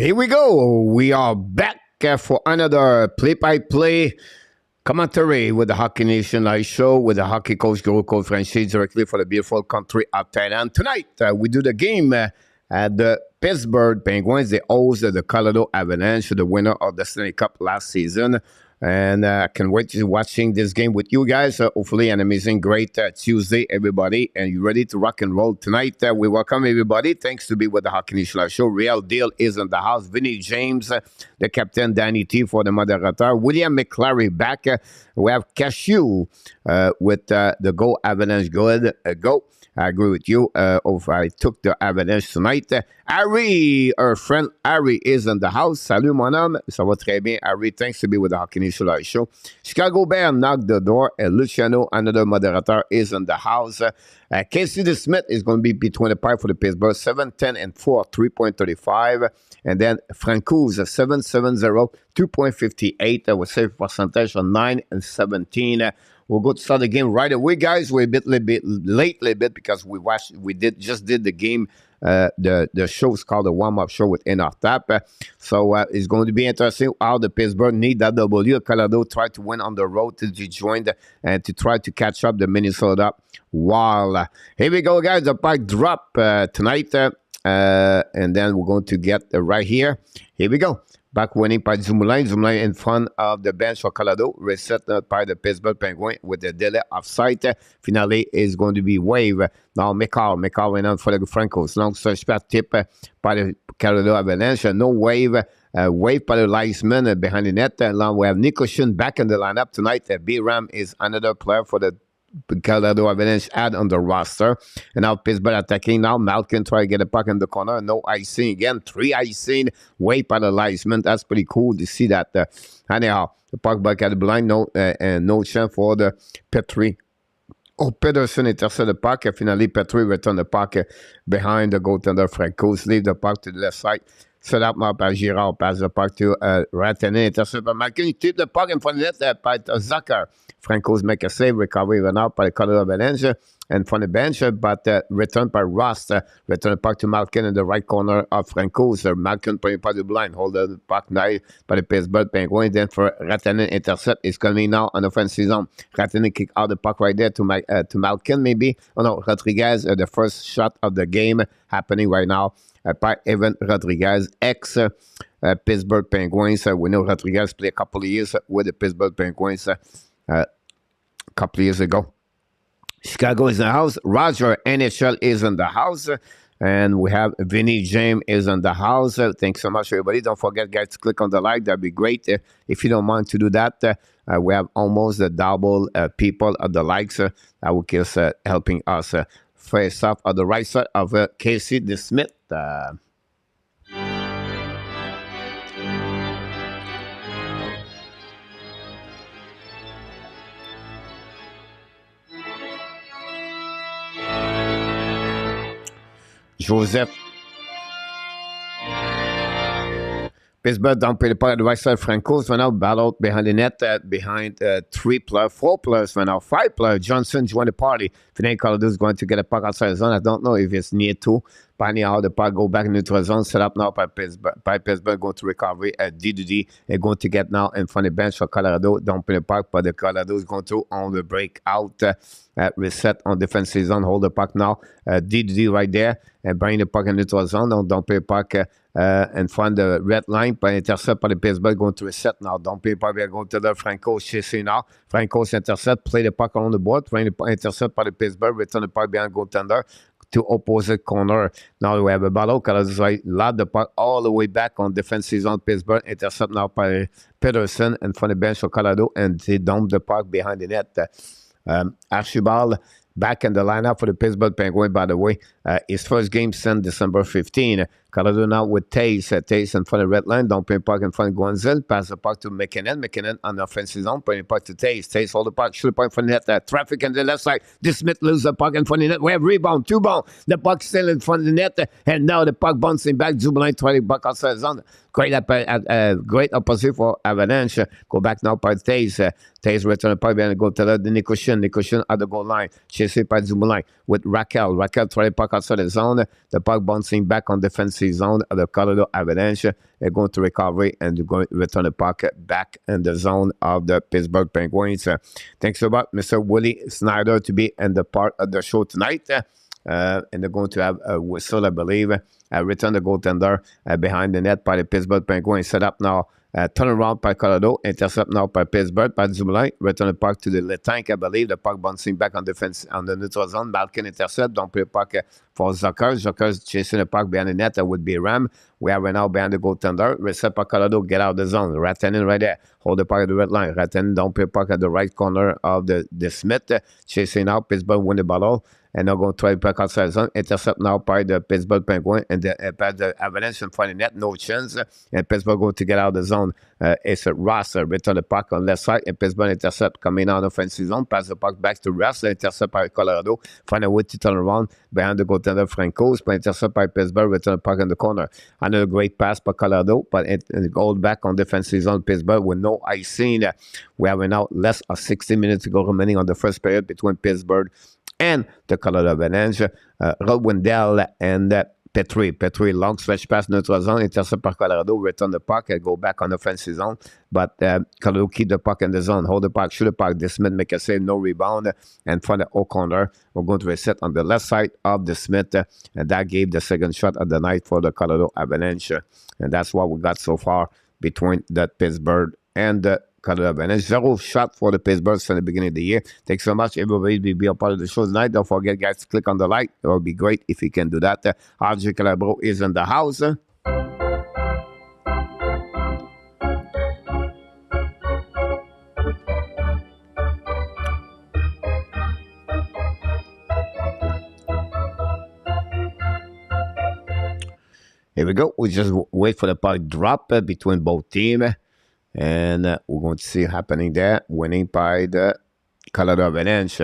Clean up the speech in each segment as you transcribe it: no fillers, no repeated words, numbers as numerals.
Here we go. We are back for another play-by-play commentary with the Hockey Nation Live Show with the hockey coach, Guru Coach FRENCHY, directly for the beautiful country of Thailand. Tonight, we do the game at the Pittsburgh Penguins. They host the Colorado Avalanche, the winner of the Stanley Cup last season. And I can wait to watching this game with you guys. Hopefully an amazing, great Tuesday, everybody. And you ready to rock and roll tonight? We welcome everybody. Thanks to be with the Hockey Nation Live Show. Real Deal is in the house. Vinny James, the captain, Danny T for the moderator. William McClary back. We have Cashew with the Go Avalanche. Go. I agree with you. I took the Avalanche tonight. Harry, our friend Harry is in the house. Salut, mon homme. Ça va très bien, Harry. Thanks to be with the Hockey Nation Live Show. Chicago Bear knocked the door. Luciano, another moderator, is in the house. Casey DeSmith is going to be between the pipe for the Pittsburgh. 7-10-4, 3.35. And then Francouz, 7-7-0, 2.58. With save percentage of 9-17. We'll go to start the game right away, guys. We're a bit late because we just did the game. The show is called the warm-up show with NRTAP. So it's going to be interesting how the Pittsburgh need that W. Colorado tried to win on the road to join and to try to catch up the Minnesota Wild. Here we go, guys. The puck drop tonight. And then we're going to get right here. Here we go. Back winning by Dumoulin. Dumoulin in front of the bench for Colorado. Reset by the Pittsburgh Penguins with the delay offside. Finale is going to be wave. Now McCall went on for the Francos. Long search pass tip by the Colorado Avalanche. No wave. Wave by the Leisman behind the net. Now we have NICHUSKIN back in the lineup tonight. BYRAM is another player for the Colorado Avalanche add on the roster. And now Pittsburgh attacking. Now Malkin try to get a puck in the corner. No icing again. 3 icing. Way paralyzement. That's pretty cool to see that. Anyhow, the puck back at the blind. No chance for the Petrie. Oh, Pedersen intercept the puck. Finally, Petrie return the puck behind the goaltender Francouz. Leave the puck to the left side. Set up now by Girard. Pass the puck to Rantanen. Intercept by Malkin. He tipped the puck in front of the net by Zucker. Francouz make a save. Recovery run out by the Colorado Avalanche and from the bench, but returned by Ross. Return the puck to Malkin in the right corner of Francouz. Malkin putting by the blind. Hold the puck now by the Pittsburgh Penguins. Then for Rantanen intercept is coming now on offensive zone. Rantanen kick out the puck right there to Malkin maybe. Oh no, Rodriguez, the first shot of the game happening right now by Evan Rodriguez, ex-Pittsburgh Penguins. We know Rodriguez played a couple of years with the Pittsburgh Penguins a couple of years ago. Chicago is in the house. Roger, NHL is in the house. And we have Vinny James is in the house. Thanks so much, everybody. Don't forget, guys, to click on the like. That'd be great. If you don't mind to do that, we have almost the double people of the likes. That will keep helping us. Face off on the right side of Casey DeSmith. Joseph. Pittsburgh down play the puck at the right side. Francouz went out, battled behind the net, behind 4 players went out, 5 players. Johnson joined the party. Finale Colorado is going to get a puck outside the zone. I don't know if it's near to. But anyhow, the puck go back in the neutral zone, set up now by Pittsburgh, going to recovery at DDD. They're going to get now in front of the bench for Colorado. Don't play the puck, but the Colorado is going to on the break out. Reset on defensive zone, hold the puck now. DDD right there, and bring the puck in the neutral zone. Don't play the puck in front of the red line, but intercept by the Pittsburgh, going to reset now. Don't play the puck, we're going to the Francouz chasing now. Francouz intercept, play the puck on the board, bring the puck, intercept by the Pittsburgh, return the puck behind goaltender to opposite corner. Now we have a battle. Colorado right, lob the puck all the way back on defensive zone. Pittsburgh intercept now by Pedersen in front of the bench for Colorado, and they dump the puck behind the net. Archibald back in the lineup for the Pittsburgh Penguins, by the way. His first game sent December 15. Colorado now with Taze. Taze in front of the red line. Don't play puck in front of Guanzil. Pass the puck to McKinnon. McKinnon on the offensive zone. Putting the puck to Taze. Taze hold the puck. Shoot the puck in front of the net. Traffic on the left side. DeSmith loses the puck in front of the net. We have rebound. 2 ball. The puck still in front of the net. And now the puck bouncing back. Dumoulin trying to puck outside the zone. Great opposite for Avalanche. Go back now by Taze. Taze return the puck behind the goal to the NICHUSKIN. NICHUSKIN at the goal line. chasé par Dumoulin with Raquel. Raquel try the puck outside the zone. The puck bouncing back on defensive zone of the Colorado Avalanche. They're going to recover and they're going to return the puck back in the zone of the Pittsburgh Penguins. Thanks a lot, Mr. Willie Snyder, to be in the part of the show tonight. And they're going to have a whistle, I believe. Return the goaltender behind the net by the Pittsburgh Penguins. Set up now. Turn around by Colorado. Intercept now by Pittsburgh. By Dumoulin. Return the puck to the tank, I believe. The puck bouncing back on defense on the neutral zone. Malkin intercept. Don't play the puck for Zucker. Zucker's chasing the puck behind the net. That would be BYRAM. We are right now behind the goaltender. Reset by Colorado. Get out of the zone. Rantanen right there. Hold the puck at the red line. Rantanen don't play the puck at the right corner of the Smith. Chasing out. Pittsburgh win the battle. And they're going to try to puck outside the zone. Intercept now by the Pittsburgh Penguins and by the Avalanche in front of the net. No chance. And Pittsburgh going to get out of the zone. It's a Ross. Return the puck on left side. And Pittsburgh intercept coming out of offensive zone. Pass the puck back to Ross. Intercept by Colorado. Find a way to turn around behind the goaltender Francouz. But intercept by Pittsburgh. Return the puck in the corner. Another great pass by Colorado. But it goes back on defensive zone Pittsburgh with no icing. We have now less of 60 minutes to go remaining on the first period between Pittsburgh and the Colorado Avalanche. Wendell and Petrie. Petrie, long stretch pass, neutral zone, intercept by Colorado, return the puck and go back on offensive zone. But Colorado keep the puck in the zone, hold the puck, shoot the puck. The Smith make a save, no rebound. And from the O'Connor, we're going to reset on the left side of the Smith. And that gave the second shot of the night for the Colorado Avalanche. And that's what we got so far between the Pittsburgh and the Colorado Avalanche. 0 shot for the Pittsburgh since the beginning of the year. Thanks so much. Everybody will be a part of the show tonight. Don't forget, guys, to click on the like. It will be great if you can do that. RJ Calabro is in the house. Here we go. We just wait for the puck drop between both teams. And we're going to see happening there. Winning by the Colorado Avalanche.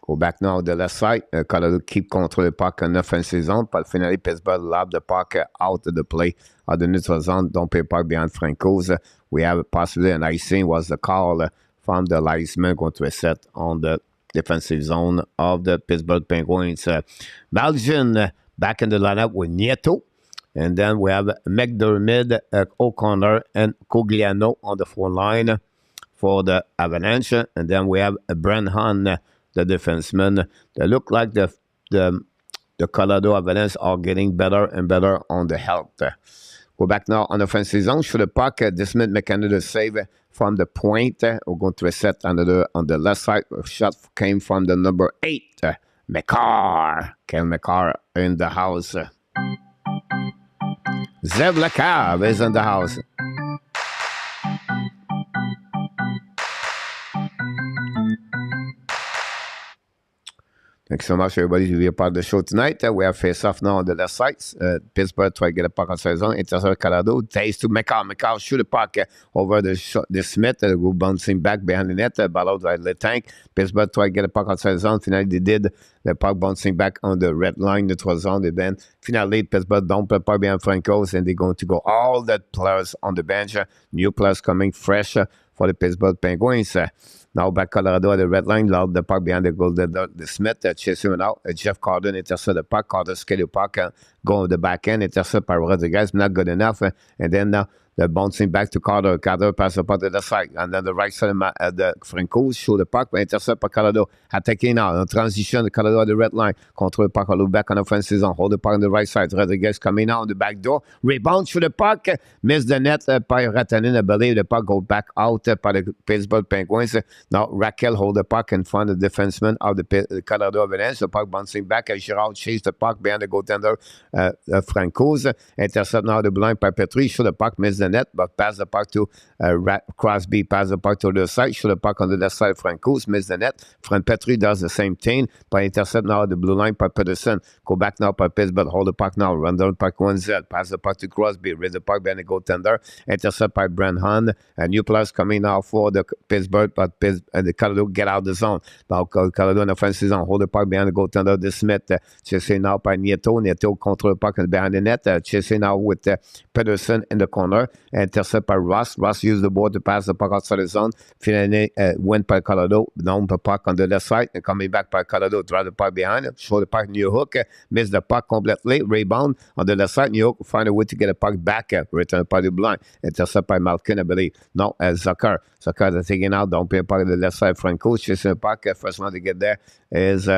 Go back now to the left side. Colorado keep control the puck in offensive zone. But finally, Pittsburgh lob the puck out of the play of the neutral zone. Don't play puck behind Francouz. We have possibly an icing was the call from the linesman going to reset on the defensive zone of the Pittsburgh Penguins. Belgian back in the lineup with Nieto. And then we have McDermott, O'Connor, and Cogliano on the front line for the Avalanche. And then we have Brent Hunt, the defenseman. They look like the Colorado Avalanche are getting better and better on the health. Go back now on the offensive zone. Shoot the puck. Smith make another save from the point. We're going to reset on the left side. A shot came from the number 8, McCarr. Ken McCarr in the house. Zev Lekav is in the house. Thanks so much, everybody, to be a part of the show tonight. We have face-off now on the left side. Pittsburgh try to get a puck outside zone. Intercept Colorado. Taste to McCall. McCall shoot a puck over the Smith. Go bouncing back behind the net. Ball out by the tank. Pittsburgh try to get a puck outside zone. Finally, they did. The puck bouncing back on the red line. It was on the bench. Finally, Pittsburgh don't play puck behind Francouz. And they're going to go all the players on the bench. New players coming fresh for the Pittsburgh Penguins. Now back Colorado at the red line, loud the puck behind the goal. The Smith chasing out. Jeff Carden intercept the puck. Carden scale the puck, go on the back end, intercept by Rodriguez, not good enough. And then now the bouncing back to Carter. Carter pass the puck to the side. And then the right side of the Francouz show the puck, but intercept by Colorado. Attacking now. In transition, Colorado at the red line. Control the puck, look back on offensive zone. Hold the puck on the right side. Rodriguez coming out on the back door. Rebound through the puck. Miss the net by Rantanen. I believe the puck go back out by the Pittsburgh Penguins. Now Raquel hold the puck in front of the defenseman of the Colorado Avalanche. The puck bouncing back. Girard chase the puck behind the goaltender Francouz. Intercept now the blind by Petrie. Show the puck, miss the net, but pass the puck to Crosby. Pass the puck to the side. Show the puck on the left side. Francouz miss the net. Petrie does the same thing. By intercept now the blue line by Pedersen. Go back now by Pittsburgh. Hold the puck now. Run down the puck 1-0. Pass the puck to Crosby. Raise the puck behind the goaltender. Intercept by Brent Hunt. A new players coming now for the Pittsburgh, but the Colorado get out of the zone. Now Colorado in the offensive zone. Hold the puck behind the goaltender. The Smith. Chasing now by Nieto. Nieto control the puck behind the net. Chasing now with Pedersen in the corner. intercept by Ross. Ross used the board to pass the puck outside the zone. Finally, went by Colorado. Down the puck on the left side. And coming back by Colorado. Drive the puck behind. Show the puck New Hook. Miss the puck completely. Rebound on the left side. New Hook find a way to get the puck back. Return the puck to blind. Intercept by Malkin, I believe. No, Zucker. Zucker is taking out. Down play puck on the left side. Franco chasing the puck. First one to get there is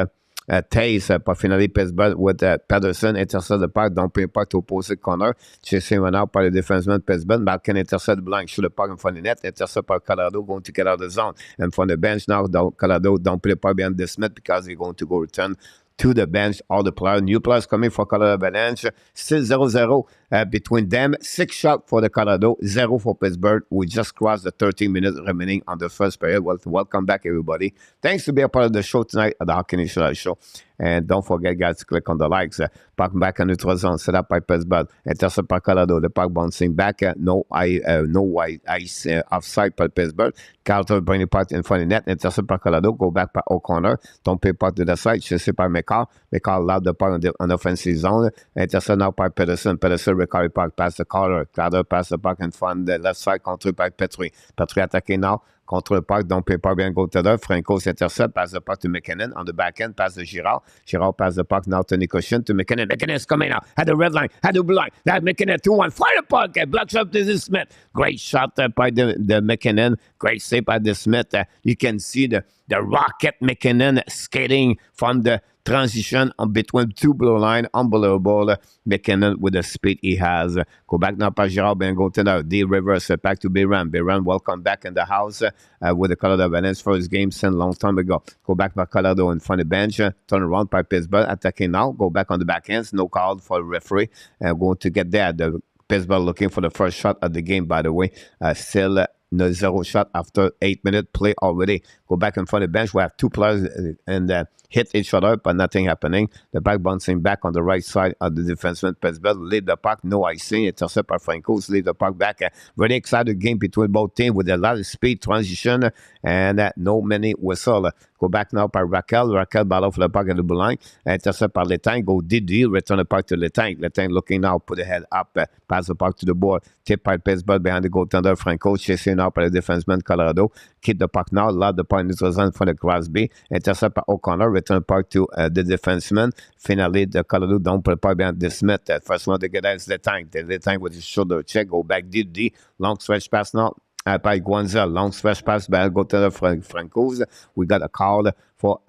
Taze, pas finally Pittsburgh with Pedersen, intercept the puck, don't play puck to opposite corner, chasing one out by the defenseman Pittsburgh, Malkin intercept blank, shoot the puck in front of the net, intercept by Colorado, going to get out of the zone, and from the bench now, Colorado don't play puck behind the Smith because they're going to go return to the bench. All the players, new players coming for Colorado Avalanche. Still 0-0 between them. 6 shots for the Colorado, 0 for Pittsburgh. We just crossed the 13 minutes remaining on the first period. Well, welcome back, everybody. Thanks to be a part of the show tonight at the Hockey Nation Show. And don't forget, guys, to click on the likes. Puck back in neutral zone, set up by Pittsburgh. Intercept by Colorado. The puck bouncing back. No ice offside by Pittsburgh. Carter bring the puck in front of the net. Intercept by Colorado. Go back by O'Connor. Don't play puck to the side. Chased by McCall. McCall loud the puck on the offensive zone. Intercept now by Pedersen. Pedersen recovery puck past the Carter. Carter pass the puck in front of the left side. Control by Petrie. Petrie attacking now. Contre le puck, don't play puck bien go to the Franco intercept, pass the puck to McKinnon on the back end, pass to Girard. Girard pass the puck now to NICHUSKIN to McKinnon. McKinnon's coming out, had the red line, had the blue line. That McKinnon 2-1, fire the puck, blocks up to Smith. Great shot by the McKinnon, great save by the Smith. You can see the rocket McKinnon skating from the transition on between two blue line, unbelievable. McKinnon with the speed he has. Go back now by Girard, ben go to the D reverse back to BYRAM. BYRAM, welcome back in the house with the Colorado Avalanche first game sent long time ago. Go back by Colorado in front of the bench, turn around by Pittsburgh, attacking now. Go back on the back ends, no call for the referee. Going to get there. The Pittsburgh looking for the first shot of the game, by the way. Still no 0 shot after 8 minute play already. Go back in front of the bench. We have two players and hit each other, but nothing happening. The puck bouncing back on the right side of the defenseman. Pittsburgh lead the puck, no icing. Intercept by Franco, lead the puck back. Very excited game between both teams with a lot of speed transition and no many whistle. Go back now by Raquel. Raquel battle for the puck at the blue line. Intercept by Letang. Go DD. Return the puck to Letang. Letang looking now. Put the head up. Pass the puck to the board. Tip by Pittsburgh behind the goaltender. Franco chasing out by the defenseman Colorado. Keep the puck now. Loud the puck in the zone for the Crosby. Intercept by O'Connor. Return the puck to the defenseman. Finally, the Colorado don't put the puck behind the Smith. First one to get out is Letang. The Letang with his shoulder check. Go back DD. Long stretch pass now. By Guanza, long stretch pass by go to the Francos. We got a call for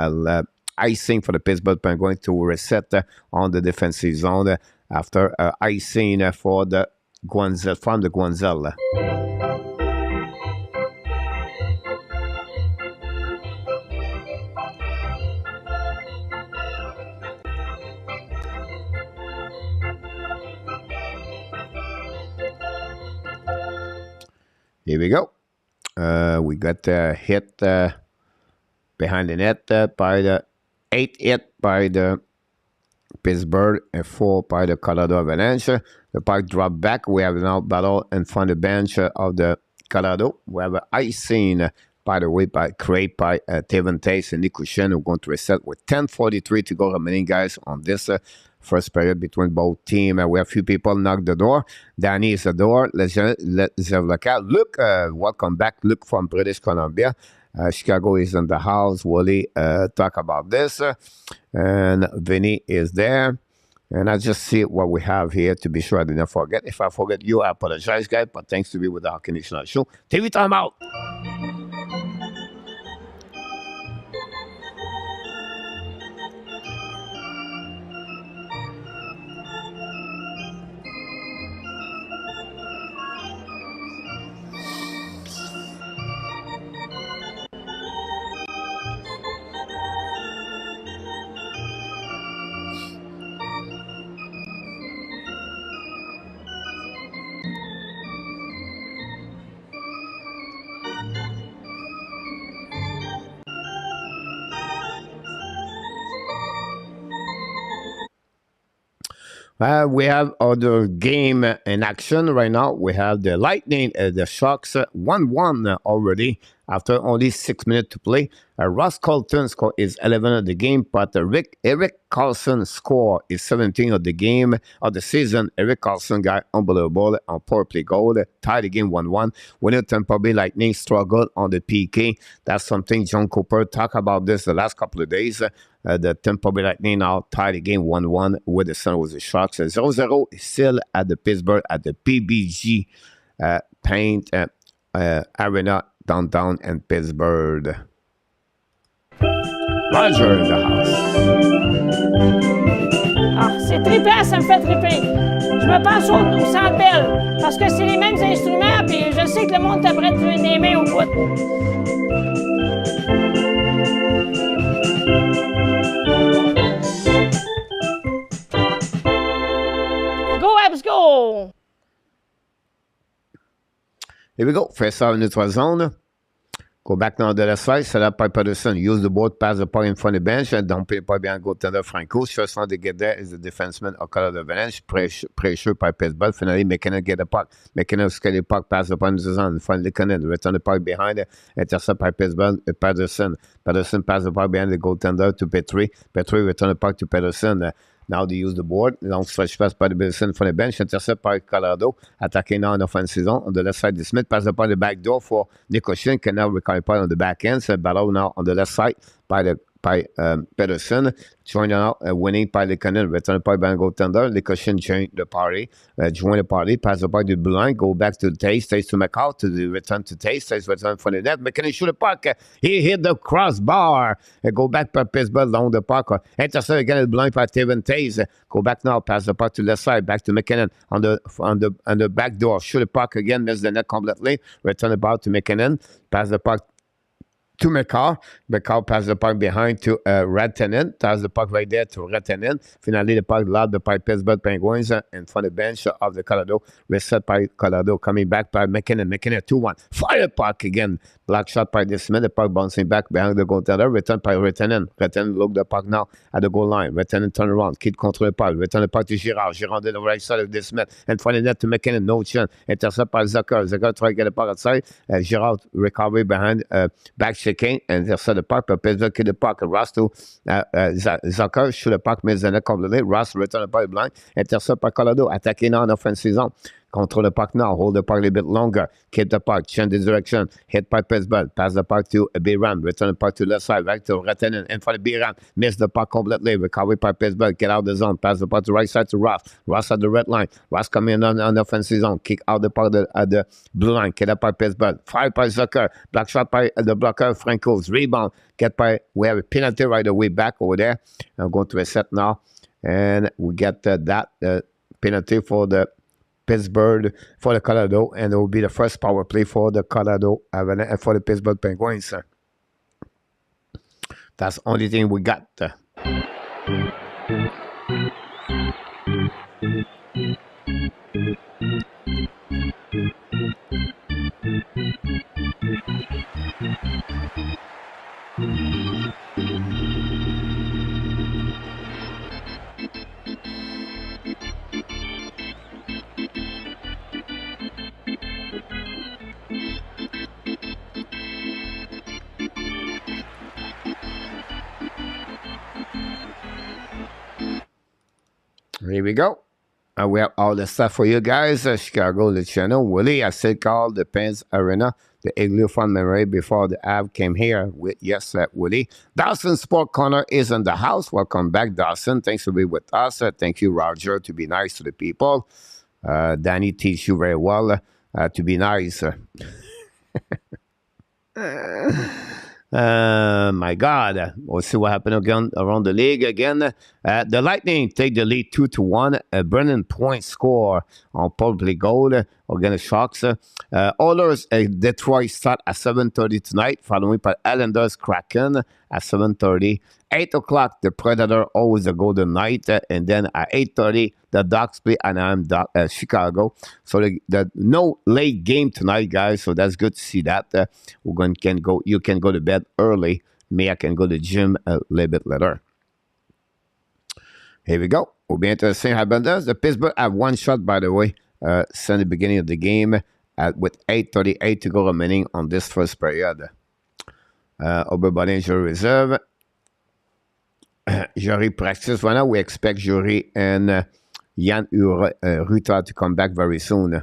icing for the Pittsburgh Penguins to reset on the defensive zone after icing for the Guanza from the Guanzella. Here we go. We got hit behind the net by the 8 hit by the Pittsburgh and 4 by the Colorado Avalanche. The puck dropped back. We have now battle in front of the bench of the Colorado. We have an icing, by the way, by create by Taven Tace and NICHUSKIN. We're going to reset with 10:43 to go remaining, guys, on this first period between both teams. We have a few people knock the door. Danny is the door. Let's have a look at. Luke, welcome back. Luke from British Columbia. Chicago is in the house. Wally talk about this. And Vinny is there. And I just see what we have here to be sure I didn't forget. If I forget you, I apologize, guys. But thanks to be with the Hockey Nation Show. TV time out. We have other game in action right now. We have the Lightning, the Sharks 1-1 already after only 6 minutes to play. Ross Colton score is 11 of the game, but Eric Carlson score is 17 of the game of the season. Eric Carlson got unbelievable on power play goal, tied the game 1-1. Winner Tampa Bay Lightning struggled on the PK. That's something John Cooper talked about this the last couple of days. The Tampa Bay Lightning now tied the game 1-1 with the San Jose Sharks. 0-0 still at the Pittsburgh at the PBG Paint Arena downtown in Pittsburgh. Roger in the house. Ah, c'est trippant, ça me fait tripper. Je me pense au Centre Bell, parce que c'est les mêmes instruments, puis je sais que le monde t'apprête des mains au bout. Go, Habs, go! Here we go. First off in neutral zone. Go back now to the left side. Set up by Pedersen. Use the board, pass the puck in front of the bench, and don't play by behind goaltender Franco. First one to get there is the defenseman of color of Avalanche. Pressure by Pittsburgh. Finally, McKinnon get the puck. McKinnon scale the puck, pass the puck in the zone. Finally, connect. Return the puck behind it. Intercept by Pittsburgh. Pedersen. Pedersen pass the puck behind the goaltender to Petrie. Petrie return the puck to Pedersen. Now they use the board. Long stretch pass by the Billson from the bench. Intercept by Colorado. Attacking now in offensive zone. On the left side, the Smith pass the ball the back door for NICHUSKIN. Can now recover the on the back end. So battle now on the left side by Pedersen. Join now winning by Lekanen. Return by Van Goaltender. NICHUSKIN join the party. Join the party. Pass the ball to Blind. Go back to Taste. Taste to McCall. To the return to Taste. Taste return from the net. McKinnon shoot the puck. He hit the crossbar. Go back by Pittsburgh along the puck. Intercept again at Blind by Taven Taste. Go back now. Pass the puck to the left side. Back to McKinnon on the back door. Shoot the puck again. Miss the net completely. Return the ball to McKinnon. Pass the puck to McCall. McCall passes the puck behind to Rantanen. Passes the puck right there to Rantanen. Finally, the puck lobbed by Pittsburgh Penguins in front of the bench of the Colorado. Reset by Colorado. Coming back by McKinnon. McKinnon 2-1. Fire puck again. Block shot by this man. The puck bouncing back behind the goaltender. Return by Rantanen. Rantanen look the puck now at the goal line. Rantanen turn around. Kid control the puck. Return the puck to Girard. Girard on the right side of this man. In front of the net to McKinnon. No chance. Intercept by Zucker. Zucker try to get the puck outside. Girard recovery behind back checking. And they set the puck. But Pittsburgh kill the puck. Ross to Zucker. Shoot the puck. Miss the net completely. Ross return the puck blind. Intercept by Colorado. Attacking on offensive zone. Control the puck now. Hold the puck a little bit longer. Keep the puck. Change the direction. Hit by Pittsburgh. Pass the puck to BYRAM. Return the puck to the left side. Back to Rantanen. In front of BYRAM. Miss the puck completely. Recovery by Pittsburgh. Get out of the zone. Pass the puck to the right side to Ross. Ross at the red line. Ross coming in on the offensive zone. Kick out the puck at the blue line. Get up by Pittsburgh. Fire by Zucker. Block shot by the blocker. Franco's rebound. Get by. We have a penalty right away back over there. I'm going to reset now. And we get that penalty for the Pittsburgh for the Colorado, and it will be the first power play for the Colorado Avalanche for the Pittsburgh Penguins. That's the only thing we got. Here we go. We have all the stuff for you guys. Chicago, Luciano, Willie. I still call the Pens Arena, the Igloo Fun Memory before the Av came here with, yes, Willie. Dawson Sport Corner is in the house. Welcome back, Dawson. Thanks for being with us. Thank you, Roger, to be nice to the people. Danny teach you very well to be nice. My God. We'll see what happened again around the league again. The Lightning take the lead 2-1. Brennan Point score on probably goal against the Sharks. Oilers Detroit start at 7:30 tonight, following by Islanders Kraken at 7:30. 8 o'clock, the Predator always the Golden Knight. And then at 8:30, the Ducks play Anaheim, Chicago. So the no late game tonight, guys. So that's good to see that. You can go to bed early. Me, I can go to the gym a little bit later. Here we go. Will be interesting how about this. The Pittsburgh have one shot, by the way, since the beginning of the game with 8:38 to go remaining on this first period. Overbody injury reserve. JARRY practice. Right now, we expect JARRY and Jan Ruta to come back very soon.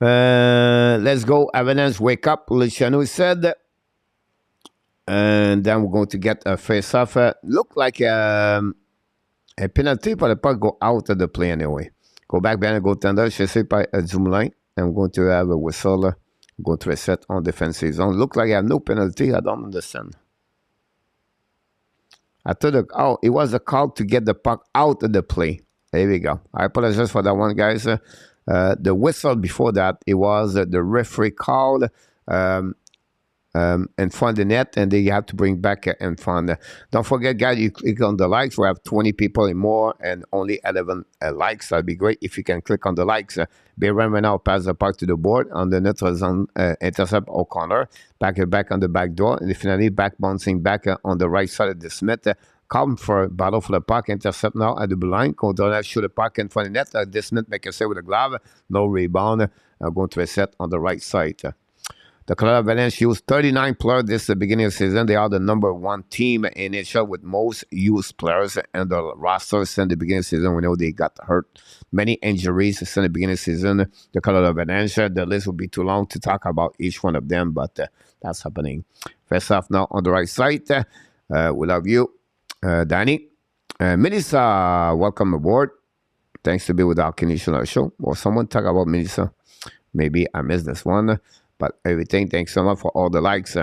Let's go. Avalanche, wake up, Luciano said. And then we're going to get a face-off. Look like a penalty, but the puck go out of the play anyway. Go back behind the goaltender, chasé par Dumoulin. And we're going to have a whistle. Go to reset on defensive zone. Look like I have no penalty. I don't understand. I thought, it was a call to get the puck out of the play. There we go. I apologize for that one, guys. The whistle before that, it was the referee called in front of the net, and they have to bring back in front. Don't forget, guys, you click on the likes. We have 20 people and more, and only 11 likes. That'd be great if you can click on the likes. BYRAM right now pass the puck to the board on the neutral zone, intercept O'Connor, back on the back door, and finally back bouncing back on the right side of the Smith. Come for battle for the puck, intercept now at the blue line. Control shoot the puck in front of the net. This Smith make a save with a glove, no rebound. Going to reset on the right side. The Colorado Avalanche used 39 players this beginning of the season. They are the #1 team in NHL with most used players in the roster since the beginning of the season. We know they got hurt. Many injuries since the beginning of the season. The Colorado Avalanche, the list will be too long to talk about each one of them, but that's happening. First off now on the right side, we love you, Danny. Melissa, welcome aboard. Thanks to be with our Canadian show. Or someone talk about Melissa. Maybe I missed this one. But everything, thanks so much for all the likes.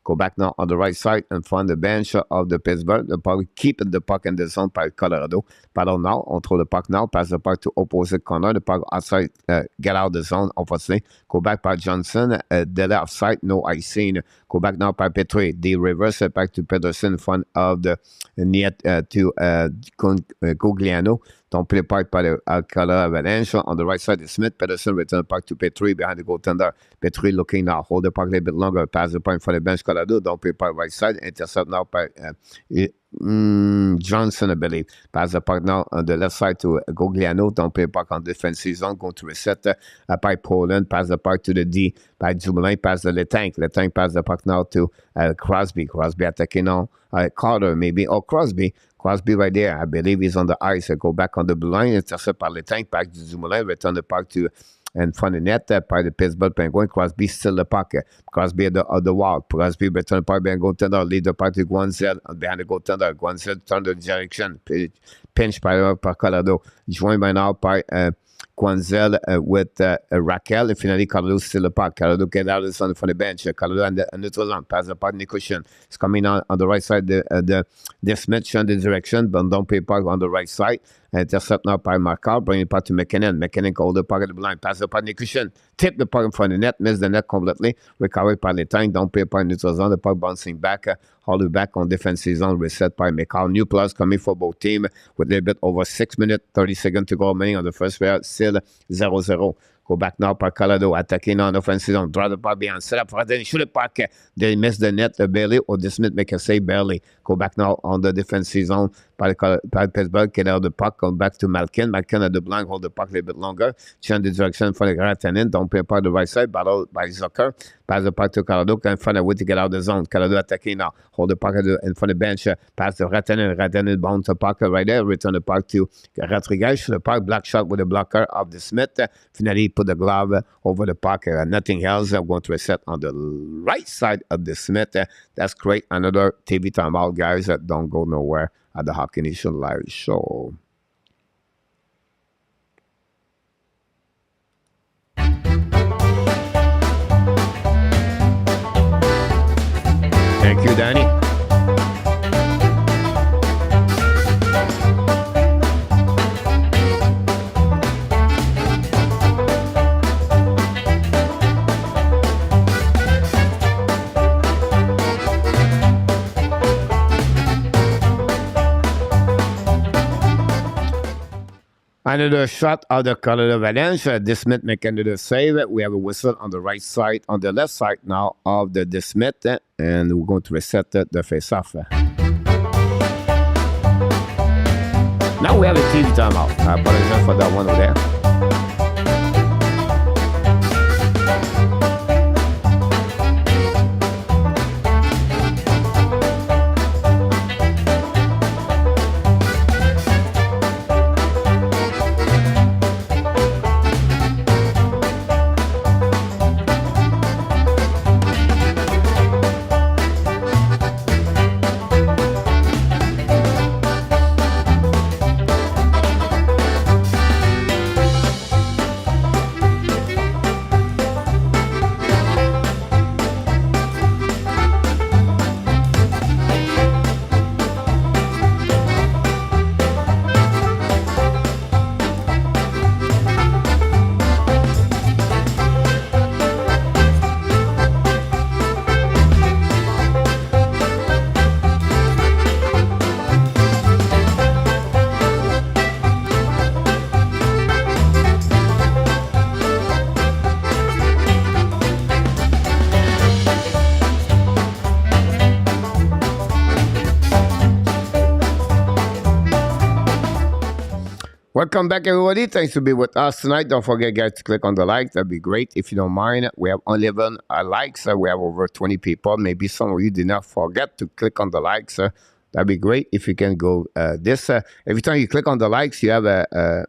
Go back now on the right side and find the bench of the Pittsburgh. The puck, keep the puck in the zone by Colorado. Paddle now, on throw the puck now, pass the puck to opposite corner. The puck outside, get out of the zone, obviously. Go back by Johnson, the left side, no icing. Go back now by Petrie. The reverse it back to Pedersen in front of the net to Gugliano. Don't play part by the Colorado Avalanche. On the right side is Smith. Pedersen return the puck to Petrie behind the goaltender. Petrie looking now. Hold the puck a little bit longer. Pass the puck for the bench. Colorado. Don't play part right side. Intercept now by Johnson, I believe. Pass the puck now on the left side to Gugliano. Don't play puck on defensive zone. Going to reset by Poland. Pass the puck to the D by Dumoulin. Pass the Letank. Letank pass the puck now to Crosby. Crosby attacking now. Carter maybe. Or Crosby. Crosby right there. I believe he's on the ice. Go back on the blue line. Intercept by Letank. Back to Dumoulin. Return the puck to in front of the net by the Pittsburgh Penguins. Crosby still the puck. Crosby at the wall. Crosby return the puck behind the goaltender. Lead the puck to Guanzel behind the goaltender. Guanzel turn the direction. Pinch by Colorado. Joined by now by Guanzel with Raquel. Finally, Colorado still the puck. Colorado get out of the sun from the bench. Colorado and the neutral zone. Pass the puck. NICHUSKIN is coming on the right side. The Smith showing the direction, but don't pay puck on the right side. Intercept now by Markov, bring the puck to McKinnon. McKinnon hold the puck at the blind, pass the puck to NICHUSKIN. Tip the puck in front of the net, miss the net completely. Recovered by Letank, don't pay puck neutral zone. The puck bouncing back, hold it back on defensive zone, reset by McCall. New plus coming for both teams with a little bit over 6 minutes, 30 seconds to go remaining on the first period, still 0-0. Go back now by Colorado, attacking on offensive zone. Draw the puck behind, set up for then shoot the puck. They miss the net barely, or the Smith make a save barely. Go back now on the defensive zone by Pittsburgh. Get out the puck, come back to Malkin. Malkin at the blind, hold the puck a little bit longer. Change the direction for the Gratanin. Don't play part the right side, battle by Zucker. Pass the puck to Colorado, can find a way to get out of the zone. Colorado attacking now. Hold the puck in front of the bench. Pass the Gratanin. Gratanin bounce the puck right there. Return the puck to Rodriguez. Shoot the puck, black shot with the blocker of the Smith. Finally, put the glove over the puck. Nothing else. I'm going to reset on the right side of the Smith. That's great. Another TV timeout, guys. Don't go nowhere at the Hockey Nation Live Show. Thank you, Danny. Another shot of the Colorado Avalanche. DeSmith making the save. We have a whistle on the right side, on the left side now of the DeSmith, and we're going to reset the face-off. Now we have a TV timeout. I apologize for that one over there. Welcome back, everybody. Thanks to be with us tonight. Don't forget, guys, to click on the like. That'd be great. If you don't mind, we have 11 likes. We have over 20 people. Maybe some of you did not forget to click on the likes. That'd be great if you can go every time you click on the likes, you have a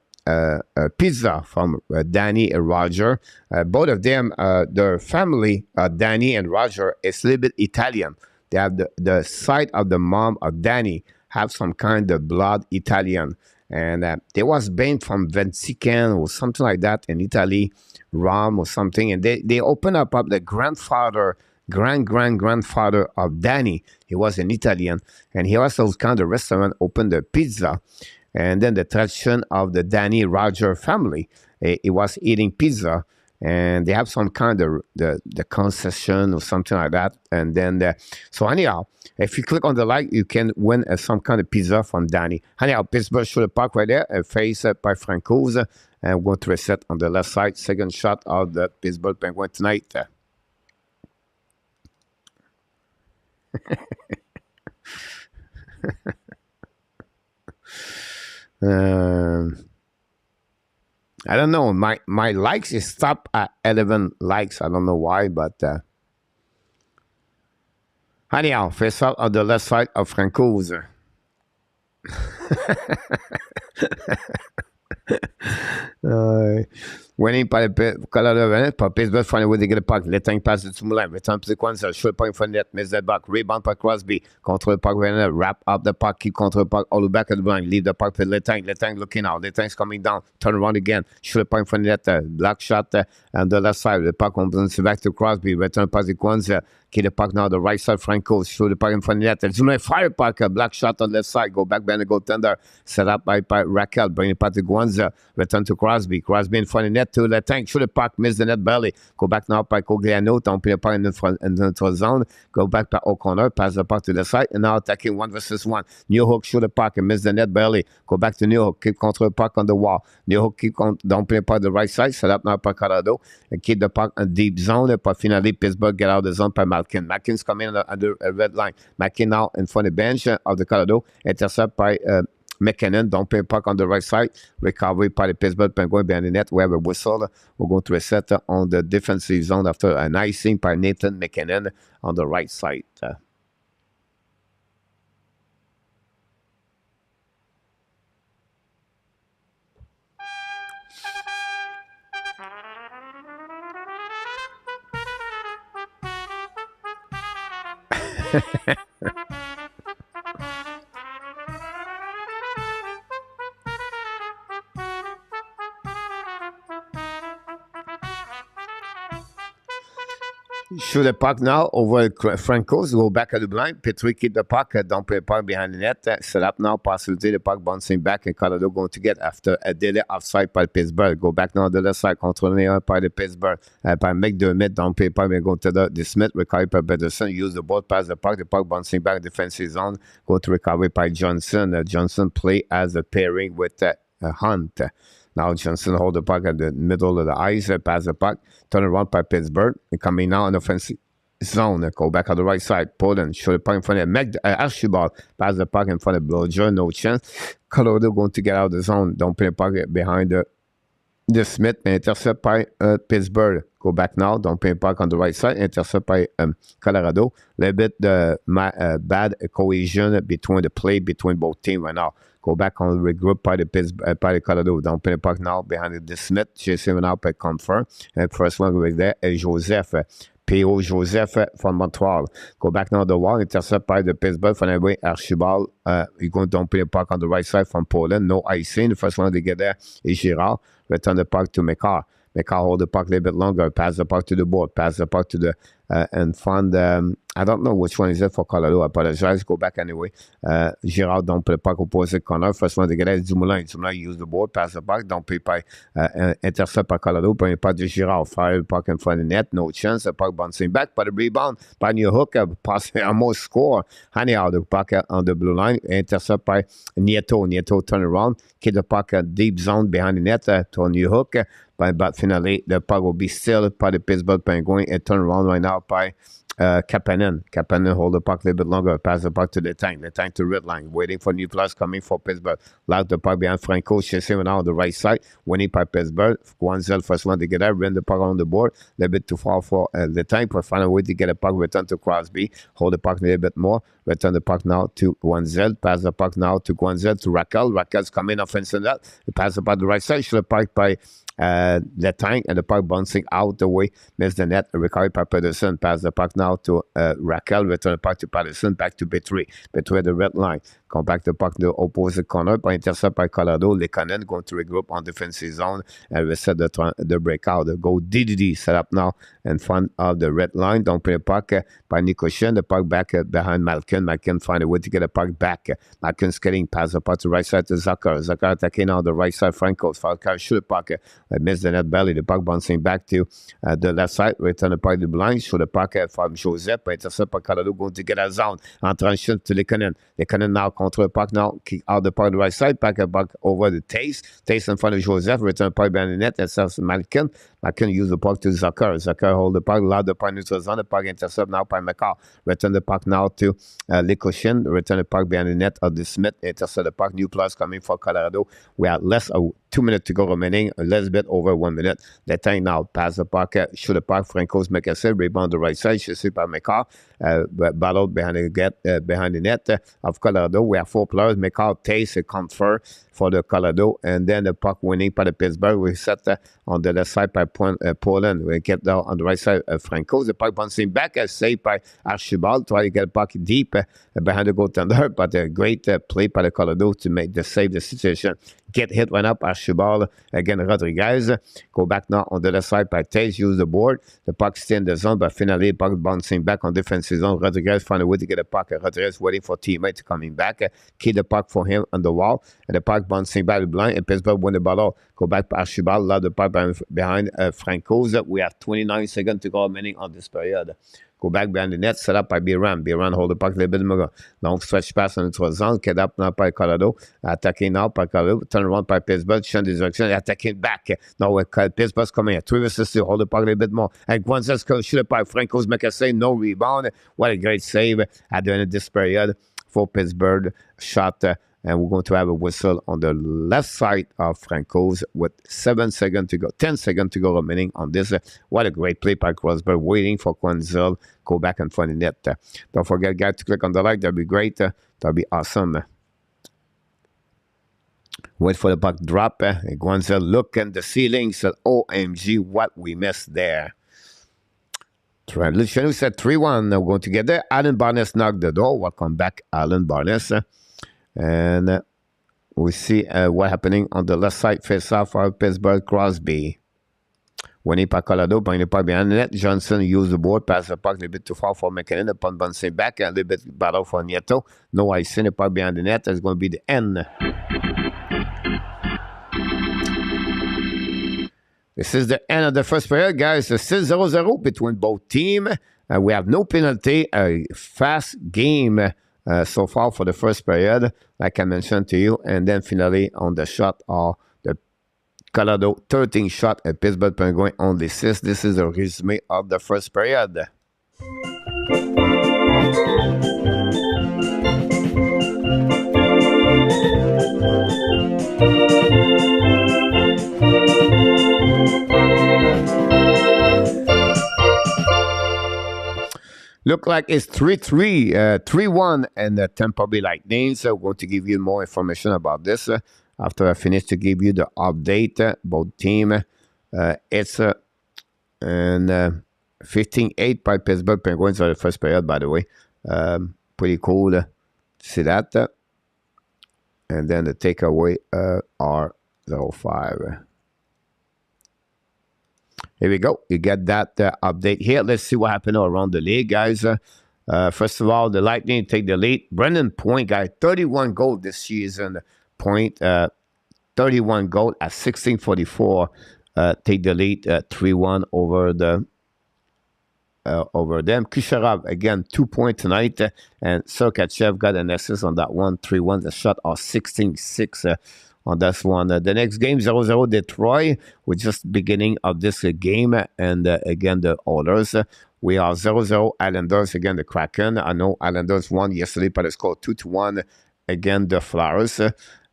pizza from Danny and Roger. Both of them, their family, Danny and Roger, is a little bit Italian. They have the side of the mom of Danny have some kind of blood Italian. And they was born from Vatican or something like that in Italy, Rome or something. And they opened up the grandfather, grandfather of Danny. He was an Italian. And he also kind of restaurant opened the pizza. And then the tradition of the Danny Roger family, it was eating pizza. And they have some kind of the concession or something like that. And then, so anyhow, if you click on the like, you can win some kind of pizza from Danny. Anyhow, Pittsburgh Shoulder Park right there, faced by Franco's. And we're going to reset on the left side. Second shot of the Pittsburgh Penguin tonight. I don't know. My likes is stopped at 11 likes. I don't know why, but anyhow, face up on the left side of Franco's. Winning par le Colorado par Pittsburgh, finally with the puck. L'étain passe du Moulin. Return to the Quanza. Short point for net. Miss that back. Rebound by Crosby. Control the puck. Wrap up the puck. Keep control the puck. All the back of the blind. Leave the puck for L'étain. L'étain looking out. L'étain's coming down. Turn around again. Short point for net. Black shot on the left side. The puck opens back to Crosby. Return pass the Quanza. Keep the puck now. The right side. Franco. Shoot the puck in front of net. Zumulin fire puck. Black shot on the left side. Go back behind the goaltender. Set up by Raquel. Bring the puck to Guanza. Return to Crosby. Crosby in front of net to L'étain. Shoot the puck. Miss the net belly. Go back now by GRAZIANO. Don't play the puck in the zone. Go back by O'Connor. Pass the puck to the side. And now attacking 1 versus 1. New Hook. Shoot the puck and miss the net belly. Go back to New Hook. Keep control the puck on the wall. New Hook don't play the puck the right side. Set up now by Colorado. And keep the puck in deep zone. But finally, Pittsburgh get out of the zone by Malkin. Malkin's coming under a red line. Malkin now in front of the bench of the Colorado. Intercept by McKinnon. Don't play the puck on the right side. Recovery by the Pittsburgh Penguins behind the net. We have a whistle. We're going to reset on the defensive zone after an icing by Nathan McKinnon on the right side. Shoot the puck now over Franco's. Go back at the blind. Petrie keep the puck. Don't play the puck behind the net. Set up now. Possibility the puck bouncing back. And Colorado going to get after a delay offside by Pittsburgh. Go back now on the left side. Controlling by the Pittsburgh. By McDermott. Don't play the puck. Go to the Smith. Recovery by Pedersen. Use the ball. Pass the puck. The puck bouncing back. Defensive zone. Go to recovery by Johnson. Johnson play as a pairing with Hunt. Now Johnson hold the puck at the middle of the ice, pass the puck, turn around by Pittsburgh, and coming now in offensive zone, go back on the right side, Poland, show the puck in front of Archibald, pass the puck in front of Blodger, no chance. Colorado going to get out of the zone, don't play the puck behind the Smith, and intercept by Pittsburgh. Go back now, don't play the puck on the right side, intercept by Colorado. A little bit bad cohesion between the play between both teams right now. Go back on the regroup by the Colorado. Don't play the puck now behind the Smith. Chasing him out by confirm. And first one right there is Joseph. P.O. Joseph from Montreal. Go back now the wall. Intercept by the Pittsburgh. Finally, Archibald. You're going to play the puck on the right side from Poland. No icing. The first one to get there is Girard. Return the puck to McCarr. McCarr hold the puck a little bit longer. Pass the puck to the board. Pass the puck to the and find I don't know which one is it for Colorado. I apologize. Go back anyway. Girard don't play the puck opposite corner. First one to get there is Dumoulin. Dumoulin use the board. Pass the puck. Don't play by intercept by Colorado. Bring the puck to Girard. Fire the puck in front of the net. No chance. The puck bouncing back. By the rebound. By New Hook. Pass almost score. Anyhow, the puck on the blue line. Intercept by Nieto. Nieto turn around. Keep the puck deep zone behind the net to New Hook. But finally, the puck will be still by the Pittsburgh Penguins and turn around right now by Kapanen. Kapanen hold the puck a little bit longer, pass the puck to the tank to red line, waiting for new plus coming for Pittsburgh. Loud the puck behind Franco, chasing him on the right side, winning by Pittsburgh. Guanzel first one to get out, run the puck on the board, a little bit too far for the tank, but find a way to get a puck, return to Crosby, hold the puck a little bit more, return the puck now to Guanzel, pass the puck now to Guanzel, to Raquel. Raquel's coming offensive that, pass the puck to the right side, should the puck by the tank, and the puck bouncing out the way, miss the net, recovered by Pedersen, pass the puck now to Raquel, return the puck to Pedersen, back to Betray the red line, come back the puck to the opposite corner, by intercept by Colorado, Lekanen going to regroup on defensive zone, and reset the breakout, the goal DDD set up now in front of the red line, don't play the puck by NICHUSKIN, the puck back behind Malkin find a way to get the puck back, Malkin skating, pass the puck to the right side to Zucker attacking on the right side, Franco, Falcao shoot the puck, miss the net belly, the puck bouncing back to the left side, return the puck to the blind, show the puck from Joseph, intercept by Colorado, going to get a zone, en transition to Lekanen now control the puck now, kick out the puck to the right side, back over the Taste in front of Joseph, return the puck behind the net, that's Malkin use the puck to Zucker hold the puck, loud the puck neutral zone, the puck intercept now by McCall, return the puck now to Licoshin, return the puck behind the net of the Smith, intercept the puck, new plus coming for Colorado, we are less 2 minutes to go remaining, a little bit over 1 minute, the tank now, pass the puck, shoot the puck, Franco's make a save, rebound the right side, chased by McCall, battled behind the net of Colorado, we have 4 players, McCall takes a confer for the Colorado, and then the puck winning by the Pittsburgh, we set on the left side by Poland, we get down on the right side, Franco, the puck bouncing back, saved by Archibald, try to get the puck deep behind the goaltender, but a great play by the Colorado to save the situation. Get hit one up, Archibald, again Rodriguez, go back now on the left side by Taze, use the board, the puck stay in the zone, but finally puck bouncing back on defensive zone, Rodriguez find a way to get the puck, Rodriguez waiting for teammate coming back, keep the puck for him on the wall, and the puck bouncing back the blind, and Pittsburgh win the ball, go back to Archibald, load the puck behind Franco's, we have 29 seconds to go remaining on this period. Go back behind the net, set up by BYRAM. BYRAM hold the puck a little bit more. Long stretch pass on the 3 zone, get up now by Colorado. Attacking now by Colorado. Turn around by Pittsburgh. Change the direction. Attacking back. Now Pittsburgh's coming here. 3 versus 2. Hold the puck a little bit more. And Guanzel shoot it by Franco's make a save. No rebound. What a great save at the end of this period for Pittsburgh. Shot. And we're going to have a whistle on the left side of Franco's with 7 seconds to go, 10 seconds to go remaining on this. What a great play by Crosby, waiting for Guanzel, go back and find the net. Don't forget, guys, to click on the like. That'd be great. That'd be awesome. Wait for the puck drop. Guanzel look in the ceiling, said, OMG, what we missed there. Luciano said 3-1. We're going to get there. Alan Barnes knocked the door. Welcome back, Alan Barnes. And we see what happening on the left side face-off for Pittsburgh. Crosby winning by Colorado, bringing the puck behind the net. Johnson used the board, pass the puck a little bit too far for McKinnon. The puck bouncing back, a little bit battle for Nieto. No icing, the puck behind the net. That's going to be the end. This is the end of the first period, guys. It's still 0-0 between both teams. We have no penalty. A fast game so far for the first period, like I mentioned to you. And then finally on the shot are the Colorado 13 shot at Pittsburgh Penguins only 6. This is a resume of the first period. Look like it's 3-3, 3-1, and the Tampa Bay Lightning. So I'm going to give you more information about this after I finish to give you the update. Both team, it's 15-8 by Pittsburgh Penguins for the first period, by the way. Pretty cool to see that. And then the takeaway are 0-5. Here we go. You get that update here. Let's see what happened around the league, guys. First of all, the Lightning take the lead. Brendan Point, guy, 31 goals this season. Point, 31 goals at 16:44. Take the lead 3-1 over the over them. Kucherov, again, 2 points tonight. And Sergachev got an assist on that one. 3-1. The shot are 16-6. On this one. The next game, 0-0 Detroit. We're just beginning of this game. And again, the Oilers We are 0-0 Islanders against the Kraken. I know Islanders won yesterday by the score 2-1 against the Flyers.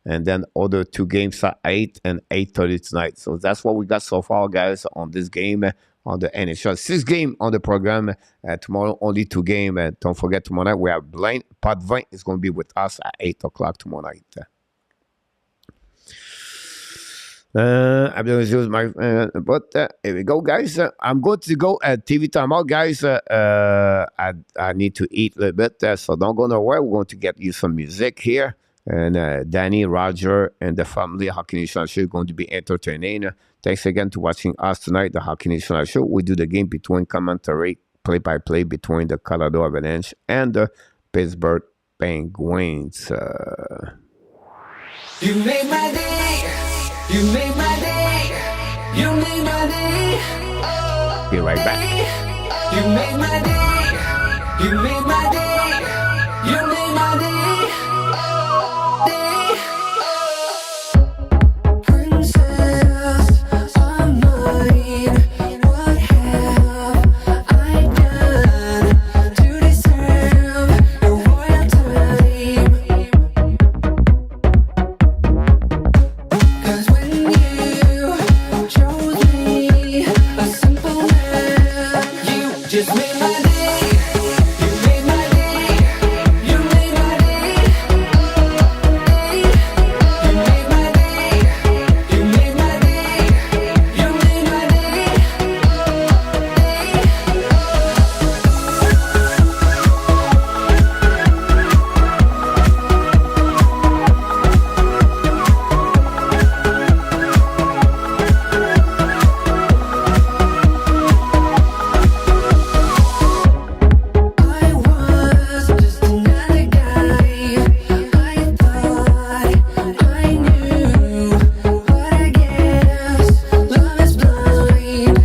And then other 2 games are 8 and 8:30 tonight. So that's what we got so far, guys, on this game, on the NHL. 6 games on the program. Tomorrow, only 2 games. Don't forget, tomorrow night, we have Blaine Potvin is going to be with us at 8 o'clock tomorrow night. I'm going to use my, but here we go, guys. I'm going to go at TV timeout, guys. I need to eat a little bit, so don't go nowhere. We're going to get you some music here. And Danny, Roger, and the family Hockey Nation Show is going to be entertaining. Thanks again to watching us tonight, the Hockey Nation Show. We do the game between commentary, play-by-play between the Colorado Avalanche and the Pittsburgh Penguins. You made my day. You made my day. You made my day. Oh, be right back. you made my day. You made my day. You made my day. Oh, day. Oh. Princess of mine, what have I done to deserve your royal time? 'Cause when you chose me, a simple man, you just made my day. You made my day. You made my day. Day. You made my day. You made my day. You made my day. I was just another guy. I thought I knew, but I guess love is blind.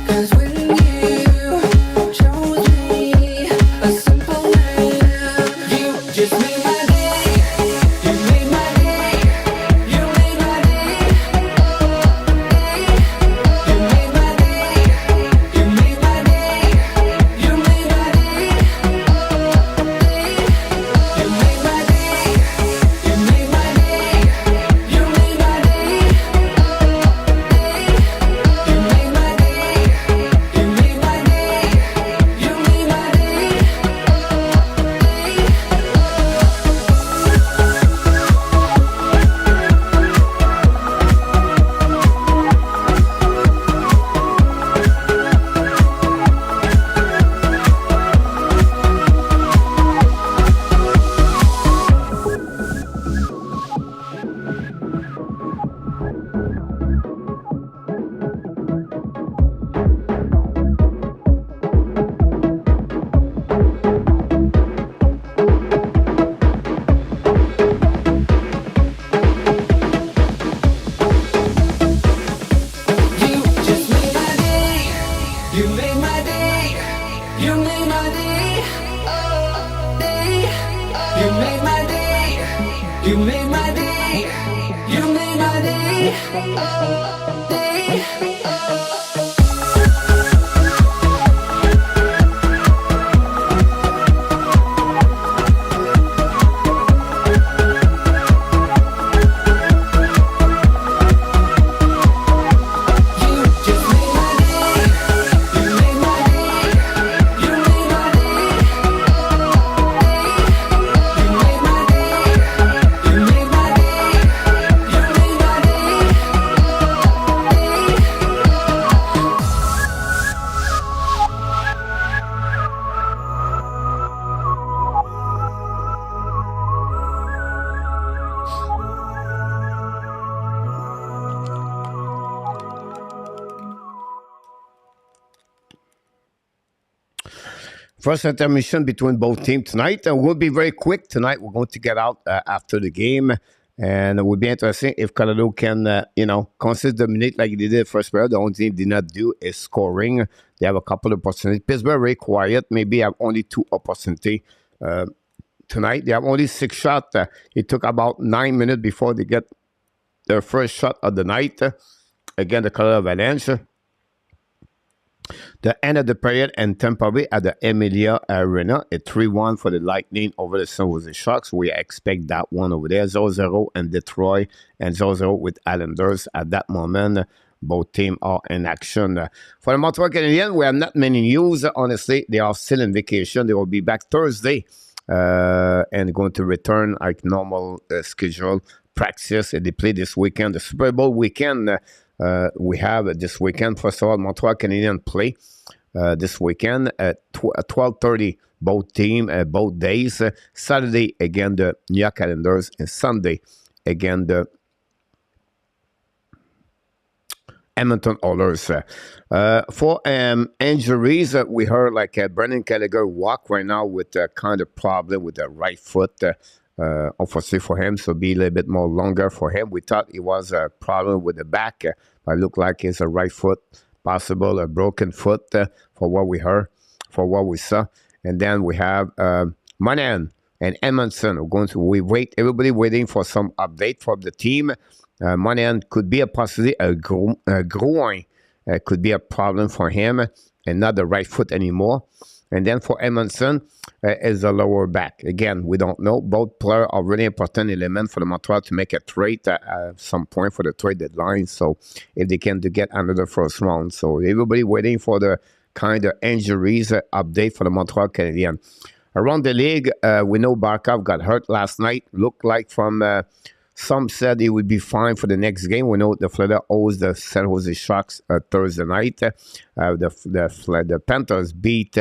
'Cause when you chose me, a simple man, you just made my day. You made my day. You made my day. You made my day. You made my day. You made my day. You made my day. You made my day. You made my day. You made my day. You made my day. You made my day. You just made my day. You made my day. You made my day. Oh, day. You made my day. You made my day. You made my day. Oh, day. You just made my day. You made my day. You made my day. You made my day. You made my day. You made my First intermission between both teams tonight, and we'll be very quick tonight. We're going to get out after the game, and it would be interesting if Colorado can, consist dominate like they did first period. The only thing they did not do is scoring. They have a couple of opportunities. Pittsburgh very quiet. Maybe have only 2 opportunities tonight. They have only 6 shots. It took about 9 minutes before they get their first shot of the night. Again, the Colorado Avalanche. The end of the period in Tampa Bay at the MEILLEUR Arena, a 3-1 for the Lightning over the San Jose Sharks. We expect that one over there. 0-0 in Detroit and 0-0 with Islanders at that moment. Both teams are in action. For the Montreal Canadiens, we have not many news. Honestly, they are still in vacation. They will be back Thursday and going to return like normal schedule practice. They play this weekend, the Super Bowl weekend. We have this weekend. First of all, Montreal Canadiens play this weekend at 12:30. Both team, both days. Saturday again the New York Islanders, and Sunday again the Edmonton Oilers. For injuries, we heard like Brendan Gallagher walk right now with a kind of problem with the right foot. Unfortunately for him, so be a little bit more longer for him. We thought it was a problem with the back, but it looked like it's a right foot, possible a broken foot for what we heard, for what we saw. And then we have Monahan and Edmondson. Everybody waiting for some update from the team. Monahan could be a possibility, a groin could be a problem for him, and not the right foot anymore. And then for Edmondson, is the lower back. Again, we don't know. Both players are really important elements for the Montreal to make a trade at some point for the trade deadline. So if they can to get another first round. So everybody waiting for the kind of injuries update for the Montreal Canadiens. Around the league, we know Barkov got hurt last night. Looked like from some said he would be fine for the next game. We know the Florida owes the San Jose Sharks Thursday night. The Panthers beat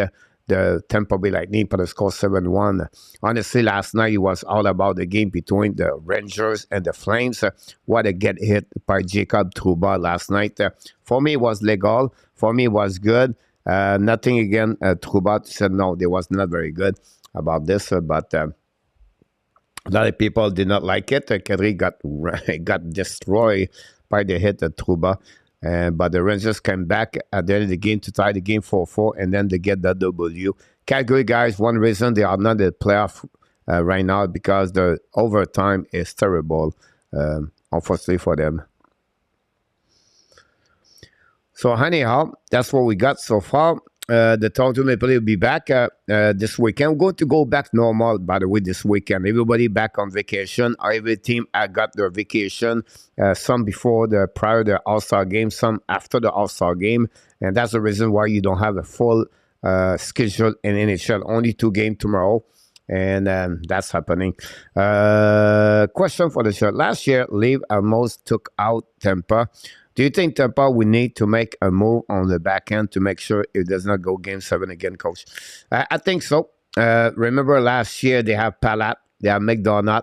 the Tampa Bay Lightning for the score 7-1. Honestly, last night it was all about the game between the Rangers and the Flames. What a get hit by Jacob Trouba last night. For me, it was legal. For me, it was good. Nothing again. Trouba said no, they was not very good about this, but a lot of people did not like it. Kadri got destroyed by the hit of Trouba. But the Rangers came back at the end of the game to tie the game 4-4, and then they get the W. Calgary, guys, one reason they are not in the playoff right now because the overtime is terrible, unfortunately for them. So anyhow, that's what we got so far. The Toronto Maple Leafs will be back this weekend. We're going to go back normal, by the way, this weekend. Everybody back on vacation. Every team got their vacation. Some prior to the All-Star game, some after the All-Star game. And that's the reason why you don't have a full schedule in NHL. Only 2 games tomorrow. And that's happening. Question for the show. Last year, Leafs almost took out Tampa. Do you think Tampa will need to make a move on the back end to make sure it does not go Game 7 again, Coach? I think so. Remember last year they have Palat, they have McDonough.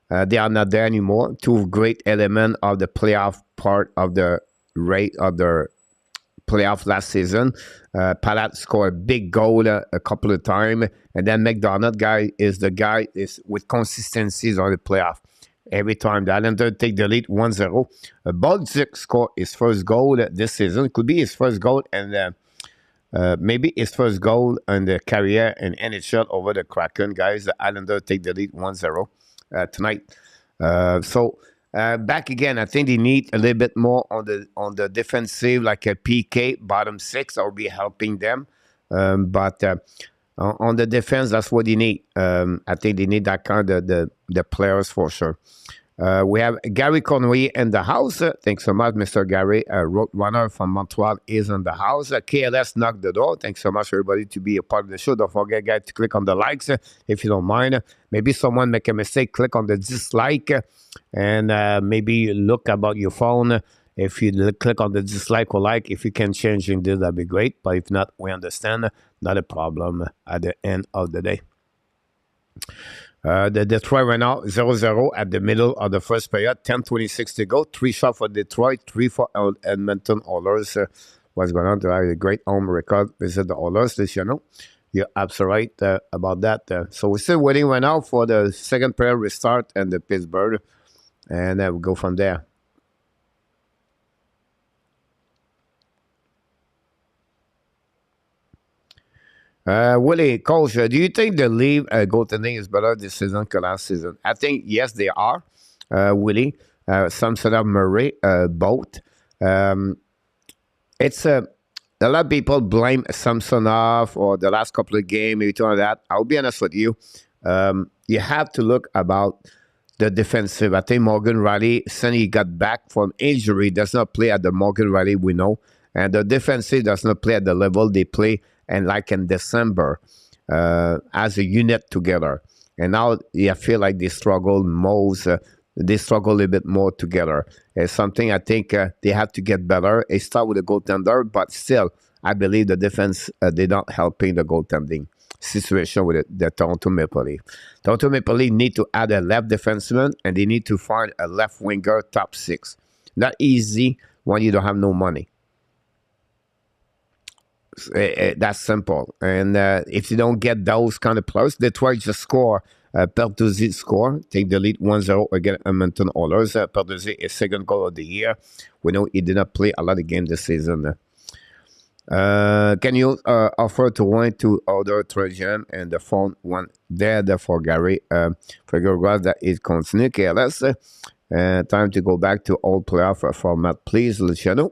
They are not there anymore. 2 great elements of the playoff part of the rate of the playoff last season. Palat scored a big goal a couple of times, and then McDonough guy is with consistencies on the playoff. Every time the Islanders take the lead 1-0, Baltic scored his first goal this season. Could be his first goal, and maybe his first goal in the career in NHL over the Kraken. Guys, the Islanders take the lead 1-0 tonight. So back again, I think they need a little bit more on the defensive, like a PK, bottom 6. I'll be helping them. But on the defense, that's what they need. I think they need that kind of the players for sure. We have Gary Cournoyeur in the house. Thanks so much, Mr. Gary. Roadrunner from Montreal is in the house. KLS knocked the door. Thanks so much, everybody, to be a part of the show. Don't forget, guys, to click on the likes if you don't mind. Maybe someone make a mistake, click on the dislike, and maybe look about your phone. If you click on the dislike or like, if you can change in this, that'd be great. But if not, we understand. Not a problem at the end of the day. The Detroit right now 0-0 at the middle of the first period. 10:26 to go. 3 shots for Detroit, 3 for Edmonton Oilers. What's going on? They have a great home record. Visit the Oilers, Luciano. You're absolutely right about that. So we're still waiting right now for the second period restart and the Pittsburgh. And we'll go from there. Willie, Coach, do you think the Leafs goaltending is better this season than last season? I think, yes, they are, Willie. Some sort of Murray, both. It's a lot of people blame Samsonov or the last couple of games, everything like that. I'll be honest with you. You have to look about the defensive. I think Morgan Riley, since he got back from injury, does not play at the Morgan Riley we know. And the defensive does not play at the level they play and like in December as a unit together. And now I feel like they struggle most. They struggle a little bit more together. It's something I think they have to get better. It start with the goaltender, but still, I believe the defense, they're not helping the goaltending situation with the Toronto Maple Leaf. Toronto Maple Leaf need to add a left defenseman, and they need to find a left winger top 6. Not easy when you don't have no money. That's simple. And if you don't get those kind of players, Detroit just score. Pertuzzi score, take the lead 1-0 against Edmonton Oilers. Pertuzzi is second goal of the year. We know he did not play a lot of games this season. Can you offer to one to order Trojan and the phone one there for Gary? Figure out that it continue. Okay, let's time to go back to old playoff format, please, Luciano.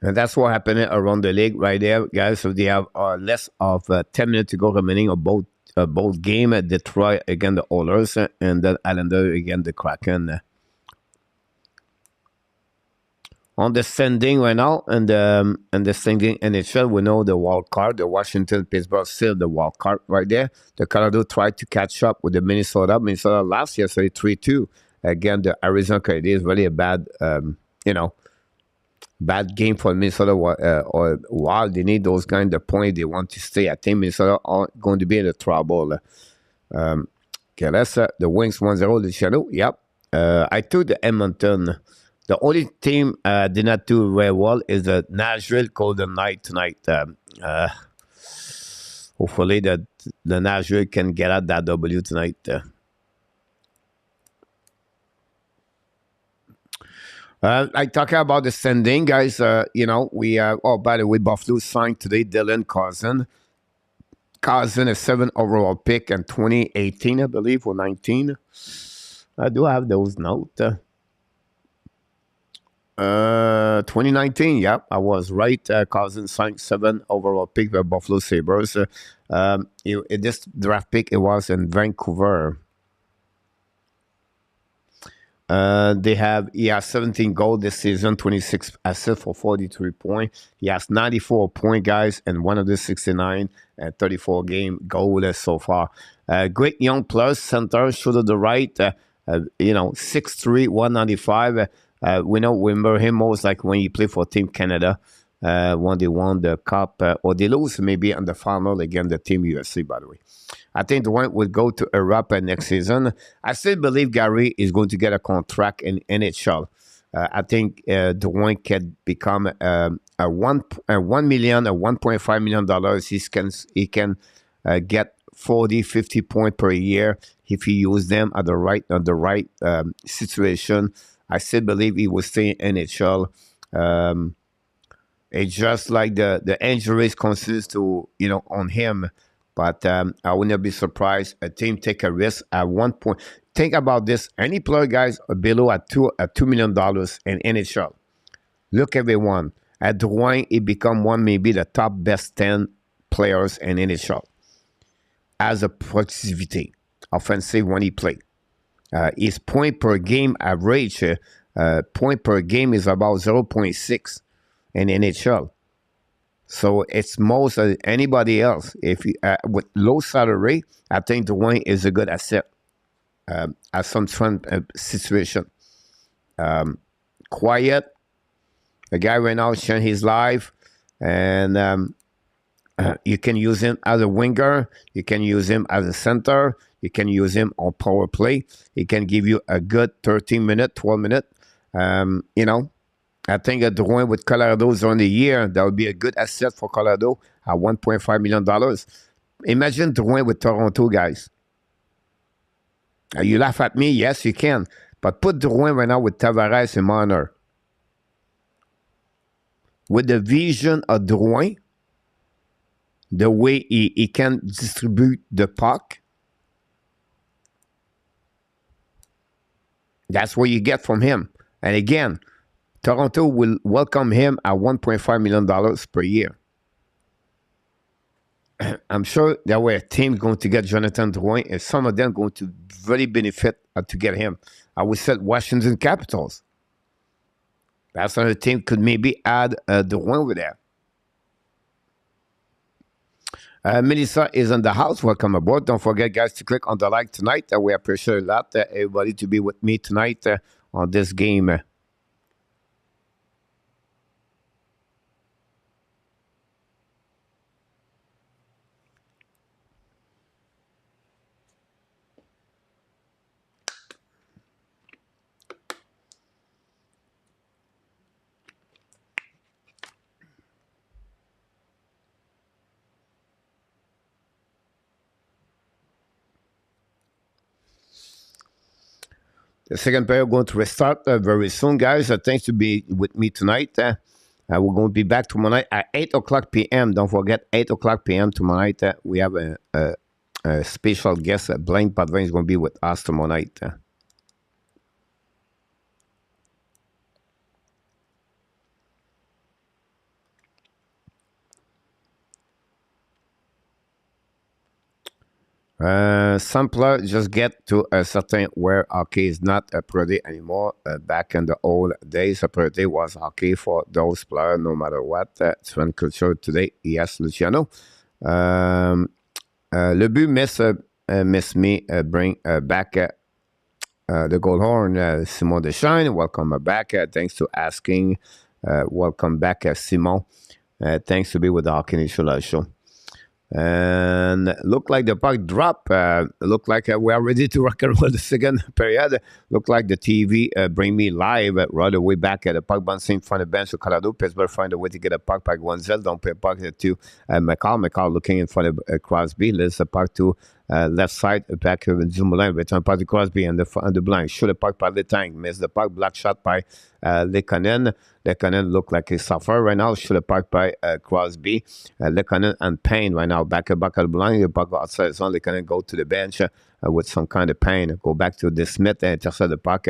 And that's what happened around the league right there, guys. So they have less of 10 minutes to go remaining of both game. Detroit against the Oilers and then Islander against the Kraken. On the standing right now, and the standing NHL, we know the wild card. The Washington, Pittsburgh still the wild card right there. The Colorado tried to catch up with the Minnesota. Minnesota last year, so 3-2 against the Arizona Coyotes. Really a bad, bad game for Minnesota. Or while they need those kind of points, they want to stay. I think Minnesota are going to be in the trouble. Okay, let's the Wings 1-0. Luciano. Yep. I took the Edmonton. The only team did not do very well is the Nashville Golden Knight tonight. Hopefully the Nashville can get out that W tonight. Like talking about the standing, guys, we by the way, Buffalo signed today Dylan Cousin. Cousin is 7th overall pick in 2018, I believe, or 19. I do have those notes. 2019, yeah, I was right. Cousins signed 7th overall pick by Buffalo Sabres. This draft pick, it was in Vancouver. He has 17 goals this season, 26 assists for 43 points. He has 94 point, guys, and 169 and 34 game goals so far. Great young plus center, shoulder the right, 6'3", 195. We remember him most like when he played for Team Canada when they won the cup, or they lose maybe in the final against the Team USA, by the way. I think Dwayne will go to Europe next season. I still believe Gary is going to get a contract in NHL. I think Dwayne can become a $1 million, a $1.5 million. He can get 40, 50 points per year if he use them at the right situation. I still believe he will stay in NHL. It's just like the injuries consist to on him. But I would not be surprised a team take a risk at one point. Think about this. Any player, guys, below at $2 million in NHL. Look everyone. At Dwayne, he become maybe the top best 10 players in NHL. As a productivity, offensive when he play. His point per game average, point per game is about 0.6 in NHL. So it's most of anybody else. If you, with low salary, I think Dwayne is a good asset at some situation. Quiet, the guy right now sharing his life, and you can use him as a winger. You can use him as a center. You can use him on power play. He can give you a good 13-minute, 12-minute. I think that Drouin with Colorado during the year, that would be a good asset for Colorado at $1.5 million. Imagine Drouin with Toronto, guys. You laugh at me? Yes, you can. But put Drouin right now with Tavares and Marner. With the vision of Drouin, the way he can distribute the puck. That's what you get from him. And again, Toronto will welcome him at $1.5 million per year. I'm sure there were teams going to get Jonathan Drouin, and some of them going to really benefit to get him. I would say Washington Capitals. That's another team could maybe add Drouin with that. Melissa is in the house. Welcome aboard. Don't forget, guys, to click on the like tonight. We appreciate a lot, everybody, to be with me tonight on this game. The second period going to restart very soon, guys. Thanks to be with me tonight. We're going to be back tomorrow night at 8 o'clock p.m. Don't forget, 8 o'clock p.m. tomorrow night. We have a special guest. Blaine Padvin is going to be with us tomorrow night. Sampler just get to a certain where hockey is not a priority anymore. Back in the old days, a priority was hockey for those players, no matter what. Sven culture today, yes, Luciano. Le but miss me bring back the gold horn, Simon Deschênes. Welcome back. Thanks to asking. Welcome back, Simon. Thanks to be with the Hockey Nation Live show. And look like the puck drop. Look like we are ready to rock and roll the second period. Look like the TV bring me live right away back at the puck bouncing in front of the bench of Colorado. Pittsburgh find a way to get a puck by Guanzel. Don't play a puck to McCall. McCall looking in front of Crosby. Let's the puck to left side back of Dumoulin. Return puck to Crosby and the blind. Shoot the puck by the tank. Miss the puck. Block shot by Lekonen. Lekonen look like he suffer right now. Shoot the puck by Crosby. Lekonen and Payne right now. Back of the blind. The puck outside zone. Lekonen go to the bench with some kind of pain. Go back to the Smith and intercept the puck.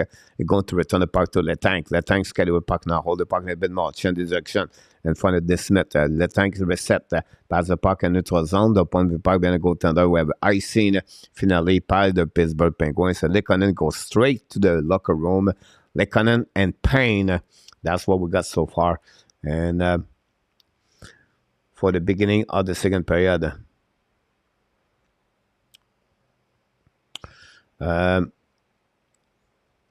Going to return the puck to Letank. Letank schedule the puck now. Hold the puck a bit more. Change the direction in front of the Smith. Letank reset. Pass the puck in neutral zone. The point of the puck behind the goaltender. We have icing finale by the Pittsburgh Penguins. So Lekonen goes straight to the locker room. Lekonen and Payne. That's what we got so far. And for the beginning of the second period.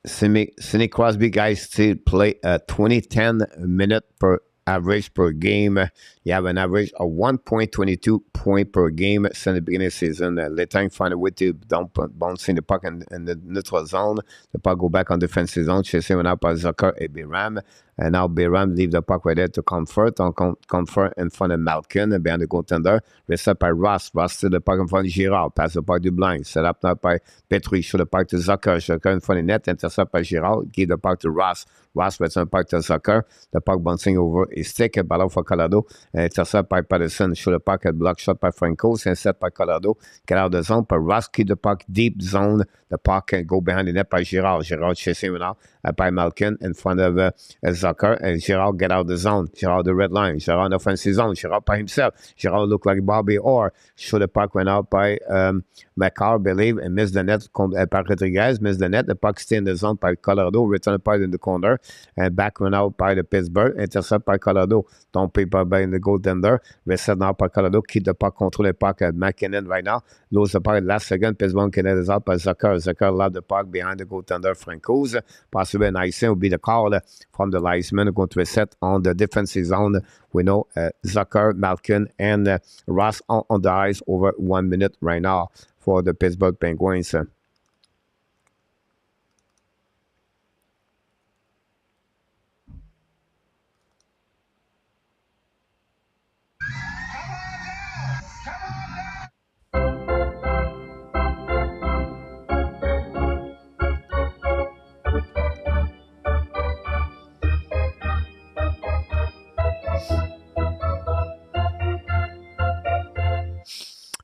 Sidney Crosby, guys, still play 20-10 minute per average per game. You have an average of 1.22 point per game since the beginning of the season. Letang find a way to bouncing the puck in the neutral zone. The puck go back on defensive zone. Chasing out by Zucker and BYRAM. And now BYRAM leave the puck right there to Comfort. Comfort in front of Malkin behind the goaltender. Reset by Ross. Ross to the puck in front of Girard. Pass the puck to Blind. Set up now by Petrie. Show the puck to Zucker. Zucker in front of net. Intercept by Girard. Give the puck to Ross. Ross return the puck to Zucker. The puck bouncing over his stick. Ballon for Colorado. Intercept by Patterson. Show the puck at block shot by Franco. Set by Colorado. Get out of the zone. By Ross. Keep the puck deep zone. The puck can go behind the net by Girard. Girard chasing now by Malkin in front of Zucker. And Girard get out of the zone. Girard the red line. Girard in the offensive zone. Girard by himself. Girard look like Bobby Orr. Show the puck went out by McCarr, believe, and missed the net. By Rodriguez, missed the net. The puck stay in the zone by Colorado. Return the puck in the corner. And back went out by the Pittsburgh. Intercept by Colorado. Don't pay by in the goaltender. Reset now by Colorado. Keep the puck, control the puck at McKinnon right now. Lose the puck last second. Pittsburgh can is out by Zucker. Zucker allowed the puck behind the goaltender Franco's. Possibly an icing will be the call from the linesman. Going to reset on the defensive zone. We know Zucker, Malkin, and Ross on the ice over 1 minute right now for the Pittsburgh Penguins.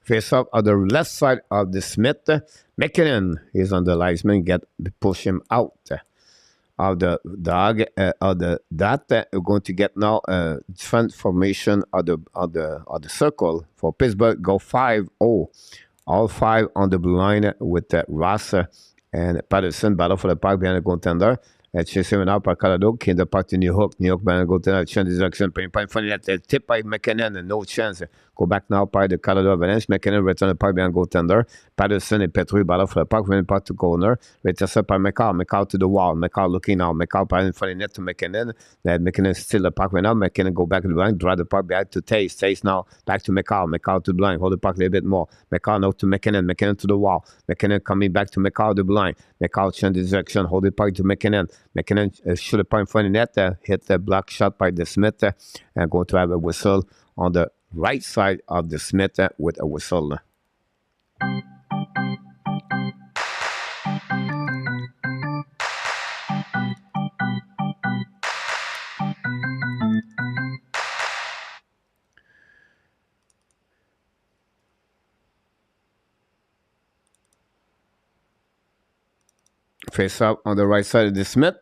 Face up on the left side of the Smith. McKinnon is on the linesman. Push him out of the dog we're going to get now a different formation of the circle for Pittsburgh. Go 5-0, all 5 on the blue line with Ross and Patterson. Battle for the puck behind the goaltender. Chasé maintenant par Colorado, qui est de part de New York. New York, ben, goaltender, change des actions. Pas une fois, tip by McKinnon, no chance. Go back now by the Colorado Avalanche. McKinnon return the puck behind goaltender. Patterson et Petrie battle for the puck, running puck to corner. Intercept by McCall. McCall to the wall. McCall looking now. McCall by in front of the net to McKinnon. McKinnon steal the puck right now. McKinnon go back to the line. Drive the puck back to Taste. Taste now back to McCall. McCall to the line. Hold the puck a little bit more. McCall now to McKinnon. McKinnon to the wall. McKinnon coming back to McCall to the line. McCall change the direction. Hold the puck to McKinnon. McKinnon shoot the puck in front of the net. Hit the block shot by the Smith. And going to have a whistle on the right side of the Smith with a whistle. Face up on the right side of the Smith.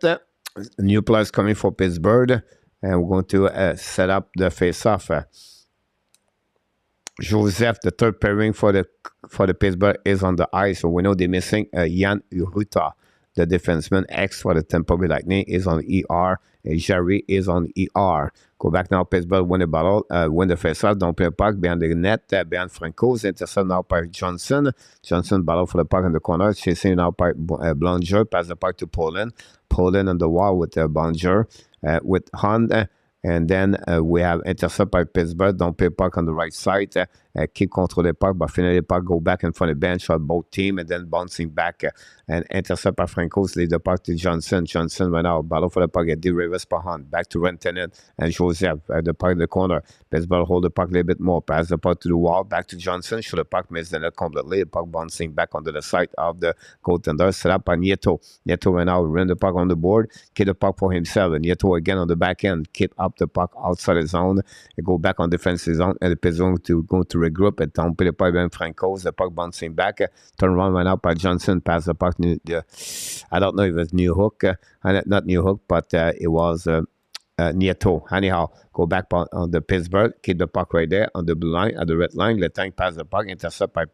New players coming for Pittsburgh. And we're going to set up the face-off. Joseph, the third pairing for the Pittsburgh, is on the ice. So we know they're missing Jan Uruta, the defenseman. X for the Tampa Bay Lightning is on ER. And JARRY is on ER. Go back now. Pittsburgh win the battle, win the face-off. Don't play a puck behind the net. Behind Franco's. Intercept now by Johnson. Johnson battle for the puck in the corner. Chasing now by Blanger. Pass the puck to Poland. Poland on the wall with Blanger. With HUNTE. And then we have intercept by Pittsburgh. Don't play puck on the right side. Keep control the puck, but finally the puck go back in front of the bench of both team and then bouncing back and intercept by Franco's. Lead the puck to Johnson. Johnson went out. Battle for the puck at Rivers behind. Back to Rantanen and Joseph at the puck in the corner. Pittsburgh hold the puck a little bit more. Pass the puck to the wall. Back to Johnson. Shoot the puck, miss the net completely. The puck bouncing back onto the side of the goaltender. Set up by Nieto. Nieto went out. Ran the puck on the board. Keep the puck for himself. And Nieto again on the back end. Keep up the puck outside the zone. And go back on defensive zone. And the Pittsburgh to go to regroup and don't play the puck behind Franco's. The puck bouncing back. Turn around went out by Johnson. Pass the puck. I don't know if it was New Hook. Not New Hook, but it was Nieto. Anyhow, go back on the Pittsburgh. Keep the puck right there on the blue line, at the red line. Let time pass the puck. Intercept by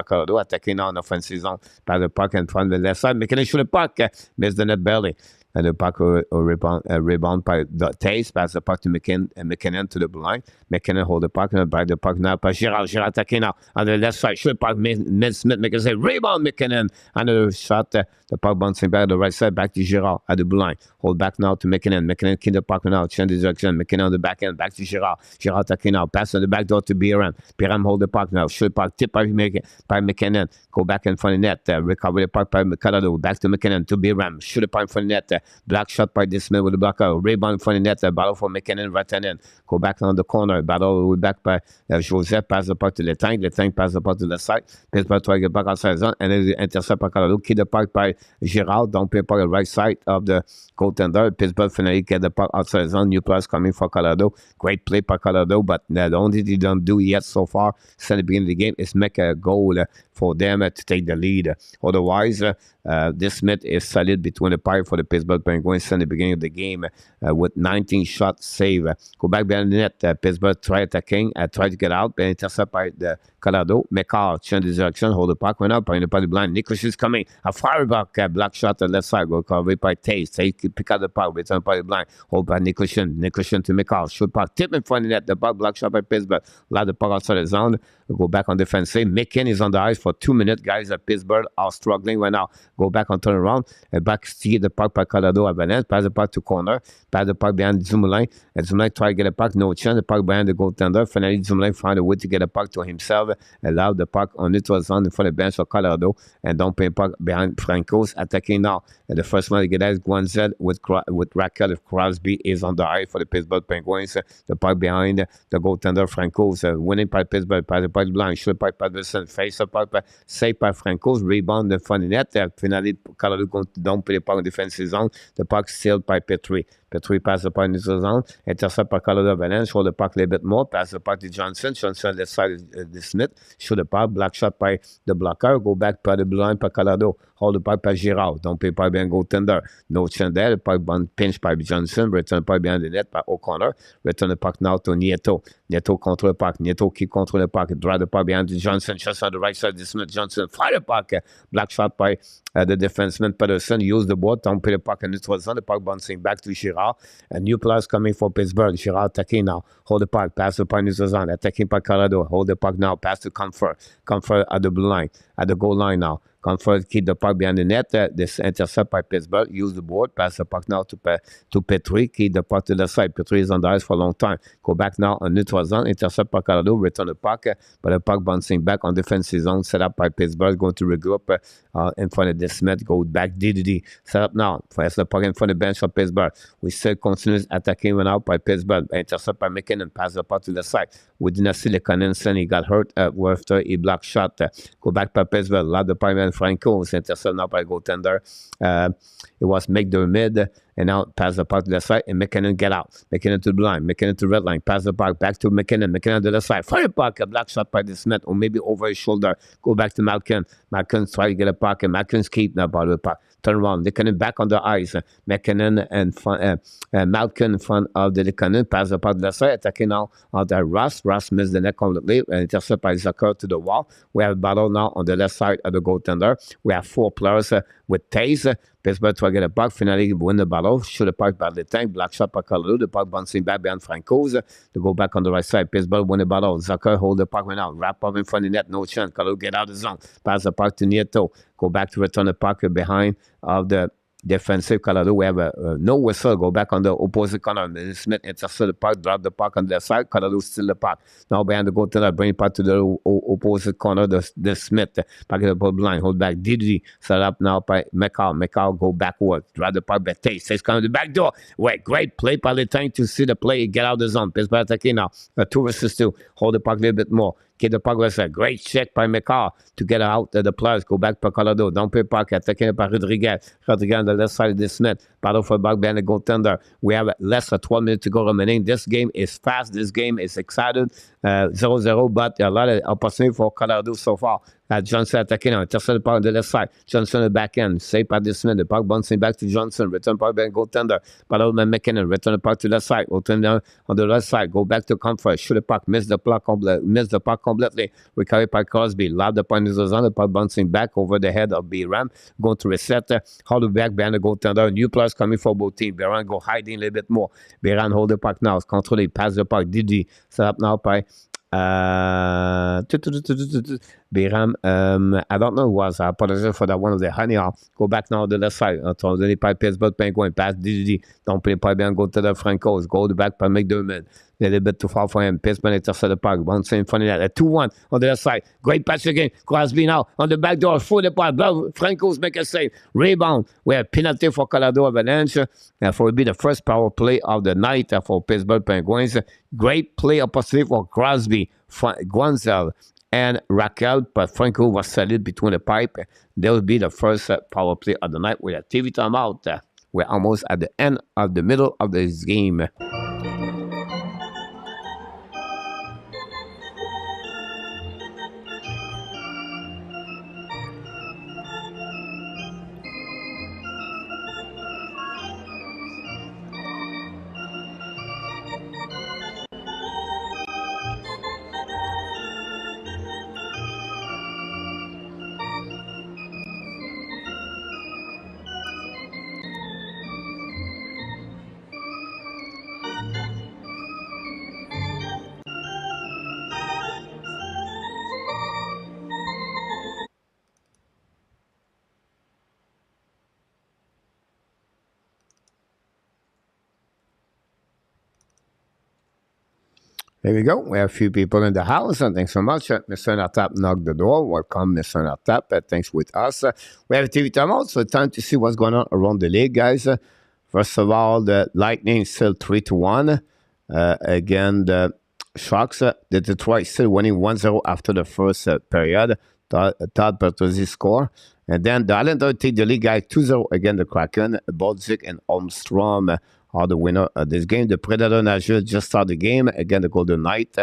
Colorado. Attacking on offensive zone. Pass the puck in front of the left side. Making a shoot the puck. Miss the net belly. And the puck rebound by the Taste. Pass the puck to McKinnon to the blue line. McKinnon hold the puck and by the puck now by Girard. Girard attacking now on the left side. Shoot the puck. Smith make a say rebound McKinnon. Another shot. The puck bouncing back to the right side. Back to Girard at the blue line. Hold back now to McKinnon. McKinnon keep the puck now. Change the direction. McKinnon on the back end. Back to Girard. Girard attacking now. Pass on the back door to BYRAM. BYRAM hold the puck now. Shoot the puck. Tip by McKinnon. Go back in front of the net. Recover the puck by Colorado. Back to McKinnon to BYRAM. Shoot the puck in front of the net. Black shot by this man with the blocker. Rebound in front of the net. Battle for McKinnon. Rantanen. Go back on the corner. Battle back by Joseph. Pass the puck to Letang. Letang pass the puck to the side. Pittsburgh try to get back outside the zone. And then intercept by Colorado. Keep the puck by Girard. Don't play puck the right side of the goaltender. Pittsburgh finally get the puck outside the zone. New players coming for Colorado. Great play by Colorado. But the only thing they don't do yet so far since the beginning of the game is make a goal for them to take the lead. Otherwise, this Smith is solid between the pipe for the Pittsburgh Penguins since the beginning of the game with 19 shots save. Go back behind the net. Pittsburgh try attacking, try to get out, and intercept by the Colorado. McCall change the direction, hold the puck, went up, by the blind. NICHUSKIN is coming. A fire back, black shot on the left side, go covered by Taste. Taste pick out the puck, return by the blind, hold by NICHUSKIN. NICHUSKIN to McCall, shoot puck, tip in front of the net. The puck, black shot by Pittsburgh. Allow the puck outside the zone. Go back on defensive. McKinnon is on the ice for 2 minutes. Guys at Pittsburgh are struggling right now. Go back on turn around. And back see the puck by Colorado Avalanche. Pass the puck to corner. Pass the puck behind Dumoulin. And Dumoulin try to get a puck. No chance. The puck behind the goaltender. Finally, Dumoulin find a way to get a puck to himself. Allow the puck on neutral zone in front of the bench of Colorado. And don't pay puck behind Franco's. Attacking now. And the first one to get that is Guanzed with Raquel. If Crosby is on the ice for the Pittsburgh Penguins. The puck behind the goaltender Franco's. Winning by Pittsburgh. Pass the puck blind. Shoot by Patterson. Face up puck. Save by Franco's. Rebound in front of the net. Finally, Colorado don't play the puck in defensive zone. The puck sealed by Petrie. Petrie passe the puck neutral zone. Intercept par Colorado Avalanche. Hold the puck a little bit more. Pass the puck to Johnson. Johnson left side the Smith. Shoot the puck. Black shot by the blocker. Go back par the blue line par Colorado. Hold the puck par Girard. Don't pay par bien goaltender. No chance there. The puck pinch by Johnson. Return the puck behind the net par O'Connor. Return the puck now to Nieto. Nieto control the puck. Nieto keep control the puck. Drive the puck behind Johnson. Just on the right side. The Smith. Johnson fly the puck. Black shot by the defenseman Pedersen. Use the board. Don't pay the puck in the neutral zone. The puck bouncing back to Girard. A new players coming for Pittsburgh. Girard attacking now. Hold the puck. Pass the puck in the neutral zone. Attacking by Colorado. Hold the puck now. Pass to Comfort. Comfort at the blue line. At the goal line now. Comfort keep the puck behind the net. This intercept by Pittsburgh. Use the board. Pass the puck now to Petrie. Keep the puck to the side. Petrie is on the ice for a long time. Go back now on neutral zone. Intercept by Colorado. Return the puck. But the puck bouncing back on defensive zone. Set up by Pittsburgh. Going to regroup in front of the Smith. Go back. DDD. Set up now. Press the puck in front of the bench of Pittsburgh. We still continues attacking run out by Pittsburgh. Intercept by McKinnon. Pass the puck to the side. We did not see the Connenson. He got hurt after a block shot. Go back by Pittsburgh. Loud the puck and Franco is intercepted now by goaltender. It was McDermott, and now pass the puck to the side, and McKinnon get out. McKinnon to the line, McKinnon to the red line, pass the puck back to McKinnon, McKinnon to the side, fire the puck, a black shot by the Smith, or maybe over his shoulder. Go back to Malkin. Malkin try to get a puck, and Malkin's keep now by the puck. Turn around, McKinnon back on the ice. McKinnon and Malkin in front of the McKinnon, pass the puck to the side, attacking now on the Ross. Ross missed the net completely, and intercept by Zucker to the wall. We have a battle now on the left side of the goaltender. We have 4 players with Taze. Pittsburgh try to get a puck, finally win the battle. Shoot the puck by the tank, black shot by Colorado. The puck bouncing back behind Franco's to go back on the right side. Pittsburgh win the battle. Zucker hold the puck right now. Wrap up in front of the net, no chance. Colorado get out of the zone. Pass the puck to Nieto. Go back to return the puck behind of the defensive Colorado. We have no whistle. Go back on the opposite corner. Smith intercept the puck, drop the puck on the left side. Colorado steal the puck. Now behind the goaltender, bring it back to the opposite corner. The Smith back in the line, hold back. Didi set up now by McCall. McCall go backward, drop the puck. But Taste is coming to the back door. Wait, great play by the time to see the play. Get out of the zone. Pittsburgh attacking now. 2 versus 2. Hold the puck a little bit more. Get the puck with a great check by McCall to get out the players. Go back by Colorado. Don't pay puck. Attacking by Rodriguez. Rodriguez on the left side of the Smith. Battle for back behind the goaltender. We have less than 12 minutes to go remaining. This game is fast. This game is excited. 0-0, but a lot of opportunity for Colorado so far. Johnson attacking now. Intercept the puck on the left side. Johnson on the back end. Save by the Smith. The puck bouncing back to Johnson. Return puck behind goaltender. Battle by McKinnon. Return the puck to the side. Return down on the left side. Go back to Comfort. Shoot the puck. Miss the puck completely. Recovery by Crosby. Loud the puck in the zone. The puck bouncing back over the head of BYRAM. Going to reset. Hold it back behind the goaltender. New players coming for both teams. BYRAM go hiding a little bit more. BYRAM hold the puck now. Control it. Pass the puck. Didi set up now by BYRAM, I don't know who was. I apologize for that one of the honey. Go back now to the left side. Donné par Pittsburgh Penguin. Pass Didi. Don't play pas bien. Go to the Francos. Go back by McDermott. A little bit too far for him. Pittsburgh intercept the puck. Bounce in front of that. 2-1 on the left side. Great pass again. Crosby now on the back door. Full the puck. Francos make a save. Rebound. We have penalty for Colorado Avalanche. For will be the first power play of the night for Pittsburgh Penguins. Great play opportunity for Crosby, Guanzel, and Raquel, but Franco was solid between the pipe. That will be the first power play of the night with a TV timeout. We're almost at the end of the middle of this game. There we go. We have a few people in the house, and thanks so much. Mr. Natap knocked the door. Welcome, Mr. Natap. Thanks with us. We have a TV timeout, so time to see what's going on around the league, guys. First of all, the Lightning still 3-1. Again, the Sharks, the Detroit still winning 1-0 after the first period. Todd Bertuzzi score. And then the Islanders take the league, guys, 2-0 against the Kraken. Bolduc and Holmstrom are the winner of this game. The Predator Nashville just started the game. Again, the Golden Knight.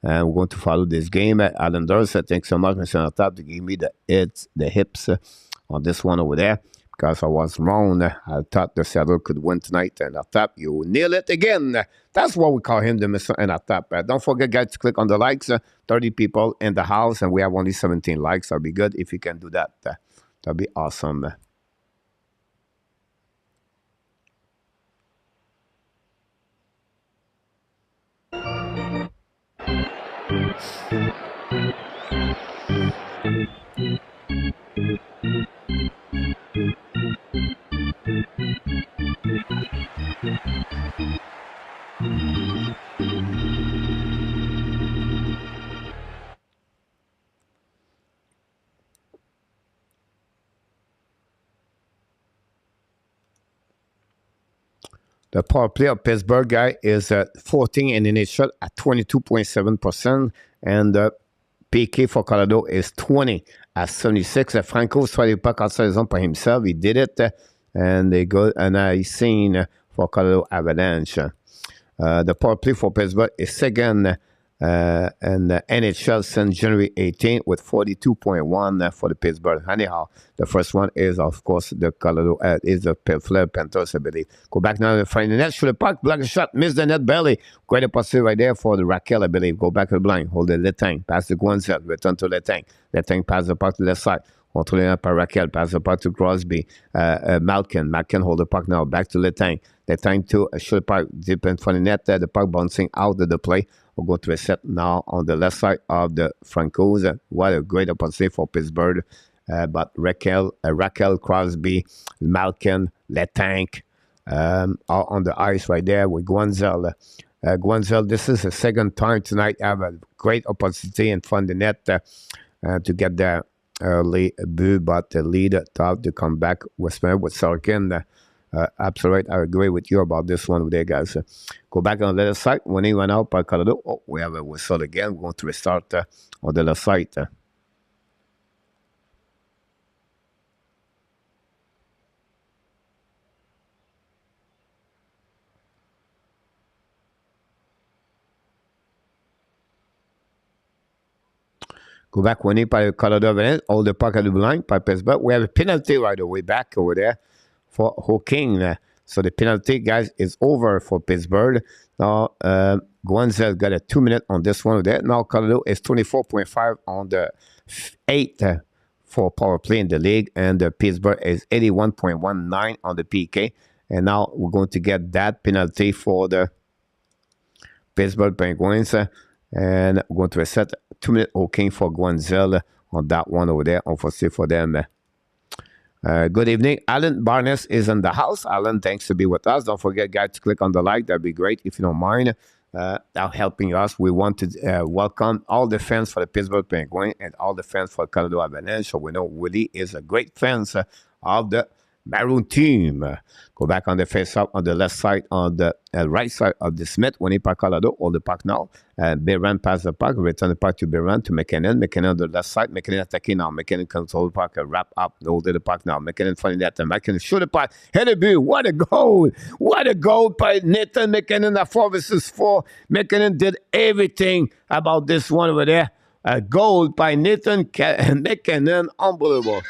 And we're going to follow this game. Islanders, thanks so much, Mr. Top, to give me the hips on this one over there. Because I was wrong. I thought the Seattle could win tonight. And I thought you nail it again. That's what we call him, the Mr. And I thought. Don't forget, guys, to click on the likes. 30 people in the house. And we have only 17 likes. That'll be good if you can do that. That'll be awesome. The power play of Pittsburgh guy is at 14 in the initial at 22.7%. And the PK for Colorado is 20 at 76. Franco's tried to pack outside zone by himself. He did it. And they go, and I seen for Colorado Avalanche. The power play for Pittsburgh is second and the NHL since January 18 with 42.1 for the Pittsburgh. Anyhow, the first one is, of course, the Colorado, is the Fleur Panthers, I believe. Go back now to find the net, shoot the puck, block a shot, miss the net belly. Quite a possibility right there for the Raquel, I believe. Go back to the blind, hold the Letang, pass the Guanzel, return to Letang. Letang pass the puck to the left side. Controlé par Raquel, pass the puck to Crosby. Malkin hold the puck now, back to Letang. Letang to shoot the puck deep in front of the net, the puck bouncing out of the play. We'll go to a set now on the left side of the Francos. What a great opportunity for Pittsburgh. But Raquel, Crosby, Malkin, Letang are on the ice right there with Guanzel. Guanzel, this is the second time tonight. Have a great opportunity in front of the net to get the early boo, but the lead top to come back with Sarkin. Absolutely, I agree with you about this one over there, guys. Go back on the left side. When he went out by Colorado, we have a whistle again. We're going to restart on the left side. Go back when he by Colorado, all the puck at the blind by Pittsburgh. We have a penalty right away back over there for Hawking. So the penalty, guys, is over for Pittsburgh. Now, Guanzel got a 2 minute on this one there. Now, Colorado is 24.5 on the 8th for power play in the league. And Pittsburgh is 81.19 on the PK. And now we're going to get that penalty for the Pittsburgh Penguins. And we're going to reset 2 minute Hawking for Guanzel on that one over there. Unfortunately for them. Good evening. Alan Barnes is in the house. Alan, thanks to be with us. Don't forget, guys, to click on the like. That'd be great if you don't mind. Helping us. We want to welcome all the fans for the Pittsburgh Penguins and all the fans for Colorado Avalanche. So we know Willie is a great fan of the Maroon team. Go back on the face up on the left side, on the right side of the Smith. When he pack Colorado, hold the puck now. BYRAM pass the puck, return the puck to BYRAM to McKinnon. McKinnon on the left side. McKinnon attacking now. McKinnon control the puck, wrap up, hold the puck now. McKinnon finding that. McKinnon shoot the puck. Hit a boo. What a goal! What a goal by Nathan McKinnon at 4-4. McKinnon did everything about this one over there. A goal by Nathan McKinnon. Unbelievable.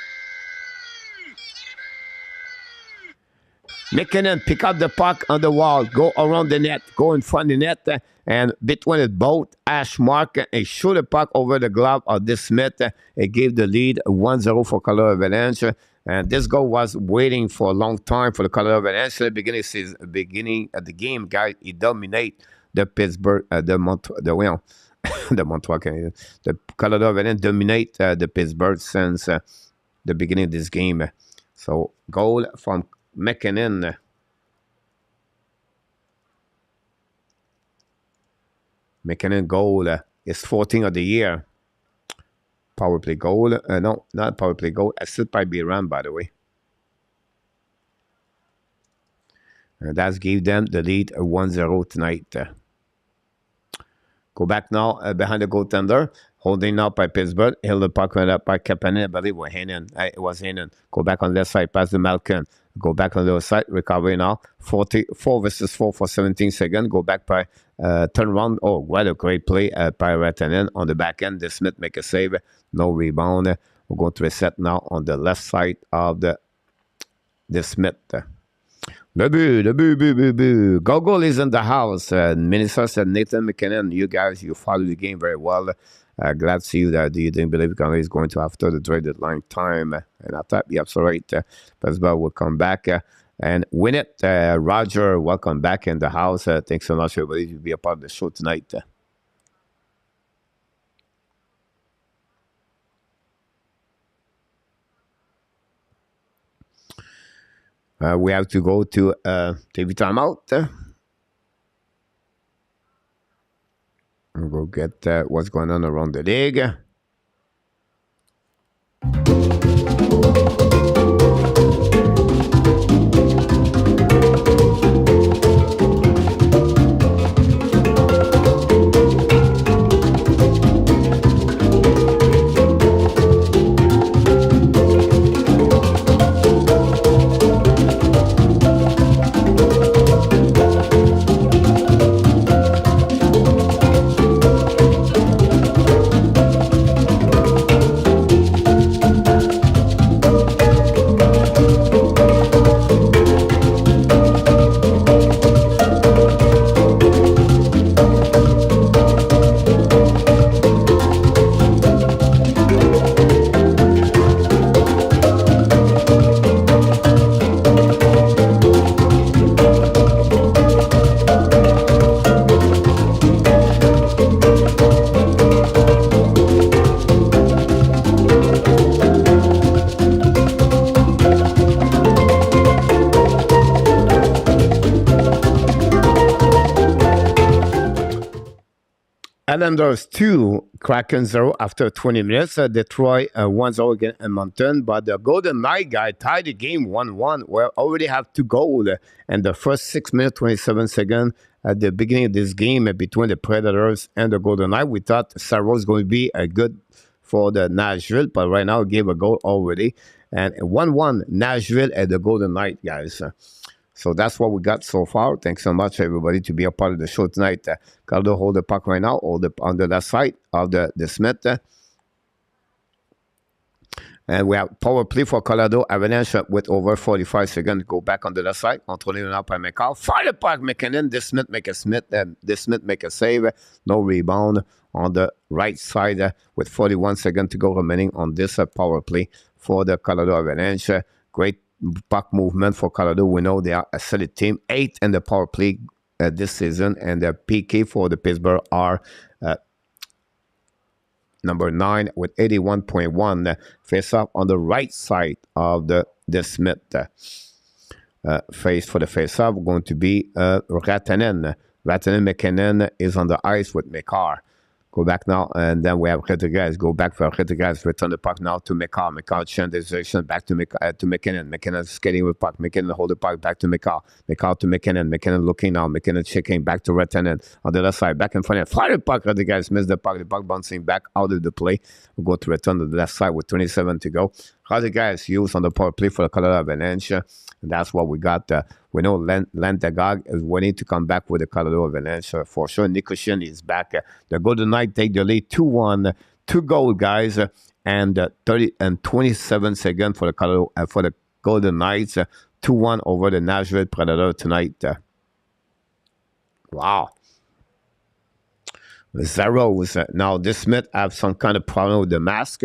McKinnon pick up the puck on the wall, go around the net, go in front of the net, and between it both, Ash Mark, and shoot the puck over the glove of this Smith. It gave the lead 1-0 for Colorado Avalanche. And this goal was waiting for a long time for the Colorado Avalanche. At the beginning of the game, guys, he dominate the Pittsburgh, the Montreal Canadiens. The Colorado Avalanche dominate the Pittsburgh since the beginning of this game. So goal from McKinnon. McKinnon goal is 14 of the year. Power play goal. No, not power play goal. Assist by BYRAM, by the way. And that's gave them the lead 1-0 tonight. Go back now behind the goaltender. Holding up by Pittsburgh. He'll the puck right up by Kapanen. I believe it was Heinen. Go back on left side. Pass to Malkin. Go back on the other side. Recovery now. 4 versus 4 for 17 seconds. Go back by turn around. Oh, what a great play by Ratanen on the back end. The Smith make a save. No rebound. We're going to reset now on the left side of the Smith. The boo. Gogol is in the house. Minister said, Nathan McKinnon, you guys, you follow the game very well. Glad to see you there. Do you think believe Conway is going to after the trade deadline time? And I thought, yep, so right. Pittsburgh will come back and win it. Roger, welcome back in the house. Thanks so much, everybody, to be a part of the show tonight. We have to go to TV timeout. We'll go get what's going on around the league. Islanders 2, Kraken 0 after 20 minutes. Detroit 1-0 against Edmonton. But the Golden Knight guy tied the game 1-1. We already have 2 goals in the first 6 minutes, 27 seconds at the beginning of this game between the Predators and the Golden Knight. We thought Sarah was going to be good for the Nashville, but right now gave a goal already. And 1-1 Nashville at the Golden Knight, guys. So that's what we got so far. Thanks so much, everybody, to be a part of the show tonight. Caldo hold the puck right now, hold it on the left side of the Smith. And we have power play for Colorado Avalanche with over 45 seconds. Go back on the left side. Controlling now by McCall. Fire the puck, McKinnon. The Smith make a save. No rebound on the right side with 41 seconds to go remaining on this power play for the Colorado Avalanche. Great puck movement for Colorado. We know they are a solid team. 8 in the power play this season. And the PK for the Pittsburgh are number 9 with 81.1. Face off on the right side of the Smith. Face for the face off going to be Ratanen. McKinnon is on the ice with McCarr. Go back now, and then we have Rettegas. Go back for Rettegas. Return the puck now to McCarr. McCarr change the direction back to McKinnon. McKinnon skating with puck. McKinnon hold the puck back to McCarr. McCarr to McKinnon. McKinnon looking now. McKinnon checking back to Rettegas on the left side. Back in front. Fire the puck. Rettegas missed the puck. The puck bouncing back out of the play. We'll go to return to the left side with 27 to go. Rettegas used on the power play for the Colorado Avalanche. And that's what we got. We know Lantagog is waiting to come back with the Colorado Avalanche for sure. NICHUSKIN is back. The Golden Knight take the lead 2-1. 2 goals, guys, and 30 and 27 seconds for the Golden Knights. 2-1 over the Nashville Predator tonight. Wow. Zeros. Now, this Smith have some kind of problem with the mask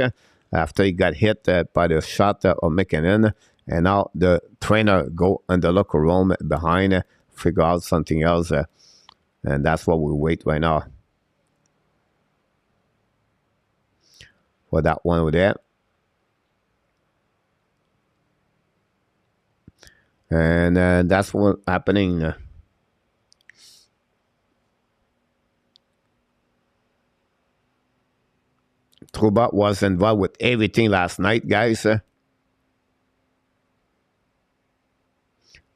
after he got hit by the shot of McKinnon. And now the trainer go in the locker room behind, figure out something else. And that's what we wait right now. For that one over there. And that's what's happening. Trouba was involved with everything last night, guys.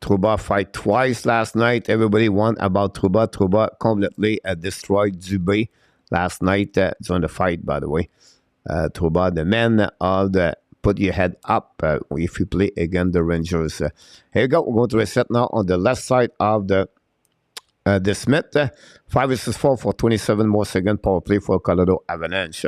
Trouba fight twice last night. Everybody won about Trouba. Trouba completely destroyed Dubé last night during the fight, by the way. To about the men of the put your head up if you play against the Rangers. Here you go. We're going to reset now on the left side of the Smith. 5 versus 4 for 27 more seconds power play for Colorado Avalanche.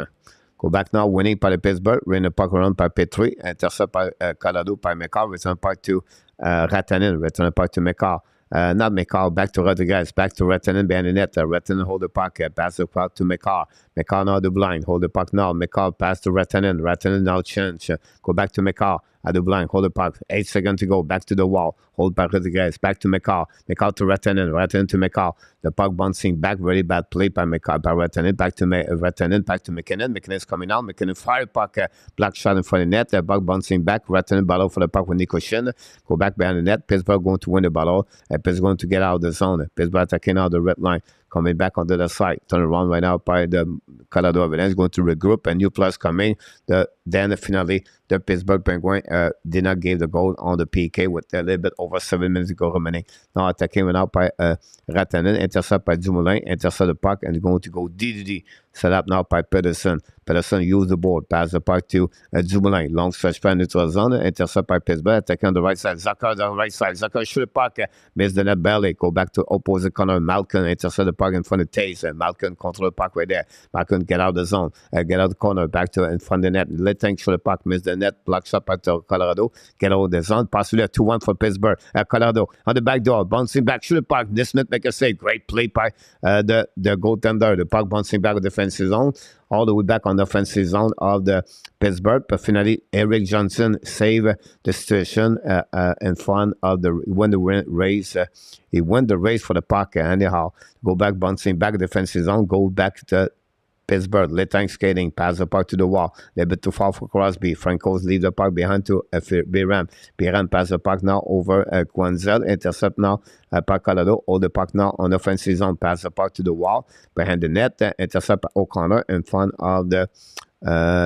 Go back now, winning par le Pittsburgh, Rainer Puck around par Petrie, intercept par Colorado par McCall, return puck to Ratanen, return puck to McCall. Not McCall, back to Rodriguez, back to Ratanen behind the net. Ratanen hold the puck, pass the puck to McCall. McCall now the blind, hold the puck now. McCall pass to Ratanen. Ratanen now change. Go back to McCall at the blind, hold the puck. 8 seconds to go, back to the wall. Hold by Rodriguez, back to McCall. McCall to Ratanen, Ratanen to McCall. The puck bouncing back, very bad play by McCall, by Ratanen, back to Ratanen, back to McKinnon. McKinnon's coming out. McKinnon fire puck, black shot in front of the net. The puck bouncing back. Ratanen battle for the puck with NICHUSKIN. Go back behind the net. Pittsburgh going to win the battle. Pittsburgh going to get out of the zone. Pittsburgh attacking out the red line. Coming back onto the side. Turn around right now by the Colorado Avalanche. Going to regroup. A new plus coming. Then finally, the Pittsburgh Penguins did not give the goal on the PK with a little bit over 7 minutes to go remaining. Now attacking right now by Ratanen. Intercept by Dumoulin. Intercept the puck and going to go DDD. Set up now by Pedersen. Pedersen use the board. Pass the puck to Dumoulin. Long stretch by neutral zone. Intercept by Pittsburgh. Attacking on the right side. Zucker on the right side. Zucker shoot the puck. Miss the net belly. Go back to opposite corner. Malkin intercept the puck in front of Taze. Malkin control the puck right there. Malkin get out the zone. Get out the corner. Back to in front of the net. Let tank shoot the puck. Miss the net. Block shot back to Colorado. Get out the zone. Possibly a 2-1 for Pittsburgh. Colorado on the back door. Bouncing back. Shoot the puck. This Smith make a save. Great play by the goaltender. The puck bouncing back with the defensive zone. All the way back on the offensive zone of the Pittsburgh. But finally, Eric Johnson saved the situation in front of the race. He won the race for the puck. Anyhow, go back, bouncing back defensive zone. Go back to Pittsburgh. Letang skating. Pass the puck to the wall. A little bit too far for Crosby. Francouz leave the puck behind to BYRAM. BYRAM pass the puck now over Quanzel. Intercept now by Colorado. Hold the puck now on the offensive zone. Pass the puck to the wall. Behind the net. Intercept O'Connor in front of the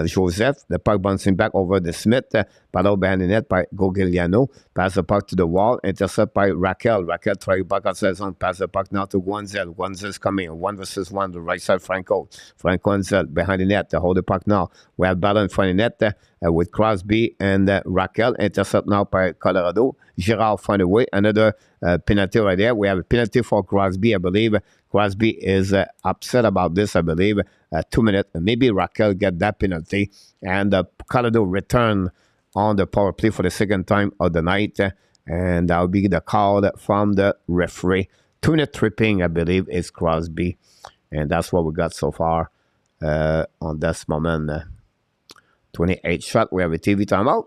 Joseph. The puck bouncing back over the Smith. Battle behind the net by Gogigliano. Pass the puck to the wall. Intercept by Raquel. Raquel try back outside zone. Pass the puck now to Guanzel. Guanzel's coming. 1 versus 1. The right side Franco. Franco Guanzel behind the net. Hold the puck now. We have battle in front of the net with Crosby and Raquel. Intercept now by Colorado. Girard find a way. Another penalty right there. We have a penalty for Crosby, I believe. Crosby is upset about this, I believe. 2 minutes. Maybe Raquel get that penalty. And Colorado return on the power play for the second time of the night. And that will be the call from the referee. 2-minute tripping, I believe, is Crosby. And that's what we got so far on this moment. 28 shot. We have a TV timeout.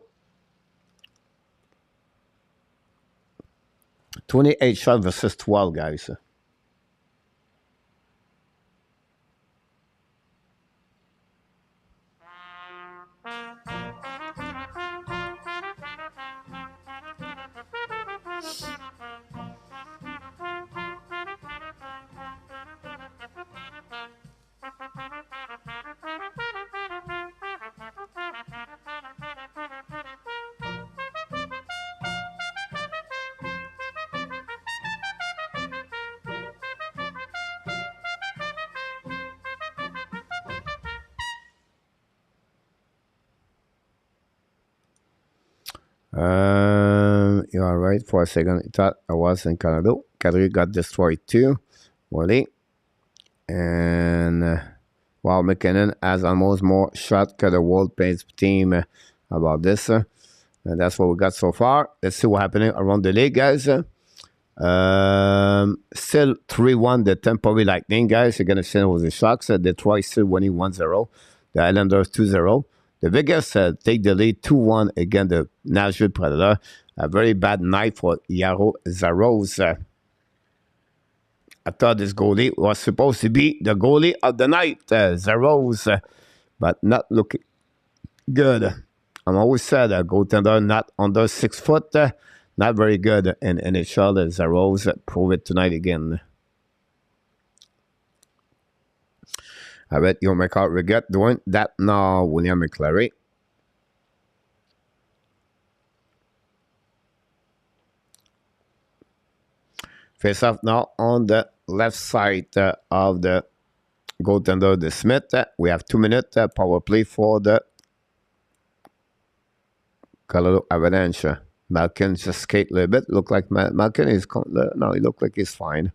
28 shot versus 12, guys. You're all right. For a second, I thought I was in Canada. Cadre got destroyed too. Wally. And while McKinnon has almost more shot to the World Pace team about this. And that's what we got so far. Let's see what's happening around the league, guys. Still 3-1 the Tampa Bay Lightning, guys. You're going to send with the Sharks. Detroit still winning 1-0. The Islanders 2-0. The Vegas take the lead 2-1 against the Nashville Predator. A very bad night for Yaro Zaros. I thought this goalie was supposed to be the goalie of the night, Zaros, but not looking good. I'm always said a goaltender not under 6 foot, not very good in NHL. Zaros prove it tonight again. I bet you'll make out regret doing that now, William McClary. Face off now on the left side of the goaltender the Smith. We have 2 minutes power play for the Colorado Avalanche. Malkin just skate a little bit. Look like Malkin is no, he looked like he's fine.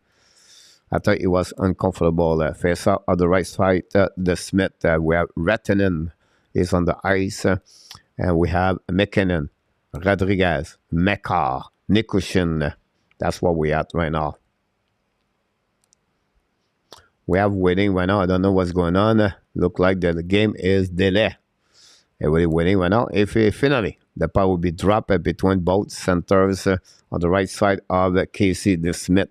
I thought he was uncomfortable. Face out on the right side, the Smith. We have Ratinen is on the ice, and we have McKinnon, Rodriguez, Mekar, Nikushin. That's what we at right now. We have waiting right now. I don't know what's going on. Look like the game is delay. Everybody waiting right now. If finally the puck will be dropped between both centers on the right side of Casey the Smith.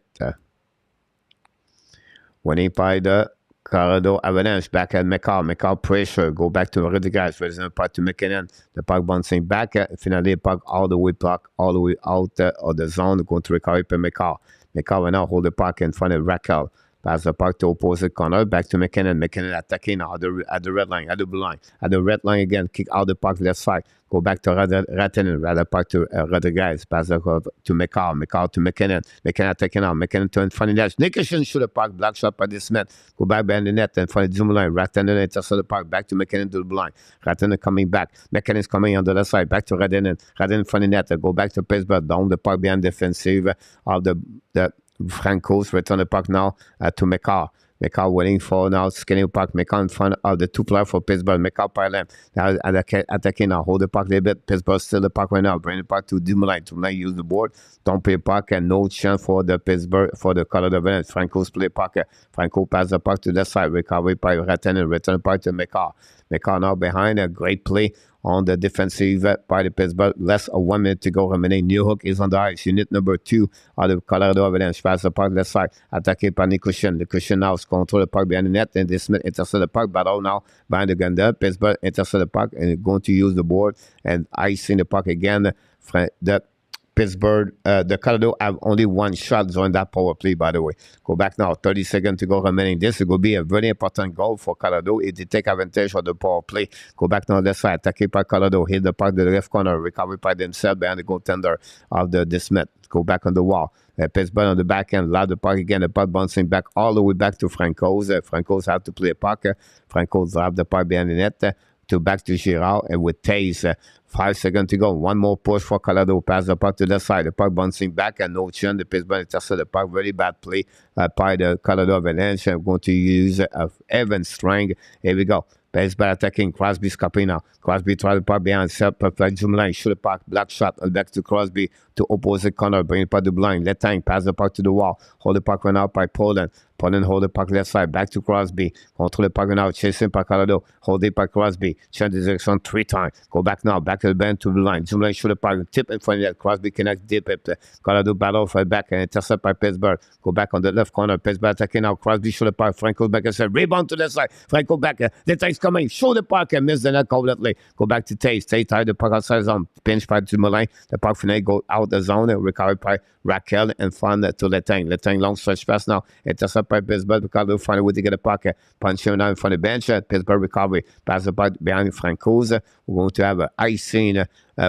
Winning by the Colorado Avalanche. Back at Mekar. Mekar pressure. Go back to Rodriguez. There's a puck to McKinnon. The puck bouncing back. Finally, puck all the way block, all the way out of the zone. Going to recover by Mekar. Mekar will now hold the puck in front of Raquel. Pass the puck to opposite corner. Back to McKinnon. McKinnon attacking now at the red line, at the blue line. At the red line again. Kick out the puck left side. Go back to Ratinen. Rather puck to Rodriguez. Pass the puck to Mekar. Mekar to McKinnon. McKinnon attacking now. McKinnon to in front of the net. Nicholson shoot the puck. Block shot by the Smith. Go back behind the net in front of the zoom line. Ratinen intercept the puck. Back to McKinnon to the blue line. Ratinen coming back. McKinnon's coming on the left side. Back to Ratinen. Ratinen in front of the net. Go back to Pittsburgh. Down the puck behind defensive of the Franco's. Return the puck now to Mekar. Mekar waiting for now, skinning puck. Mekar in front of the two players for Pittsburgh. Mekar pile now attacking now. Hold the puck a little bit. Pittsburgh still the puck right now. Bring the puck to Dumoulin. Dumoulin use the board. Don't play puck and no chance for the Pittsburgh, for the Colorado Avalanche. Franco's play puck. Franco pass the puck to the side. Recovery by Ratinen. Return the puck to Mekar. Mekar now behind. A great play on the defensive by the Pittsburgh. Less of 1 minute to go remaining. New Hook is on the ice. Unit number 2 of the Colorado Avalanche. Pass the puck left side. Attacked by Nikushin. Nikushin now control the puck behind the net. And this Smith intercept the puck. Battle now behind the gun there. Pittsburgh intercept the puck and going to use the board. And icing the puck again. The Pittsburgh, the Colorado have only 1 shot during that power play, by the way. Go back now, 30 seconds to go remaining. This will be a very important goal for Colorado if they take advantage of the power play. Go back now, left side, attacked by Colorado, hit the puck to the left corner, recovered by themselves behind the goaltender of the Smith. Go back on the wall. Pittsburgh on the back end, loud the puck again, the puck bouncing back all the way back to Franco's. Franco's have to play a puck. Franco's drop the puck behind the net. To back to Girard and with Taze. 5 seconds to go. One more push for Colorado. Pass the puck to the side. The puck bouncing back and no chance. The Pittsburgh intercept the puck. Very bad play by the Colorado Avalanche. I'm going to use Evan Strang. Here we go. Pittsburgh attacking. Crosby scooping now. Crosby try the puck behind. Set perfect zoom line. Shoot the puck. Black shot. Back to Crosby to opposite corner. Bring the puck to blind. Let time. Pass the puck to the wall. Hold the puck run out by Poland. Poland hold the puck left side. Back to Crosby. Control the puck now. Chasing by Colorado. Hold it by Crosby. Change the direction 3 times. Go back now. Back to the bend to the line. Zoom line. Shoot the puck. Tip in front of that. Crosby connects. Dip it. Colorado battle for back and intercept by Pittsburgh. Go back on the left corner. Pittsburgh attacking now. Crosby shoot the puck. Franco back and said rebound to the side. Franco back. The Taze coming. Show the puck and miss the net completely. Go back to Taze. Taze tied the puck outside zone. Pinch by Dumoulin. The puck finally go out the zone. Recovered by Raquel and front to Letang. Letang long stretch pass now. Intercept by Pittsburgh. Colorado find a way to get a puck. Punch him down in front of the bench. Pittsburgh recovery. Pass the puck behind Franco's. We're going to have an icing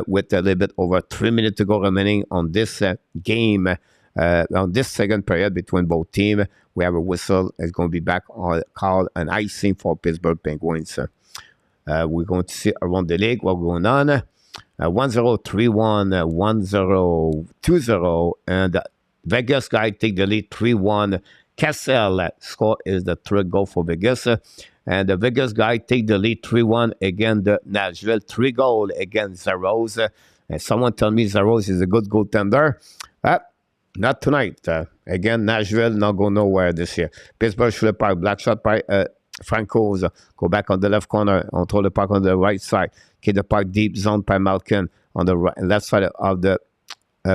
with a little bit over 3 minutes to go remaining on this game. On this second period between both teams, we have a whistle. It's going to be back on called an icing for Pittsburgh Penguins. We're going to see around the league what's going on. 1-0, 3-1, 1-0, 2-0, and Vegas guy take the lead 3-1. Cassell score is the 3rd goal for Vegas. And the Vegas guy take the lead 3-1 against the Nashville. 3 goal against Zaros. And someone tell me Zaros is a good goaltender. Not tonight. Again, Nashville not go nowhere this year. Pittsburgh shoot the puck. Black shot by Franco's. Go back on the left corner. Control the puck on the right side. Keep the puck deep zone by Malkin on the left side of the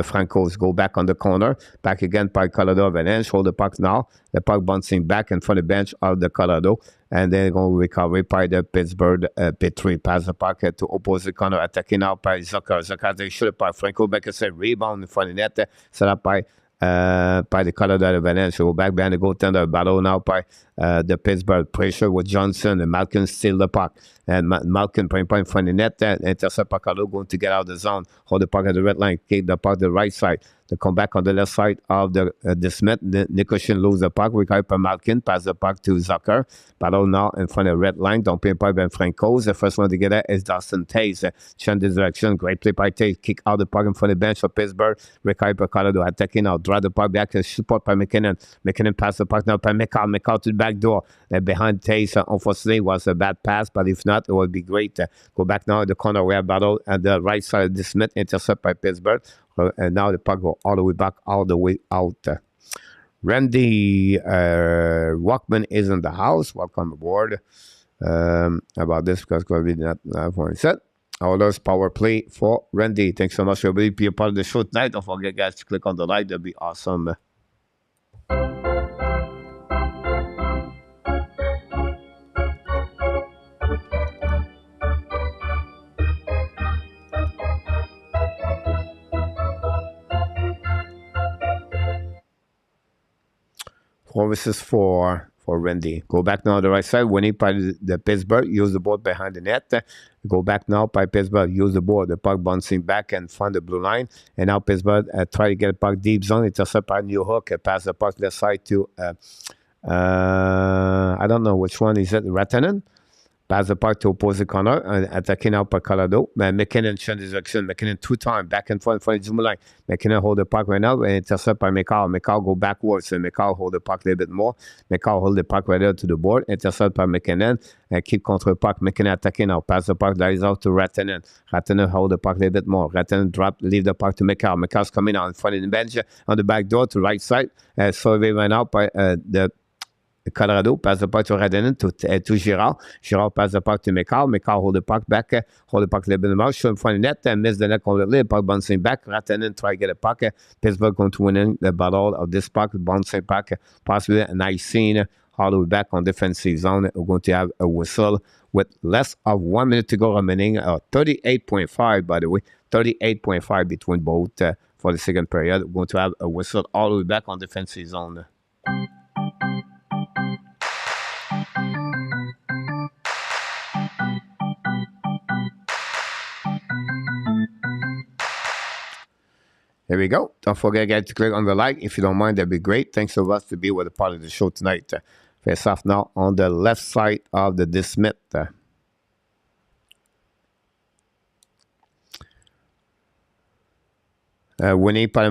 Franco's. Go back on the corner. Back again by Colorado Avalanche. Hold the puck now. The puck bouncing back in front of the bench of the Colorado. And then going to recover by the Pittsburgh P3. Pass the puck to opposite corner. Attacking out by Zucker. Zucker they shoot it by Franco. Back and say rebound in front of the net. Set up by the Colorado Avalanche. Go back behind the goaltender. Battle now by the Pittsburgh pressure with Johnson and Malkin steal the puck. And Malkin putting point in front of the net, intercept puck going to get out of the zone, hold the puck at the red line, kick the puck to the right side. They come back on the left side of the Smith. NICHUSKIN lose the puck, recovered by Malkin, pass the puck to Zucker. Battle now in front of the red line, don't pay by Franco. The first one to get there is Dustin Taze. Change the direction, great play by Taze, kick out the puck in front of the bench for Pittsburgh. Recovered by Colorado, attacking now, draw the puck back, support by McKinnon. McKinnon pass the puck now by McCall. McCall to the back door. Behind Taze, unfortunately, was a bad pass, but if not, it would be great. Go back now in the corner where battle at the right side of the Smith, intercept by Pittsburgh. And now the puck go all the way back, all the way out. Randy Walkman is in the house. Welcome aboard. About this because we did not have one set. Our last power play for Randy. Thanks so much for being a part of the show tonight. Don't forget, guys, to click on the like. That'd be awesome. This for Randy. Go back now to the right side. Winning by the Pittsburgh. Use the board behind the net. Go back now by Pittsburgh. Use the board. The puck bouncing back and find the blue line. And now Pittsburgh try to get a puck deep zone. Intercept by New Hook. Pass the puck left side to I don't know which one is it. Ratanen. Pass the puck to opposite corner, attacking out by Colorado. McKinnon change his direction. McKinnon 2 times, back and forth in front of Zoom line. McKinnon hold the puck right now, and intercept by McCall. McCall go backwards, and McCall hold the puck a little bit more. McCall hold the puck right there to the board, intercept by McKinnon, and keep control puck. McKinnon attacking now, pass the puck, that is out to Ratanen. Ratanen hold the puck a little bit more. Ratanen drop, leave the puck to McCall. McCall's coming out in front of the bench, on the back door to right side. Survey right now by the Colorado, pass the puck to Ratanen to Girard. Girard pass the puck to McCall. McCall hold the puck back, hold the puck a little bit more, show in front of the net, and miss the net completely. Puck bouncing back. Ratanen try to get a puck. Pittsburgh going to win the battle of this puck, bouncing back, possibly a nice scene. All the way back on defensive zone. We're going to have a whistle with less of 1 minute to go remaining. 38.5, by the way, 38.5 between both for the second period. We're going to have a whistle all the way back on defensive zone. There we go. Don't forget, guys, to click on the like. If you don't mind, that'd be great. Thanks so much to be with a part of the show tonight. Face off now on the left side of the Dismit. Winning by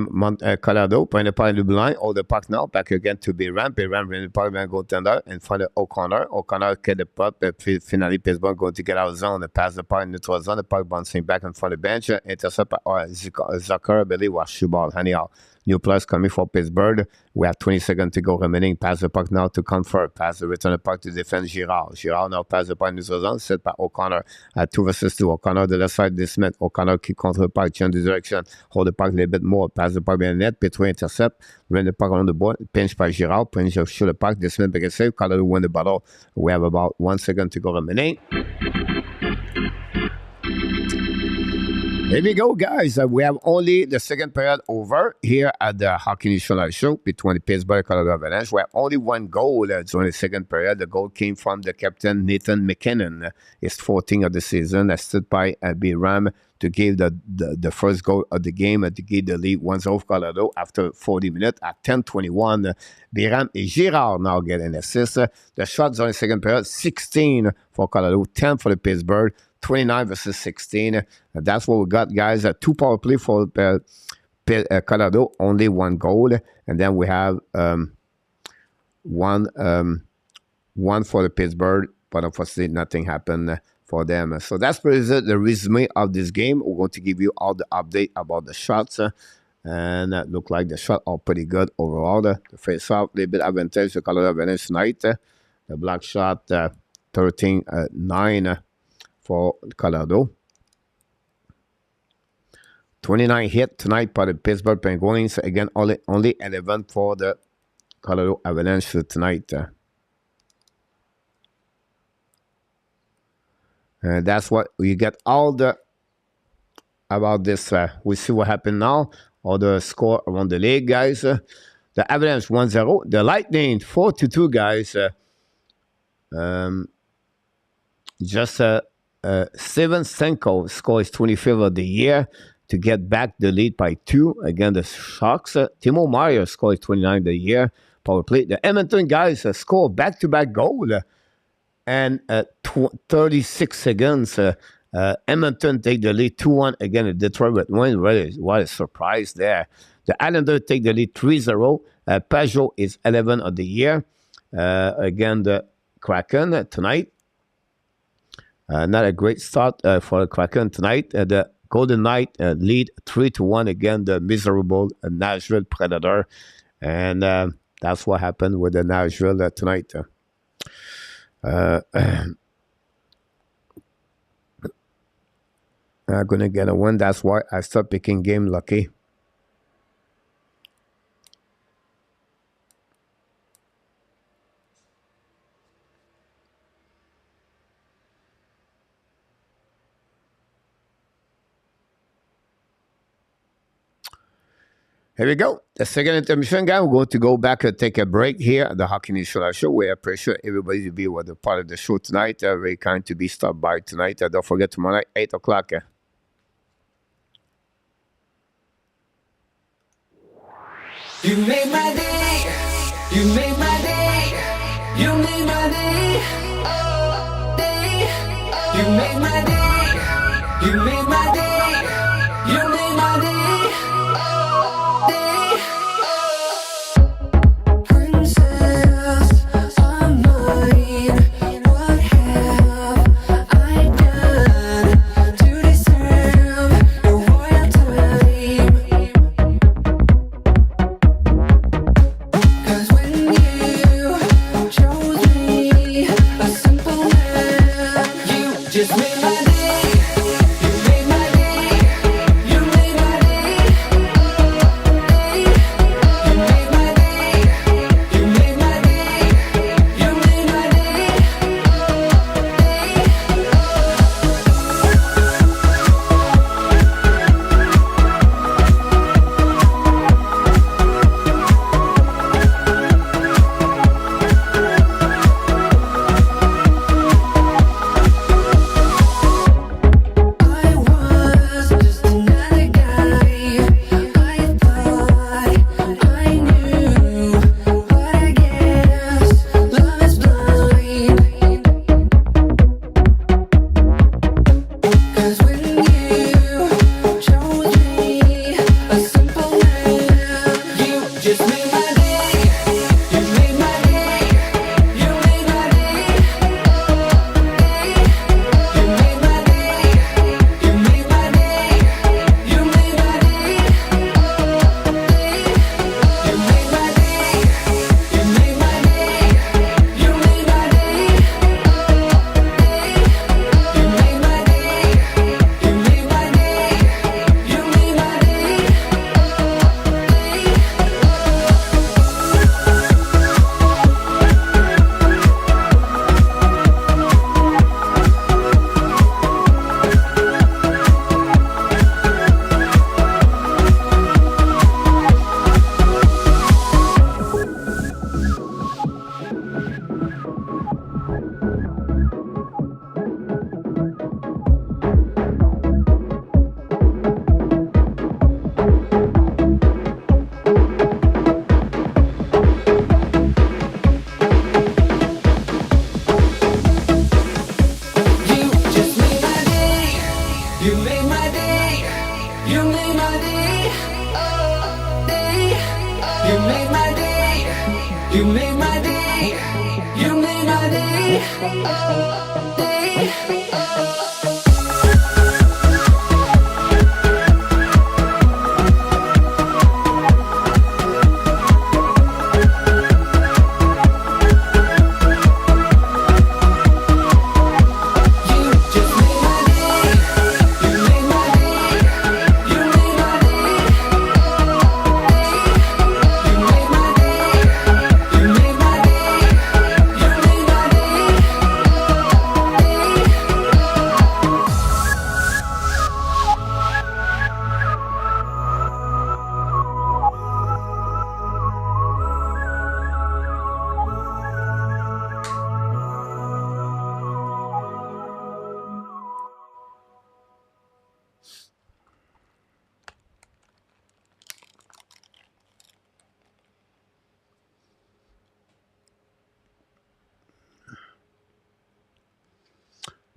Colorado, playing the part of the blue line, all the puck now, back again to BYRAM. BYRAM winning the puck, goaltender in front of O'Connor. O'Connor get the puck, finally Pittsburgh going to get out of zone, pass the puck in the neutral zone, the puck bouncing back in front of the bench, intercept by Zucker, I believe, was Schubal. Anyhow, new plus coming for Pittsburgh. We have 20 seconds to go remaining. Pass the puck now to Comfort. Pass the return the puck to defense Girard. Girard now pass the puck in the neutral zone, set by O'Connor. 2 versus 2. O'Connor the left side, this Smith. O'Connor keep control the puck, change the direction, hold the puck a little bit more. Pass the puck behind the net. Petro intercept. Run the puck on the board. Pinch by Girard. Pinch of shoot the puck. This Smith make a save. Colorado win the battle. We have about 1 second to go remaining. Here we go, guys. We have only the second period over here at the Hockey National Show between the Pittsburgh and Colorado Avalanche. We have only 1 goal during the second period. The goal came from the captain, Nathan McKinnon. His 14th of the season, assisted by BYRAM to give the first goal of the game to give the lead 1-0 Colorado after 40 minutes at 10:21. BYRAM and Girard now get an assist. The shots during the second period, 16 for Colorado, 10 for the Pittsburgh. 29 versus 16. That's what we got, guys. 2 power play for Colorado, only 1 goal. And then we have one for the Pittsburgh, but unfortunately nothing happened for them. So that's the resume of this game. We're going to give you all the update about the shots. And look like the shots are pretty good overall. The face-off, a little bit advantage to Colorado Avalanche tonight. The block shot, 13-9. For Colorado. 29 hit tonight by the Pittsburgh Penguins. Again, only 11 for the Colorado Avalanche tonight. And that's what you get all the about this. We see what happened now. All the score around the league, guys. The Avalanche 1-0. The Lightning 4-2, guys. Just Steven Stamkos scores 25th of the year to get back the lead by 2 against the Sharks. Timo Meier scores 29th of the year power play. The Edmonton guys score back-to-back goal and 36 seconds. Edmonton take the lead 2-1 against Detroit with win. What a surprise there. The Islanders take the lead 3-0. Peugeot is 11th of the year. Again, the Kraken tonight. Not a great start for the Kraken tonight. The Golden Knight lead 3-1 against the miserable Nashville Predator. And that's what happened with the Nashville tonight. I'm going to get a win. That's why I start picking game lucky. Here we go. The second intermission, guys. We're going to go back and take a break here at the Hockey Nation Live Show. We appreciate everybody to be with a part of the show tonight. Very kind to be stopped by tonight. Don't forget tomorrow night, 8 o'clock. You made my day. You made my day. You made my day. Day. You made my day. You made my day. You made my day.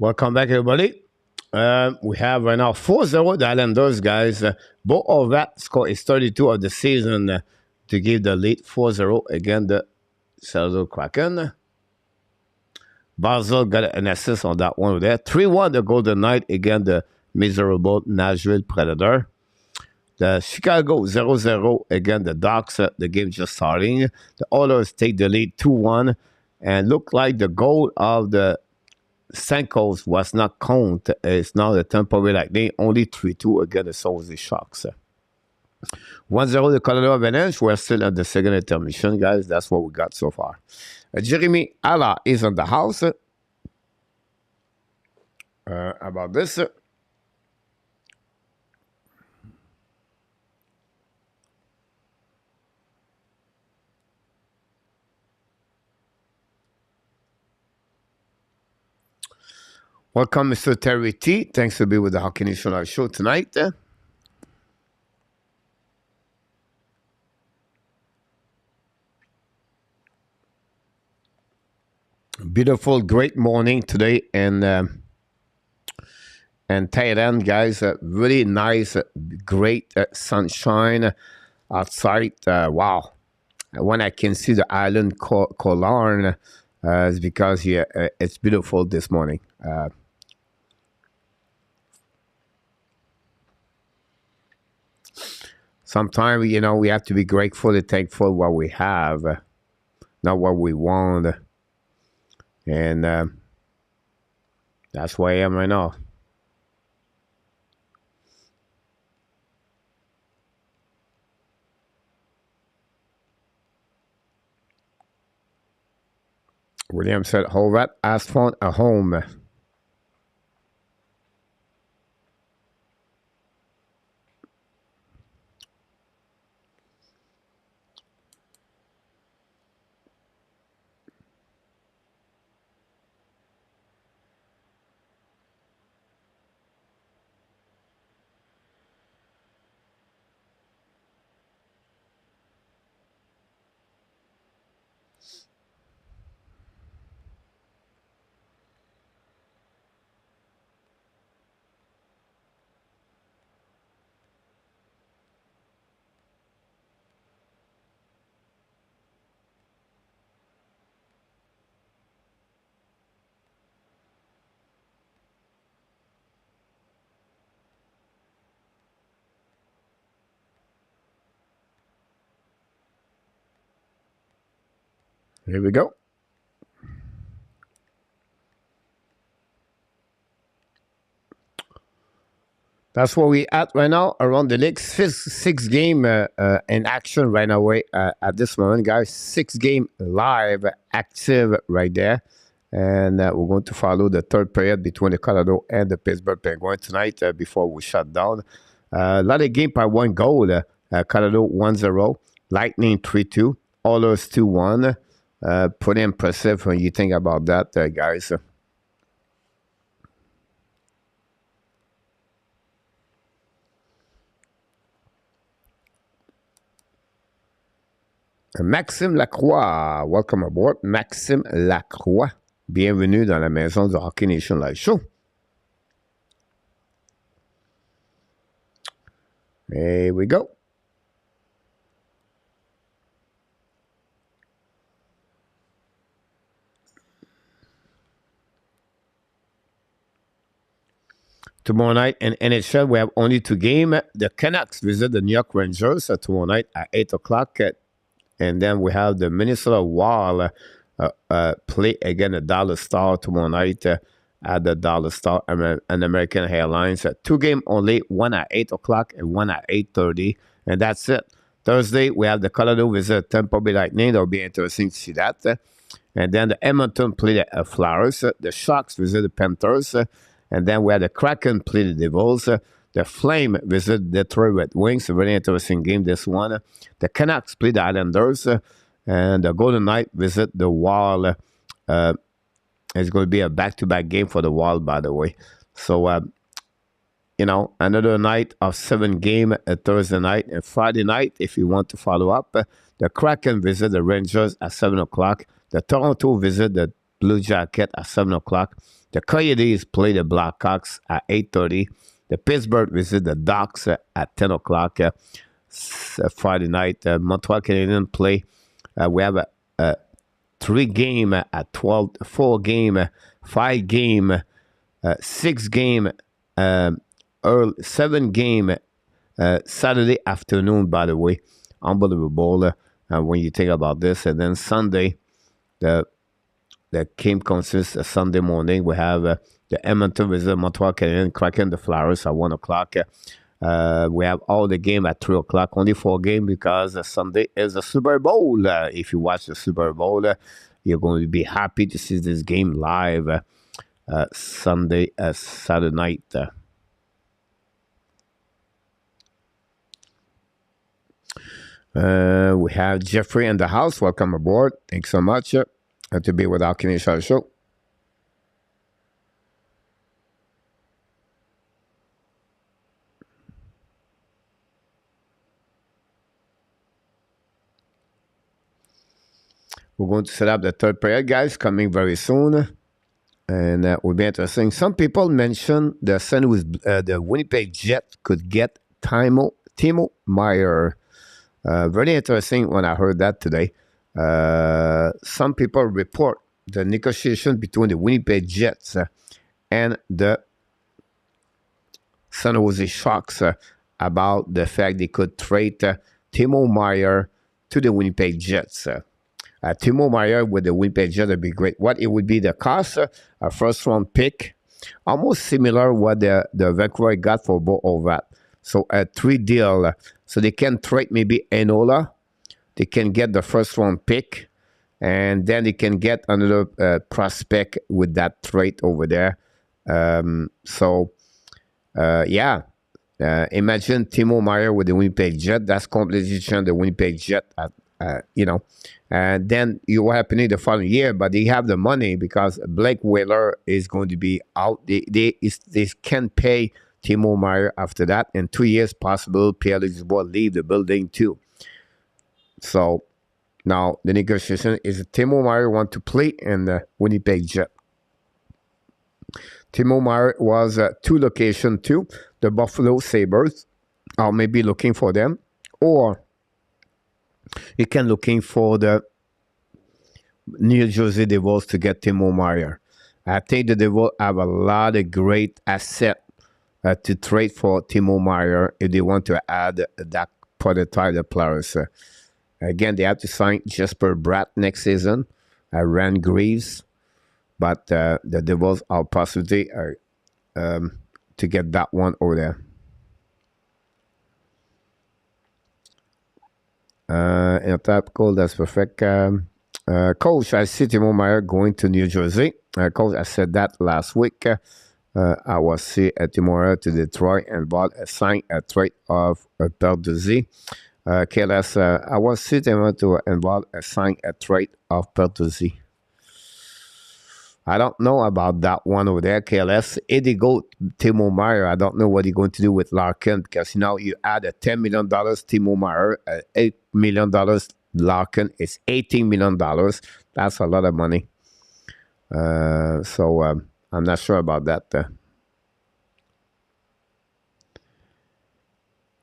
Welcome back, everybody. We have right now 4-0 the Islanders, guys. Both of that score is 32 of the season to give the lead 4-0 against the Seattle Kraken. Basel got an assist on that one there. 3-1 the Golden Knight against the miserable Nashville Predator. The Chicago 0-0 against the Ducks. The game just starting. The Oilers take the lead 2-1. And look like the goal of the Sankos was not counted. It's now the Tampa Bay Lightning. Only 3-2 against the San Jose Sharks. 1-0 the Colorado Avalanche. We're still at the second intermission, guys. That's what we got so far. Jeremy Alla is on the house. About this. Welcome, Mr. Terry T. Thanks for being with the Hockey Nation Live show tonight. Beautiful, great morning today, and tight end, guys. Really nice, great sunshine outside. Wow! When I can see the island Colorn, it's because it's beautiful this morning. Sometimes, we have to be grateful and thankful what we have, not what we want. And that's where I am right now. William said, Horvat has found a home. Here we go. That's where we at right now around the league. Six game in action right away at this moment, guys. 6 game live active right there. And we're going to follow the third period between the Colorado and the Pittsburgh Penguins tonight before we shut down. A lot of game by 1 goal. Colorado 1-0. Lightning 3-2. Oilers 2-1. Pretty impressive when you think about that, guys. Maxime Lacroix, welcome aboard. Maxime Lacroix, bienvenue dans la maison du Hockey Nation Live Show. Here we go. Tomorrow night in NHL, we have only 2 games. The Canucks visit the New York Rangers tomorrow night at 8 o'clock. And then we have the Minnesota Wild play against the Dallas Star tomorrow night at the Dallas Star and American Airlines. 2 games only, one at 8 o'clock and one at 8:30. And that's it. Thursday, we have the Colorado visit Tampa Bay Lightning. It'll be interesting to see that. And then the Edmonton play the Flyers. The Sharks visit the Panthers. And then we have the Kraken play the Devils. The Flame visit Detroit Red Wings. A very interesting game, this one. The Canucks play the Islanders. And the Golden Knight visit the Wild. It's going to be a back-to-back game for the Wild, by the way. So, another night of 7 games, Thursday night. And Friday night, if you want to follow up, the Kraken visit the Rangers at 7 o'clock. The Toronto visit the Blue Jacket at 7 o'clock. The Coyotes play the Blackhawks at 8:30. The Pittsburgh visit the Ducks at 10 o'clock Friday night. Montreal Canadiens play. We have a 3-game at 12, 4-game, 5-game, 6-game, 7-game Saturday afternoon, by the way. Unbelievable when you think about this. And then Sunday, the game consists of Sunday morning. We have the Edmonton visit Montreal Canadiens, cracking the Flyers at 1 o'clock. We have all the game at 3 o'clock, only 4 games because Sunday is the Super Bowl. If you watch the Super Bowl, you're going to be happy to see this game live Saturday night. We have Jeffrey in the house. Welcome aboard. Thanks so much to be with our Canadian show. We're going to set up the third period, guys, coming very soon. And will be interesting. Some people mentioned the Winnipeg Jets could get Timo Meier. Very interesting when I heard that today. Some people report the negotiation between the Winnipeg Jets and the San Jose Sharks about the fact they could trade Timo Meier to the Winnipeg Jets. Timo Meier with the Winnipeg Jets would be great. What it would be the cost? A first-round pick, almost similar what the Vancouver got for Bo Horvat. So a 3 deal. So they can trade maybe Enola. They can get the first-round pick, and then they can get another prospect with that trade over there. Imagine Timo Meier with the Winnipeg Jet. That's completely changed the Winnipeg Jet. And then you will happen in the following year, but they have the money because Blake Wheeler is going to be out. They can pay Timo Meier after that. In 2 years, possible Pierre-Luc Dubois leave the building too. So now the negotiation is Timo Meier want to play in the Winnipeg Jet. Timo Meier was 2 locations too. The Buffalo Sabres are maybe looking for them, or you can looking for the New Jersey Devils to get Timo Meier. I think the Devils have a lot of great assets to trade for Timo Meier if they want to add that prototype of players. Again, they have to sign Jesper Bratt next season, Rand Greaves, but the Devils are possibly to get that one over there. In a type call, that's perfect. Coach, I see Timo Meier going to New Jersey. Coach, I said that last week. I was see Timo Meier to Detroit and bought a sign a trade of Perduzi. KLS, I was sitting to involve a sign a trade of Perduzi. I don't know about that one over there, KLS. If they go Timo Meier, I don't know what they're going to do with Larkin, because now you add a $10 million Timo Meier, $8 million Larkin, it's $18 million. That's a lot of money. So I'm not sure about that.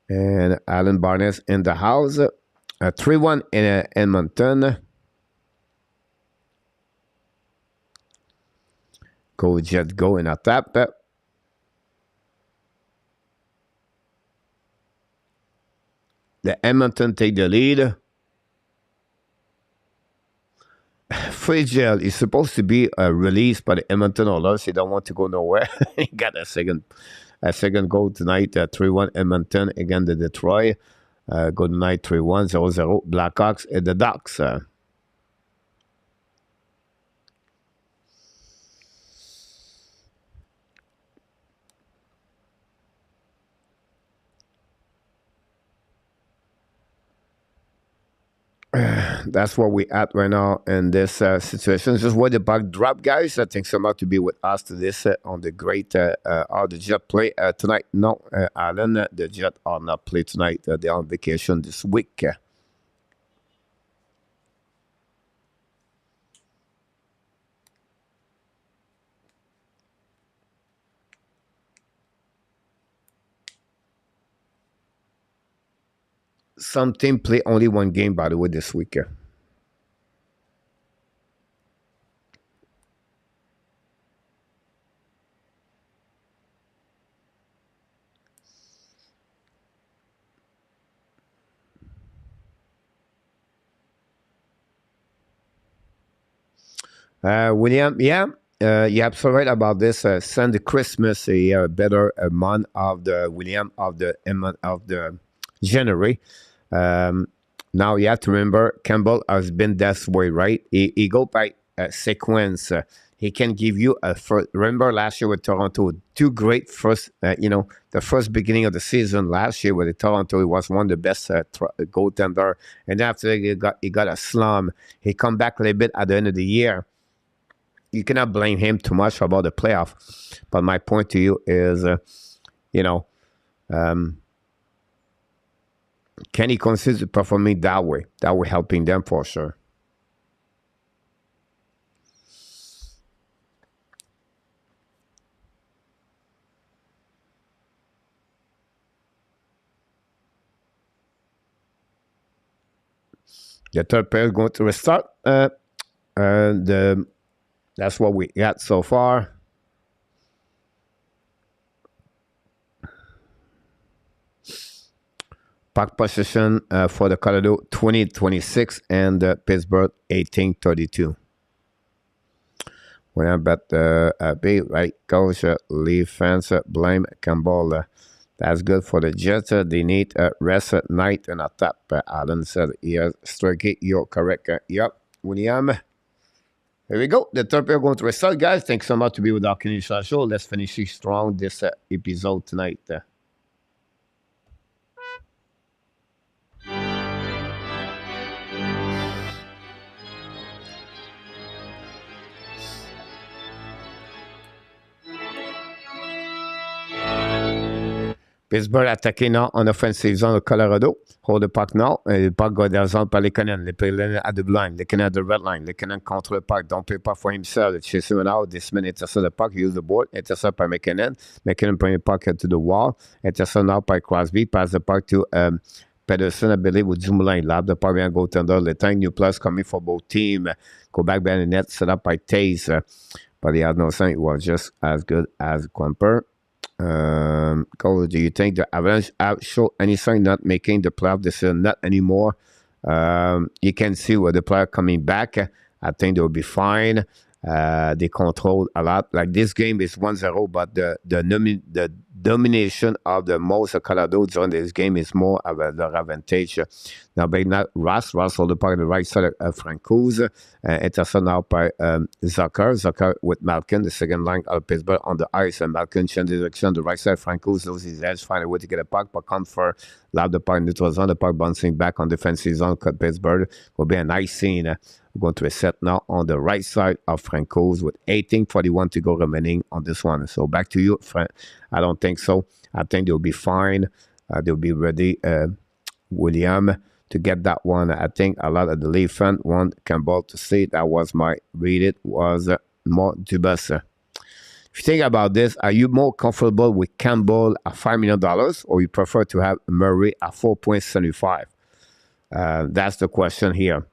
And Alan Barnes in the house. 3-1 in Edmonton. Go Jet, go in a tap. The Edmonton take the lead. Fragile is supposed to be released by the Edmonton Oilers. He don't want to go nowhere. He got a second goal tonight. 3-1 Edmonton against the Detroit. Good night 3-1 0-0 Blackhawks and the Ducks. That's where we at right now in this situation. Just where the puck drop, guys. Thanks so much to be with us to this on the great the Jet play tonight. No, Alan, the Jet are not play tonight. They're on vacation this week. some team play only one game, by the way, this weekend. William, yeah, you're absolutely right about this. Send the Christmas a better month of the William of the month of the January. Now you have to remember Campbell has been that way, right? He go by sequence. He can give you a first. Remember last year with Toronto, two great first. The first beginning of the season last year with Toronto, he was one of the best goaltender. And after he got a slump. He come back a little bit at the end of the year. You cannot blame him too much about the playoff. But my point to you is, can he consider performing that way? That way helping them for sure. The third pair is going to restart. That's what we got so far. Puck possession for the Colorado 20-26 and Pittsburgh 18-32. When I bet B, right, coach, leave fans, blame Campbell. That's good for the Jets. They need rest at night and a tap. Allen said, yes, Strike, you're correct. Yep, William. Here we go. The third pair going to restart, guys. Thanks so much to be with our Canadian show. Let's finish strong this episode tonight. Pittsburgh attaqué now en offensive zone de Colorado. Hold the puck now. Le puck go dans la zone par Lehkonen. Lehkonen at the blind. Lehkonen at the red line. Lehkonen contre le puck. Don't play puck for himself. Chase him out. This man intercept the puck. Use the board. Intercept by Lehkonen. Lehkonen bring the puck to the wall. Intercept now by Crosby. Pass the puck to Pedersen, I believe, with Dumoulin. Lab the puck behind goaltender. Le time new plus coming for both teams. Go back behind the net. Set up by Taze. But he had no sign. It was just as good as Quimper. Cole, do you think the Avalanche have show any sign not making the playoff this year? Not anymore. You can see with the player coming back. I think they'll be fine. They control a lot. Like this game is 1-0, but the domination of the most Colorado during this game is more of their advantage. Now, by not Ross hold the puck on the right side of Francouz. Intercept now by Zucker with Malkin, the second line of Pittsburgh on the ice. And Malkin changes direction on the right side. Francouz loses his edge, find a way to get a puck, but come for lab the puck neutral zone. The puck bouncing back on defensive zone. Pittsburgh will be a nice scene. We're going to reset now on the right side of Francouz with 18:41 to go remaining on this one. So back to you, Frank. I don't think so. I think they'll be fine. They'll be ready, William, to get that one. I think a lot of the Leaf fans want Campbell to see. That was my read. It was more dubious. If you think about this, are you more comfortable with Campbell at $5 million or you prefer to have Murray at 4.75? That's the question here.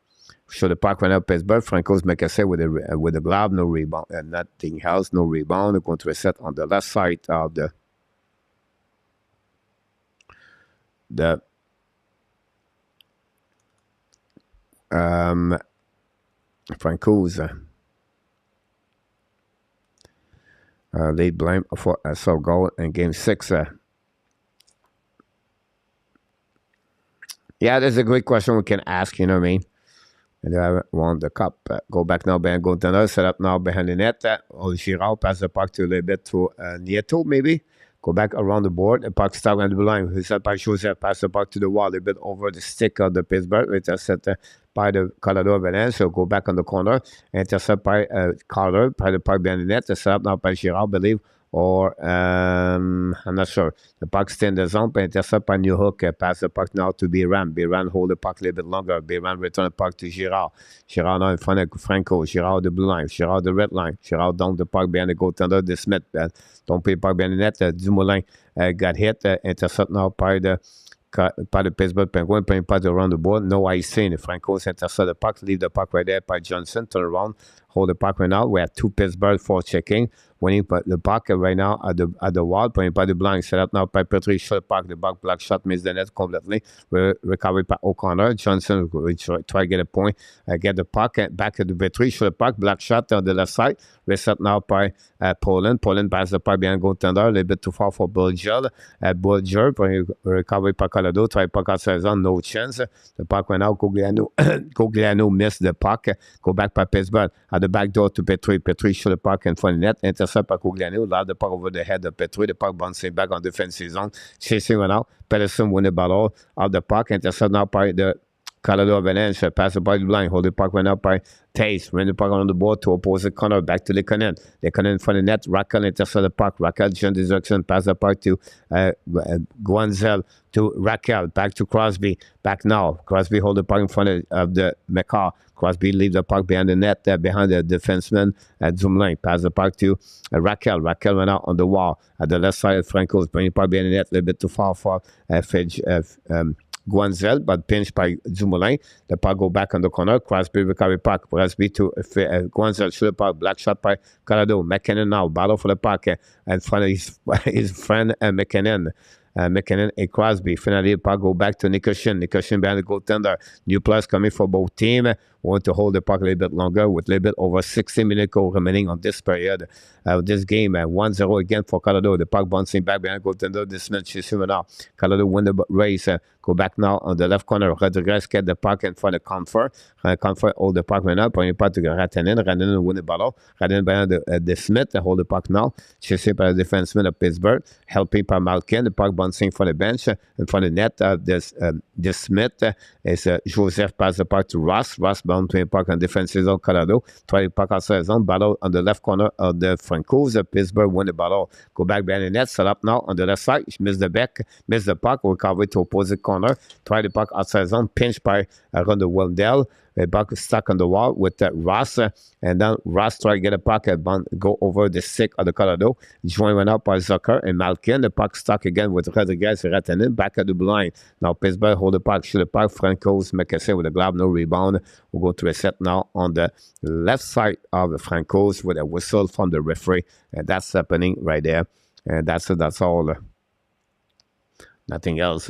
So the puck went up Pittsburgh. Francouz make a save with the glove, no rebound, and nothing else, no rebound. They're going to reset on the left side of the Francouz. Lead blame for a sub goal in game 6. Yeah, that's a great question we can ask, you know what I mean? And they haven't won the cup. Go back now behind goaltender. Set up now behind the net. Girard pass the puck to a little bit to Nieto, maybe. Go back around the board. The puck start on the line. Who set by Joseph. Pass the puck to the wall. A bit over the stick of the Pittsburgh. Intercept by the Colorado Avalanche. So go back on the corner. Intercept by Carter. By the puck behind the net. Set up now by Girard, I believe. Or, I'm not sure. The puck stay in the zone, but intercept by New Hook. Pass the puck now to BYRAM. BYRAM hold the puck a little bit longer. BYRAM return the puck to Girard. Girard now in front of Franco. Girard the blue line. Girard the red line. Girard down the puck behind the goaltender. The Smith. Don't play puck behind the net. Dumoulin got hit. Intercept now by the par le Pittsburgh Penguins, premier pas de round the board, no icing. Francouz intercept the puck, leave the puck right there by Johnson, turn around, hold the puck right now. We have 2 Pittsburgh for checking. Winning the puck right now at the wall, premier pas de blanc, set up now by Petrie, shot the puck, the back block shot, miss the net completely. Recovered by O'Connor. Johnson try to get a point, get the puck back at the Petrie, shot the puck, black shot on the left side. Reset now by Poland. Poland pass the puck behind goaltender, a little bit too far for Bulger. Bulger, recovered by Colorado, try puck outside zone, no chance. The puck went out, Cogliano missed the puck, go back by Pittsburgh, at the back door to Petrie. Petrie shot the puck in front of the net, intercept by Cogliano, loud the puck over the head of Petrie, the puck bouncing back on defensive zone, chasing one out. Pedersen win the battle out the puck, intercept now by the Colorado Avalanche, pass the ball blind, hold the puck went up by Taze, ran the puck on the board to opposite corner, back to Lekonen. Lekonen in front of the net, Raquel intercept the puck, Raquel change direction, pass the puck to Guanzel, to Raquel, back to Crosby, back now. Crosby hold the puck in front of the McCaw. Crosby leave the puck behind the net, behind the defenseman at Zoomline. Pass the puck to Raquel. Raquel went out on the wall at the left side of Francouz, bring the puck behind the net, a little bit too far for Guanzel, but pinched by Dumoulin. The puck go back on the corner. Crosby recovery puck. Crosby to Guanzel. Shoot the puck. Black shot by Colorado. McKinnon now. Battle for the puck in front of his friend McKinnon. McKinnon and Crosby. Finally, the puck go back to Nicuskin. Nicuskin behind the goaltender. New plus coming for both teams. Want to hold the puck a little bit longer with a little bit over 60 minutes remaining on this period. This game, 1-0 again for Colorado. The puck bouncing back behind the goaltender. This match is now. Colorado win the race. Go back now on the left corner. Rodriguez get the puck in front of Comfort. Comfort hold the puck right now. Point puck to Rantanen. Rantanen win the battle. Rantanen behind the Smith. Hold the puck now. Chased by the defenseman of Pittsburgh. Helping by Malkin. The puck bouncing from the bench. In front of the net. The Smith is Joseph pass the puck to Ross. Ross bound to the puck on defensive zone. Colorado. Try the puck outside zone. Battle on the left corner of the Francouz. Pittsburgh win the battle. Go back behind the net. Set up now on the left side. Miss the back. Miss the puck. Recover to opposite corner. Try the puck outside zone, pinched by Ronda Wendell. The puck stuck on the wall with Ross, and then Ross try to get a puck and go over the stick of the Colorado. Join went up by Zucker and Malkin. The puck stuck again with Rodriguez and Rantanen back at the blind. Now Pittsburgh hold the puck, shoot the puck. Francouz, McKesson with a glove, no rebound. We'll go to a set now on the left side of the Francouz with a whistle from the referee, and that's happening right there. And that's all. Nothing else.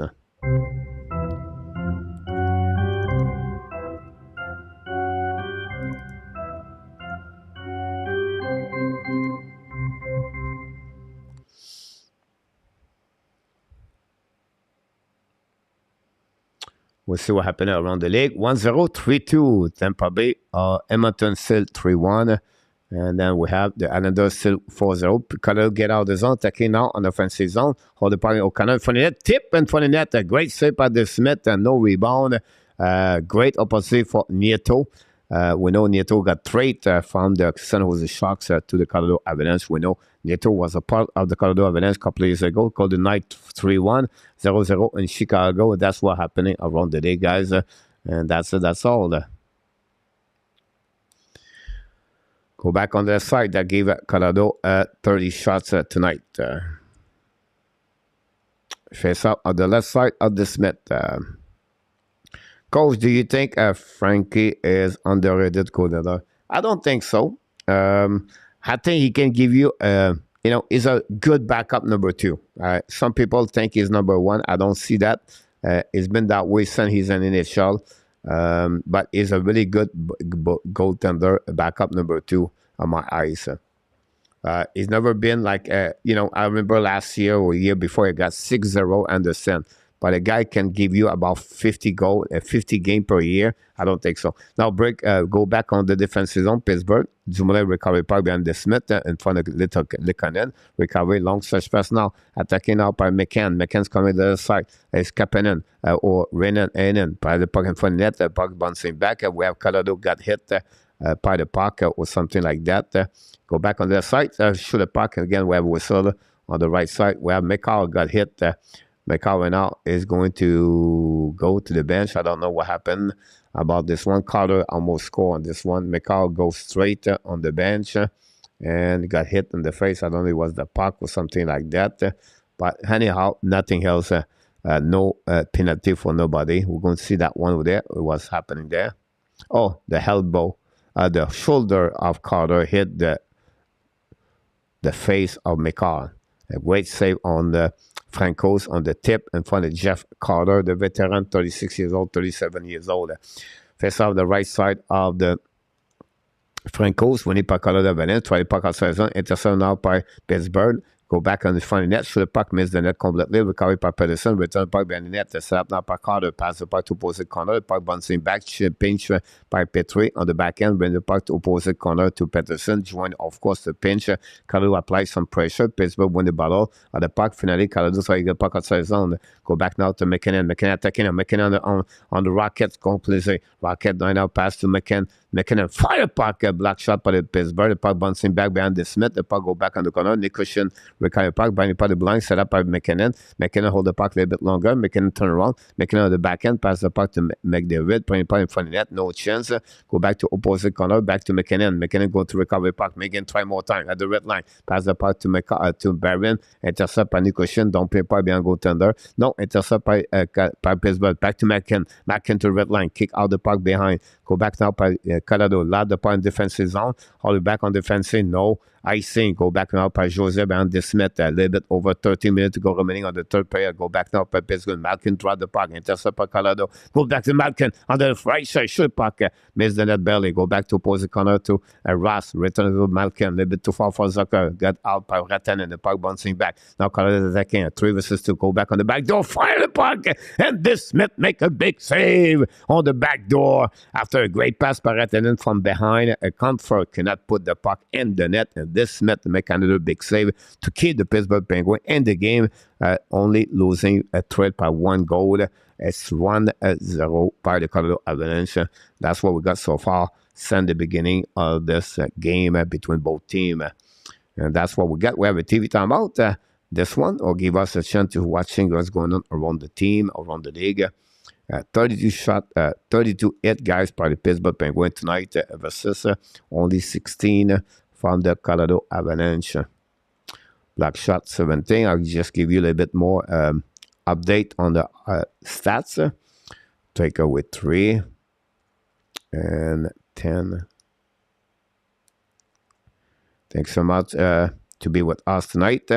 We'll see what happened around the league. 1-0, 3-2. Tampa Bay, Edmonton still 3-1. And then we have the Islanders still 4-0. Colorado get out of the zone, attacking now on the offensive zone. Hold the puck, O'Connor in front of the net. Tip in front of the net. A great save by the Smith and no rebound. Great opportunity for Nieto. We know Nieto got traded from the San Jose Sharks to the Colorado Avalanche. We know Nieto was a part of the Colorado Avalanche a couple of years ago, called the night 3-1, 0-0 in Chicago. That's what happening around the day, guys. And that's all. Go back on the side. That gave Colorado 30 shots tonight. Face up on the left side of the Smith. Coach, do you think Frankie is underrated coordinator? I don't think so. I think he can give you, he's a good backup number 2. Some people think he's number 1. I don't see that. It's been that way since he's an NHL. But he's a really good goaltender, backup number 2 on my eyes. He's never been like, I remember last year or year before, he got 6-0 Anderson. But a guy can give you about 50 game per year. I don't think so. Now, go back on the defensive zone, Pittsburgh. Dumoulin recovery puck behind the Smith in front of Lekanen. Recovery, long stretch pass now. Attacking now by McCann. McCann's coming to the other side. It's Kapanen or Renan. By the puck in front of the net. The puck bouncing back. We have Colorado got hit by the puck or something like that. Go back on the side. Shoot the puck. Again, we have whistle on the right side. We have McCall got hit. McCall now is going to go to the bench. I don't know what happened about this one. Carter almost scored on this one. McCall goes straight on the bench and got hit in the face. I don't know if it was the puck or something like that. But anyhow, nothing else No penalty for nobody. We're going to see that one over there. What's happening there? Oh, the elbow, the shoulder of Carter hit the face of McCall. A great save on the Francos on the tip in front of Jeff Carter, the veteran, 36 years old, 37 years old. Face off the right side of the Francos, winning par Carter de Avalanche, try puck outside zone, intercepted now by Pittsburgh. Go back on the front of the net, shoot the puck, miss the net completely, recovery by Pedersen, return the puck behind the net, set up now by Carter, pass the puck to opposite corner, the puck bouncing back, pinch by Petrie on the back end, bring the puck to opposite corner to Pedersen, join of course the pinch, Carter applies some pressure, Pittsburgh win the battle, at the puck, finally, Carter try to get the puck outside zone, go back now to McKinnon attacking, McKinnon on the Rockets, completely, Rocket now pass to McKinnon fire puck, block shot by the Pittsburgh, the puck bouncing back behind the Smith, the puck go back on the corner, NICHUSKIN recover puck, binding by the blind, set up by McKinnon. McKinnon hold the puck a little bit longer. McKinnon turn around. McKinnon on the back end, pass the puck to McDavid, putting puck in front of the net, no chance. Go back to opposite corner, back to McKinnon. McKinnon go to recover puck. McKinnon try more time at the red line. Pass the puck to BYRAM. Intercept by NICHUSKIN. Don't play puck behind goaltender. No, intercept by Pittsburgh. Back to McKinnon. McKinnon to the red line. Kick out the puck behind. Go back now by Colorado. Loud the puck in defensive zone. Hold it back on defensive. No. Icing. Go back now by Jose behind the Smith. A little bit over 13 minutes to go remaining on the third period. Go back now by Pittsburgh. Malkin drop the puck. Intercept by Colorado. Go back to Malkin on the right side. Shoot puck. Miss the net barely. Go back to opposite corner to Ross. Return to Malkin. A little bit too far for Zucker. Got out by Rattan and the puck bouncing back. Now Colorado attacking. 3 versus 2. Go back on the back door. Fire the puck. And this Smith make a big save on the back door. After a great pass by Rattan from behind. A comfort cannot put the puck in the net. And this Smith make another big save to keep the Pittsburgh Penguins in the game, only losing a trail by 1 goal. It's 1-0 by the Colorado Avalanche. That's what we got so far since the beginning of this game between both teams. And that's what we got. We have a TV timeout. This one will give us a chance to watching what's going on around the team, around the league. 32 shot, 32 hit guys by the Pittsburgh Penguins tonight versus only 16 from the Colorado Avalanche. Black shot 17. I'll just give you a little bit more update on the stats. Takeaway 3 and 10. Thanks so much to be with us tonight.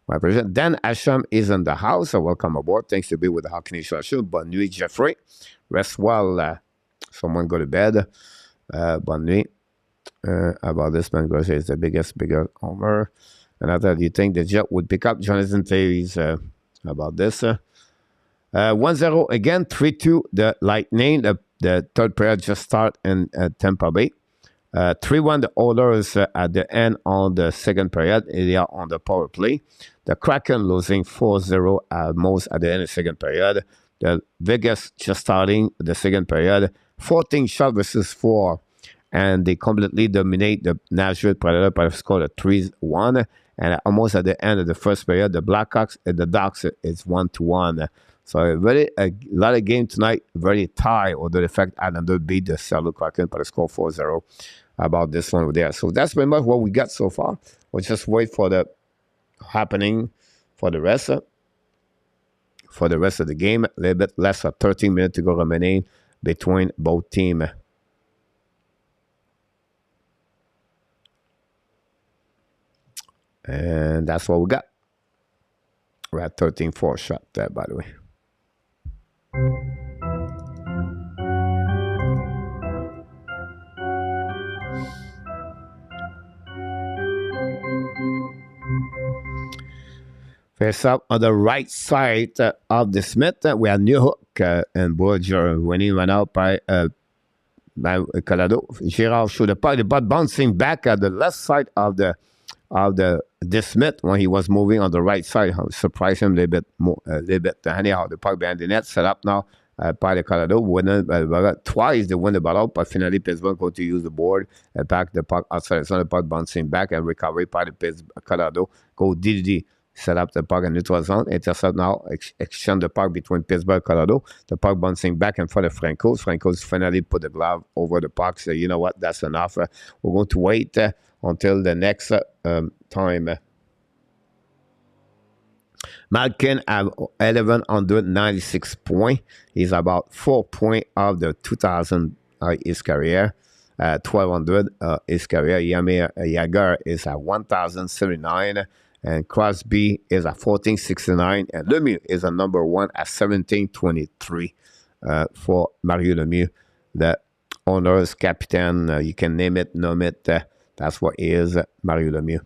My pleasure. Dan Asham is in the house. Welcome aboard. Thanks to be with the Hockey Nation Show. Bonne nuit, Jeffrey. Rest well. Someone go to bed. Bonne nuit. About this man, Garcia is the bigger homer. And I thought you think the Jet would pick up Jonathan Taves about this. 1-0 again, 3-2 the Lightning. The third period just start in Tampa Bay. 3-1 the Oilers at the end on the second period. They are on the power play. The Kraken losing 4-0 at most at the end of the second period. The Vegas just starting the second period. 14 shot versus 4. And they completely dominate the Nashville Predators by a score of 3-1. And almost at the end of the first period, the Blackhawks and the Ducks is 1-1. So a lot of game tonight, very tight, although the fact Islander beat the Seattle Kraken by a score 4-0 about this one over there. So that's pretty much what we got so far. We'll just wait for the happening for the rest of the game. A little bit less than 13 minutes to go remaining between both teams. And that's what we got. We're at 13-4 shot there, by the way. Face up on the right side of the Smith. We have New Hook and Bourgeois winning run out by Colorado. Girard showed the puck, but bouncing back at the left side of the Smith when he was moving on the right side. Surprised him a little bit more, anyhow. The puck behind the net set up now by the Colorado. Winning twice they win the battle, but finally Pittsburgh go to use the board, back the puck outside the zone, the puck bouncing back and recovery by the Colorado. Go DDD. Set up the puck in neutral zone. Intercept now. Exchange the puck between Pittsburgh and Colorado. The puck bouncing back in front of Francos. Francos finally put the glove over the puck. So you know what? That's enough. We're going to wait until the next time. Malkin have 1,196 points. He's about 4 points of the 2,000 his career. 1,200 his career. Yamir Yager is at 1,079. And Crosby is at 1,469. And Lemieux is at number 1 at 1,723 for Mario Lemieux. The owner's captain, you can name it, name it. That's what he is, Mario Lemieux.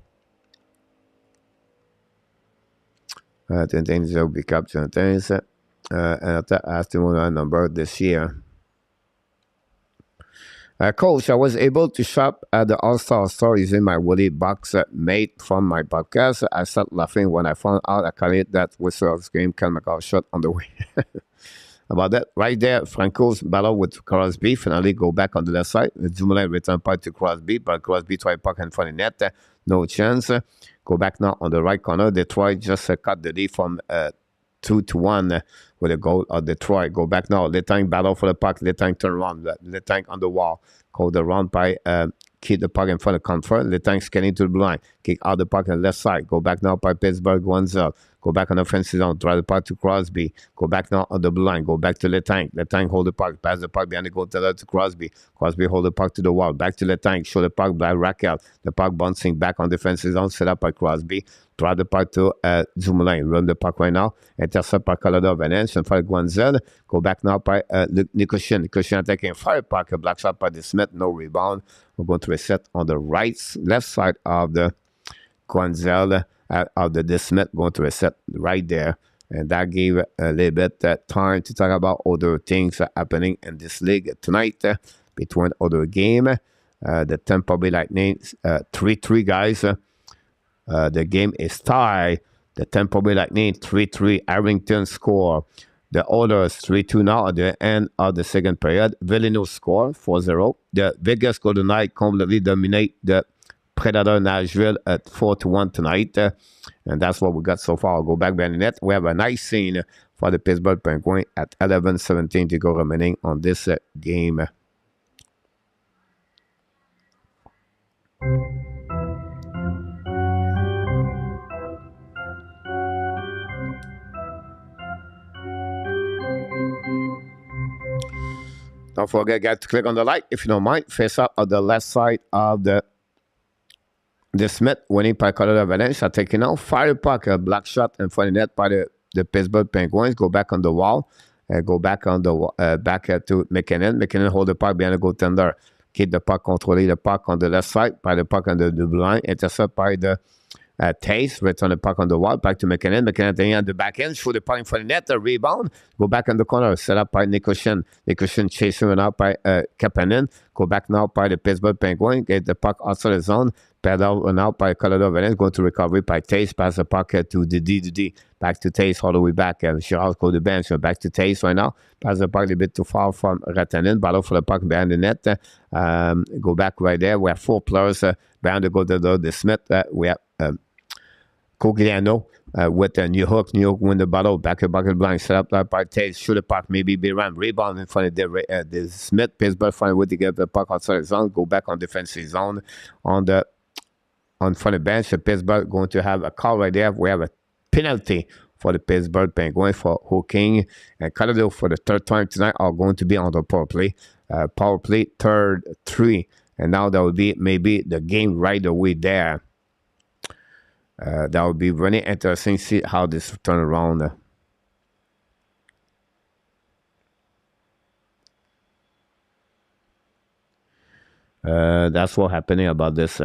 20 pick up 20. And that's the one number this year. Coach, I was able to shop at the All-Star store using my Woody box made from my podcast. I started laughing when I found out I carried that Whistles game Ken McCall shot on the way. About that, right there, Franco's battle with Crosby finally go back on the left side. Dumoulin return part to Crosby, but Crosby tried puck in front of net. No chance. Go back now on the right corner. Detroit just cut the lead from 2-1 with a goal of Detroit. Go back now. Letang battle for the puck. Letang turn around. Letang on the wall. Called around by keep the puck in front of comfort. Letang scanning to the blue line. Kick out the puck on the left side. Go back now by Pittsburgh 1-0. Go back on the offensive zone. Drive the puck to Crosby. Go back now on the blue line. Go back to Letang. Letang hold the puck. Pass the puck behind the goal to Crosby. Crosby hold the puck to the wall. Back to Letang. Show the puck by Raquel. The puck bouncing back on defensive zone. Set up by Crosby. Drive the puck to Dumoulin. Run the puck right now. Intercept by Colorado Avalanche. And for Guanzel. Go back now by NICHUSKIN. NICHUSKIN attacking. Fire puck. A black shot by the Smith. No rebound. We're going to reset on the left side of the Guanzel. Of the Smith going to reset right there. And that gave a little bit time to talk about other things happening in this league tonight between other game. The Tampa Bay Lightning 3-3 guys. The game is tied. The Tampa Bay Lightning 3-3. Arrington score. The Oilers 3-2 now at the end of the second period. Villeneuve score 4-0. The Vegas Golden Knights completely dominate the Predator Nashville at 4-1 tonight. And that's what we got so far. I'll go back behind the net. We have a nice scene for the Pittsburgh Penguins at 11:17 to go remaining on this game. Don't forget, guys, to click on the like if you don't mind. Face up on the left side of the Smith winning by Colorado Avalanche are taking out. Fire puck, a black shot in front of net by the Pittsburgh Penguins. Go back on the wall. Go back on the back to McKinnon. McKinnon hold the puck behind the goaltender. Keep the puck, controlling the puck on the left side. By the puck on the blue line. Intercept by the Taste. Return the puck on the wall. Back to McKinnon. McKinnon on the back end. Shoot the puck in front of net. A rebound. Go back on the corner. Set up by NICHUSKIN. NICHUSKIN chasing out by Kapanen. Go back now by the Pittsburgh Penguins. Get the puck outside the zone. Pedal now by Colorado Avalanche. Going to recovery by Taste. Pass the puck to the D. Back to Taste all the way back. Girard go to the bench. Back to Taste right now. Pass the puck a little bit too far from Ratanen. Battle for the puck behind the net. Go back right there. We have 4 players behind the goal to the Smith. We have Cogliano with a New Hook. New Hook win the battle. Back to bucket blind. Set up by Taste. Shoot the puck. Maybe BYRAM. Rebound in front of the Smith. Pittsburgh find a way to get the puck outside the zone. Go back on defensive zone. On front of the bench. Pittsburgh going to have a call right there. We have a penalty for the Pittsburgh Penguins for hooking. And Colorado for the third time tonight are going to be on the power play. Power play third 3. And now that will be maybe the game right away there. That would be really interesting to see how this turn around. That's what's happening about this.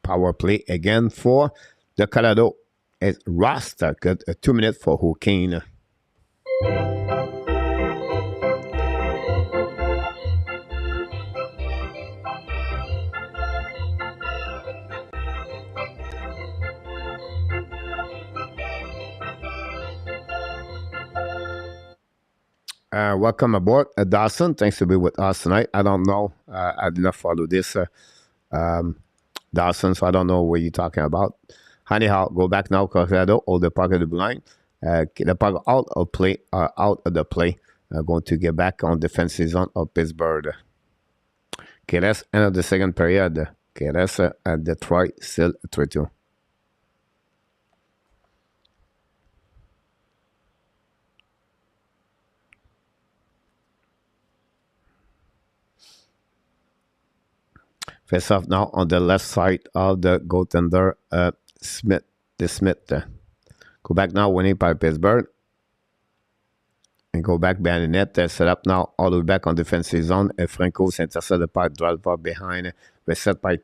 Power play again for the Colorado. It's Rasta got 2 minutes for hooking. Welcome aboard, Dawson. Thanks to be with us tonight. I don't know. I did not follow this. Dawson, so I don't know what you're talking about. Anyhow, go back now, Colorado, hold the puck of the blind. Get the puck out of play, out of the play. Going to get back on defensive zone of Pittsburgh. Okay, that's end of the second period. Okay, that's Detroit still 3-2. Face off now on the left side of the goaltender, Smith. Go back now, winning by Pittsburgh. And go back behind the net. Set up now all the way back on defensive zone. Franco's intercept the puck, drive ball behind. Reset by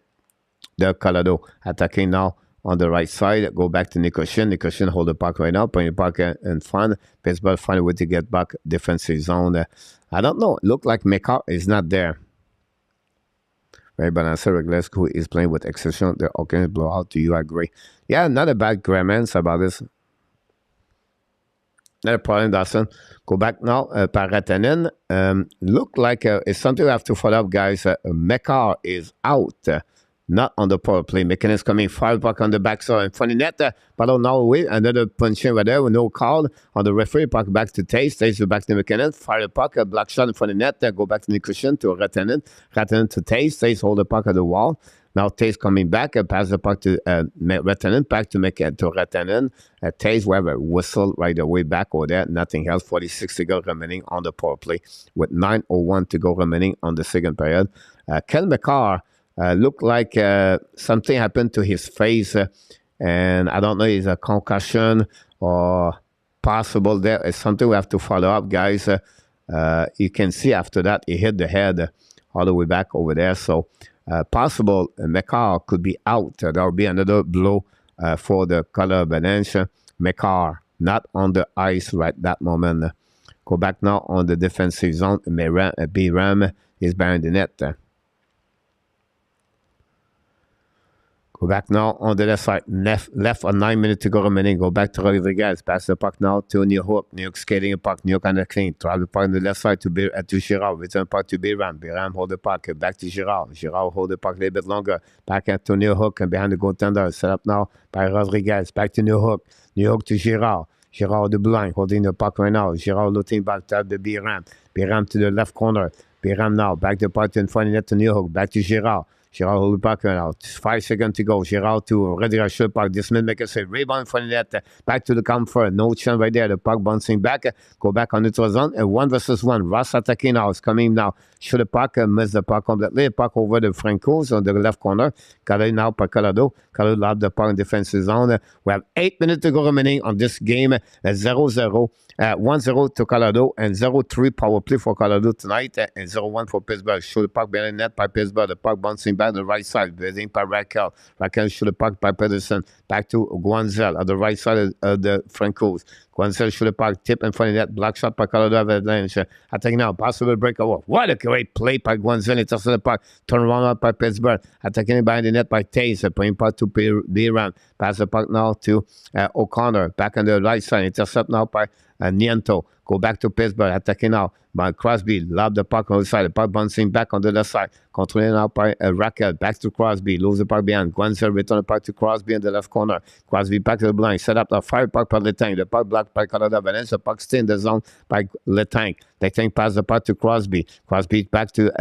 the Colorado. Attacking now on the right side. Go back to NICHUSKIN. NICHUSKIN hold the puck right now. Putting the puck in front. Pittsburgh find a way to get back defensive zone. I don't know. Look like McCart is not there. Very balanced. Glasgow is playing with exception. The Hawkins blowout. Do you agree? Yeah, not a bad comments about this. Not a problem, Dawson. Go back now. Paratanen. Look like it's something we have to follow up, guys. McCart is out. Not on the power play. McKinnon is coming 5 puck on the backside in front of net. But on now way, another punching right there with no call on the referee. Puck back to Taze. Taze back to McKinnon. Fire the puck. A black shot in front of net. Go back to NICHUSKIN to Ratanen. Ratanen to Taze. Taze hold the puck at the wall. Now Taze coming back. Pass the puck to Ratanen. Back to Ratanen. Taze will have a whistle right away back over there. Nothing else. 46 to go remaining on the power play with 9:01 to go remaining on the second period. Kel McCarr. Looked like something happened to his face, and I don't know if it's a concussion or possible there. It's something we have to follow up, guys. You can see after that he hit the head all the way back over there. So possible McCarr could be out. There will be another blow for the Colorado Avalanche. McCarr not on the ice right that moment. Go back now on the defensive zone. BYRAM is behind the net. Go back now on the left side. Left on 9 minutes to go remaining. Go back to Rodriguez. Pass the puck now to New York. New York skating the puck. New York on the clean. Drive the puck on the left side to Girard. Return puck to BYRAM. BYRAM hold the puck. Back to Girard. Girard hold the puck a little bit longer. Back to New York and behind the goaltender. Set up now by Rodriguez. Back to New York. New York to Girard. Girard the blind. Holding the puck right now. Girard looking back to the BYRAM. BYRAM to the left corner. BYRAM now. Back the puck in front of net to New York. Back to Girard. Girard hold the puck right now. 5 seconds to go. Girard to Reddish shoot puck. This minute make a save. Rebound from the net. Back to the comfort. No chance right there. The puck bouncing back. Go back on the zone. And 1 versus 1. Ross attacking now. It's coming now. Shoot the puck. Miss the puck completely. Puck over the Franco's on the left corner. Got it now by Colorado. Colorado lob the puck in defensive zone. We have 8 minutes to go remaining on this game. 0-0. 1-0 to Colorado and 0-3 power play for Colorado tonight and 0-1 for Pittsburgh. Shoot the puck behind the net by Pittsburgh. The puck bouncing back to the right side. Visiting by Raquel. Raquel shoot the puck by Pedersen. Back to Guanzel on the right side of the Francos. Guanzel shoot the puck. Tip in front of that. Block shot by Colorado Avalanche. Attacking now. Possible breakaway. What a great play by Guanzel. Intercept the puck. Turn around up by Pittsburgh. Attacking behind the net by Taze. Putting puck to BYRAM. Pass the puck now to O'Connor. Back on the right side. Intercept now by Niento. Go back to Pittsburgh. Attacking now by Crosby. Lob the puck on the side. The puck bouncing back on the left side. Controlling now by Raquel. Back to Crosby. Lose the puck behind. Guanzel return the puck to Crosby in the left corner. Crosby back to the blind. Set up the 5 puck by Letang. The puck blocked by Colorado Avalanche. The puck stay in the zone by Letang. Letang pass the puck to Crosby. Crosby back to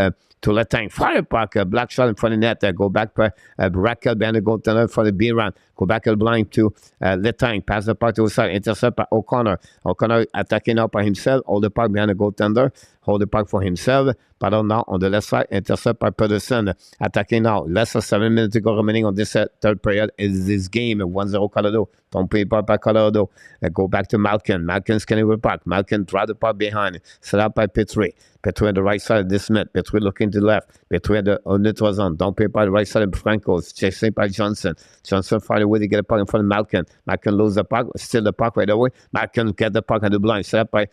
Letang. Fire puck. Black shot in front of the net. Go back by Raquel behind the goaltender for the BYRAM. Go back to blind to Letang. Pass the puck to the side. Intercept by O'Connor. O'Connor attacking up by himself. Hold the puck behind the goaltender. Hold the puck for himself. Battle now on the left side. Intercept by Pedersen. Attacking now. Less than 7 minutes to go remaining on this third period. Is this game 1-0 Colorado. Don't play puck by Colorado. Go back to Malkin. Malkin scanning with the puck. Malkin drive the puck behind. Set up by Petrie. Petrie on the right side of this Smith. Petrie looking to the left. Petrie on the zone. Don't play by the right side of Franco's. Chasing by Johnson. Johnson find a way to get a puck in front of Malkin. Malkin lose the puck. Steal the puck right away. Malkin get the puck on the blind. Set up by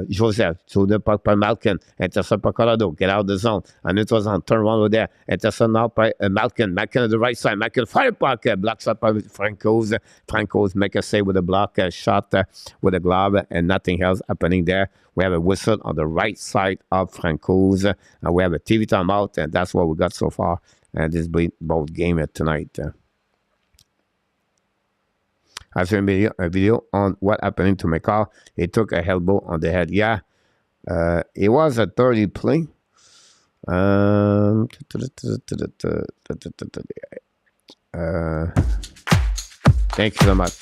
Joseph. To the puck by Malkin. Intercept by Colorado. Get out of the zone. And it was on. Turn around over there. Intercept now by Malkin. Malkin on the right side. Malkin fire puck. Block shot by Franco's. Franco's make a save with a block shot with a glove and nothing else happening there. We have a whistle on the right side of Franco's. And we have a TV timeout, and that's what we got so far. this both game tonight. I saw a video on what happened to McCall. He took a elbow on the head. Yeah, it was a 30 play. Thank you so much.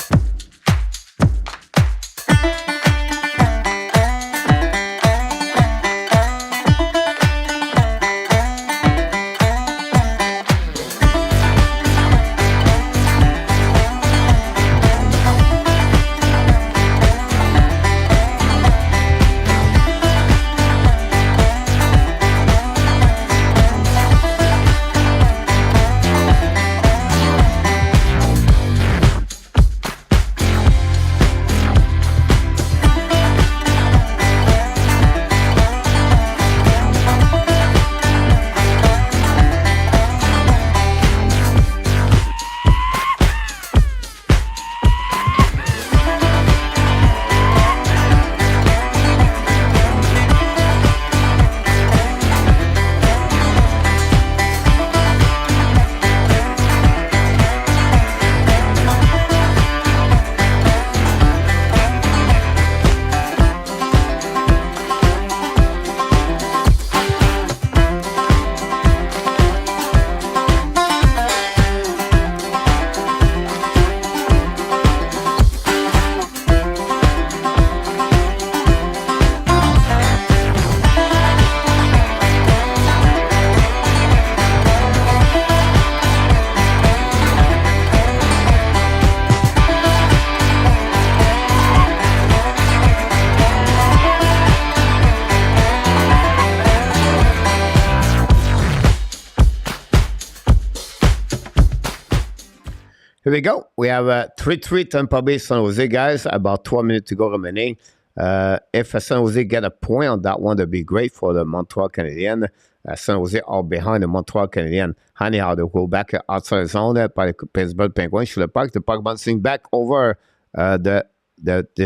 Here we go. We have 3-3 Tampa Bay San Jose, guys. About 12 minutes to go remaining. If San Jose get a point on that one, that'd be great for the Montreal Canadiens. San Jose are behind the Montreal Canadiens. Anyhow, they go back outside the zone by the Pittsburgh Penguins. Sur le puck, the puck bouncing back over the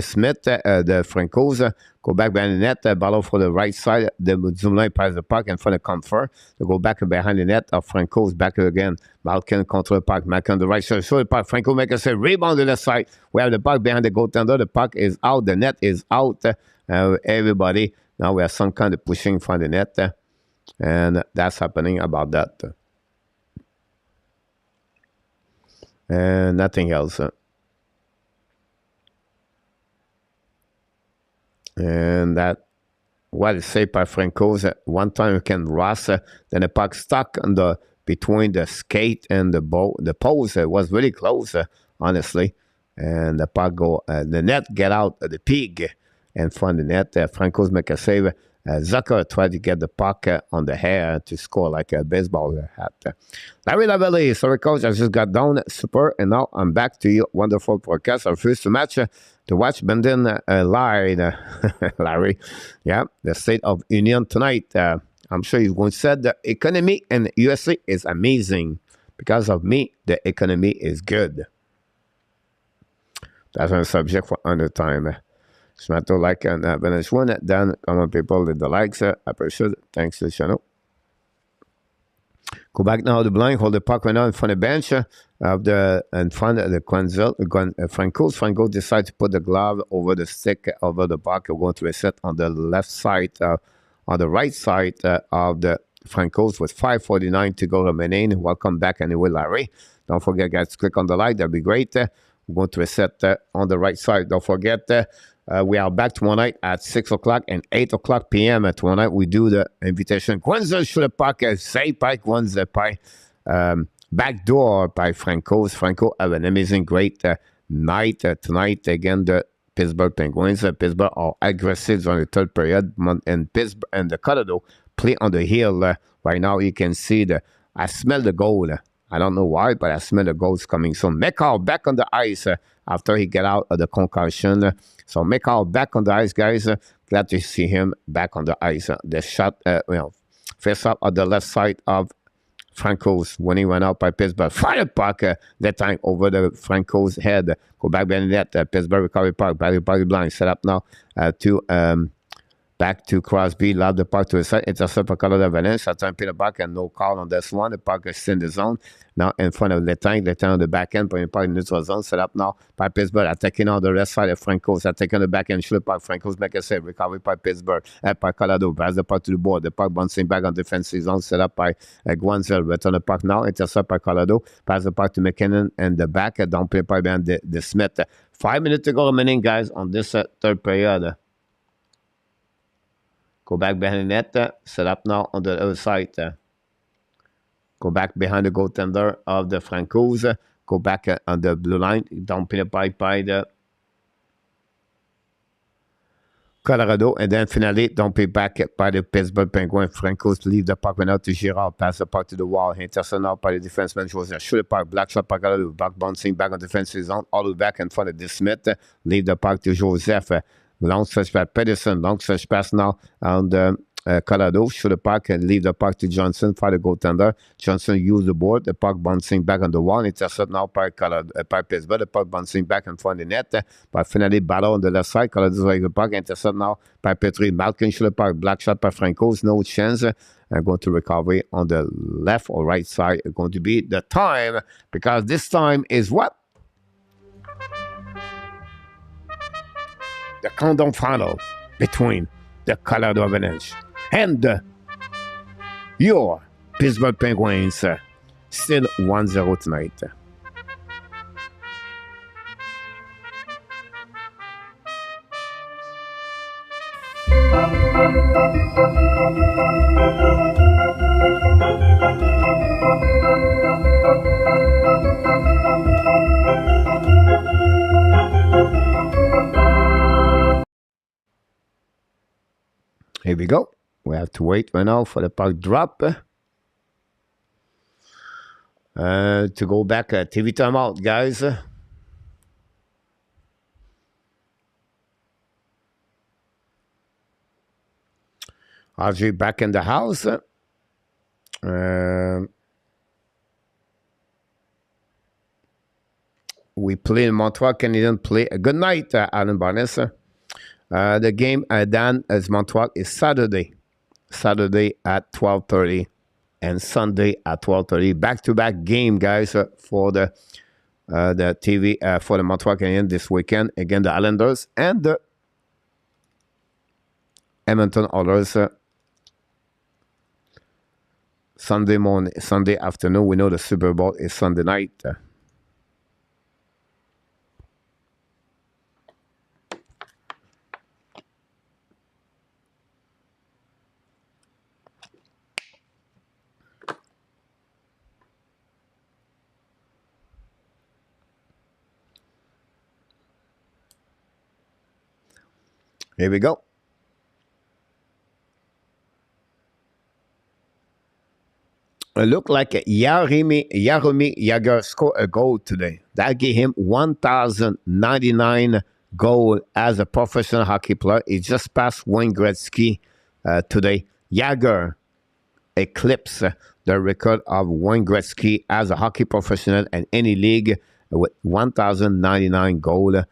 Smith, the Francos. Go back behind the net, battle for the right side. The Dumoulin passes the puck in front of Comfort. They go back behind the net of Francos, back again. Malkin control the puck, back on the right side. So the puck, Franco make a rebound to the side. We have the puck behind the goaltender. The puck is out. The net is out. Everybody, now we have some kind of pushing from the net. And that's happening about that. And nothing else. And that what is said by Francos, one time you can Ross, then the puck stuck on the between the skate and the post. It was really close, honestly. And the puck go, the net get out the pig in front of the net. Francos make a save. Zucker tried to get the puck on the hair to score like a baseball hat. Larry Lavelli, sorry coach, I just got down super, and now I'm back to you. Wonderful podcast. I refuse to match to watch Benden live, Larry. Yeah, the State of Union tonight. I'm sure you're going to say the economy in the USA is amazing. Because of me, the economy is good. That's a subject for another time. Smato like and Avalanche one. Then common people with the likes. I appreciate it. Thanks to the channel. Go back now to the blind. Hold the puck right now in front of the bench of the in front of the Quenzel. Francos. Franco decides to put the glove over the stick over the puck. We're going to reset on the left side, on the right side of the Francos with 5:49 to go remaining. Welcome back anyway, Larry. Don't forget, guys, to click on the like. That'd be great. We're going to reset on the right side. Don't forget. We are back tomorrow night at 6 o'clock and 8 o'clock p.m. Tomorrow night, we do the invitation. Gwenzel sur le puck, say by Gwenzel by backdoor by Francos. Franco have an amazing, great night tonight. Again, the Pittsburgh Penguins. Pittsburgh are aggressive on the third period. And Pittsburgh and the Colorado play on the hill. Right now, you can see I smell the goal. I don't know why, but I smell the goals coming soon. Mekal back on the ice after he get out of the concussion. So Mekal back on the ice, guys. Glad to see him back on the ice. The shot, face up on the left side of Franco's when he went out by Pittsburgh. Fire puck that time over the Franco's head. Go back behind the net. Pittsburgh recovery puck. Body blind. Set up now to Back to Crosby, lob the puck to the side, intercept by Colorado Avalanche, ça tient the back and no call on this one. The puck is in the zone, now in front of Letang on the back end, premier puck in neutral zone, set up now by Pittsburgh, attacking on the rest side of Francouz, attacking the back end, shoot the puck, Francouz make a save, recovery by Pittsburgh, by Colorado, pass the puck to the board, the puck bouncing back on defensive zone, set up by Guanzel, return the puck now, intercept by Colorado, pass the puck to McKinnon and the back, don't play by the Smith. 5 minutes to go remaining, guys, on this third period. Go back behind the net, set up now on the other side. Go back behind the goaltender of the Francouz. Go back on the blue line. Don't pin a pipe by the Colorado. And then finally, don't pay back by the Pittsburgh Penguins. Francouz leave the puck out to Girard. Pass the puck to the wall. Intercepted now by the defenseman Joseph. Shoot the puck. Black shot by Colorado. Back bouncing back on the defensive zone. All the way back in front of the Smith. Leave the puck to Joseph. Long stretch pass, Pedersen, long stretch pass now on the Colorado. Shoot the puck and leave the puck to Johnson for the goaltender. Johnson use the board. The puck bouncing back on the wall. Intercept now by Pittsburgh. The puck bouncing back in front of the net. But finally, battle on the left side. Colorado like the puck. Intercept now by Petrie. Malkin shoot the puck. Black shot by Francouz. No chance. I'm going to recovery on the left or right side. It's going to be the time, because this time is what? The countdown final between the Colorado Avalanche and your Pittsburgh Penguins. Still 1-0 tonight. Here we go. We have to wait right now for the puck drop. To go back TV timeout, guys. RJ back in the house. We play in Montreal. Canadian play. Good night, Alan Barnes. The game Dan as Montreal is Saturday at 12:30 and Sunday at 12:30. Back-to-back game, guys, for the TV for the Montreal Canadiens this weekend. Again, the Islanders and the Edmonton Oilers. Sunday morning, Sunday afternoon. We know the Super Bowl is Sunday night. Here we go. It looked like Jaromir Jagr scored a goal today. That gave him 1,099 goal as a professional hockey player. He just passed Wayne Gretzky today. Jagr eclipsed the record of Wayne Gretzky as a hockey professional in any league with 1,099 goal.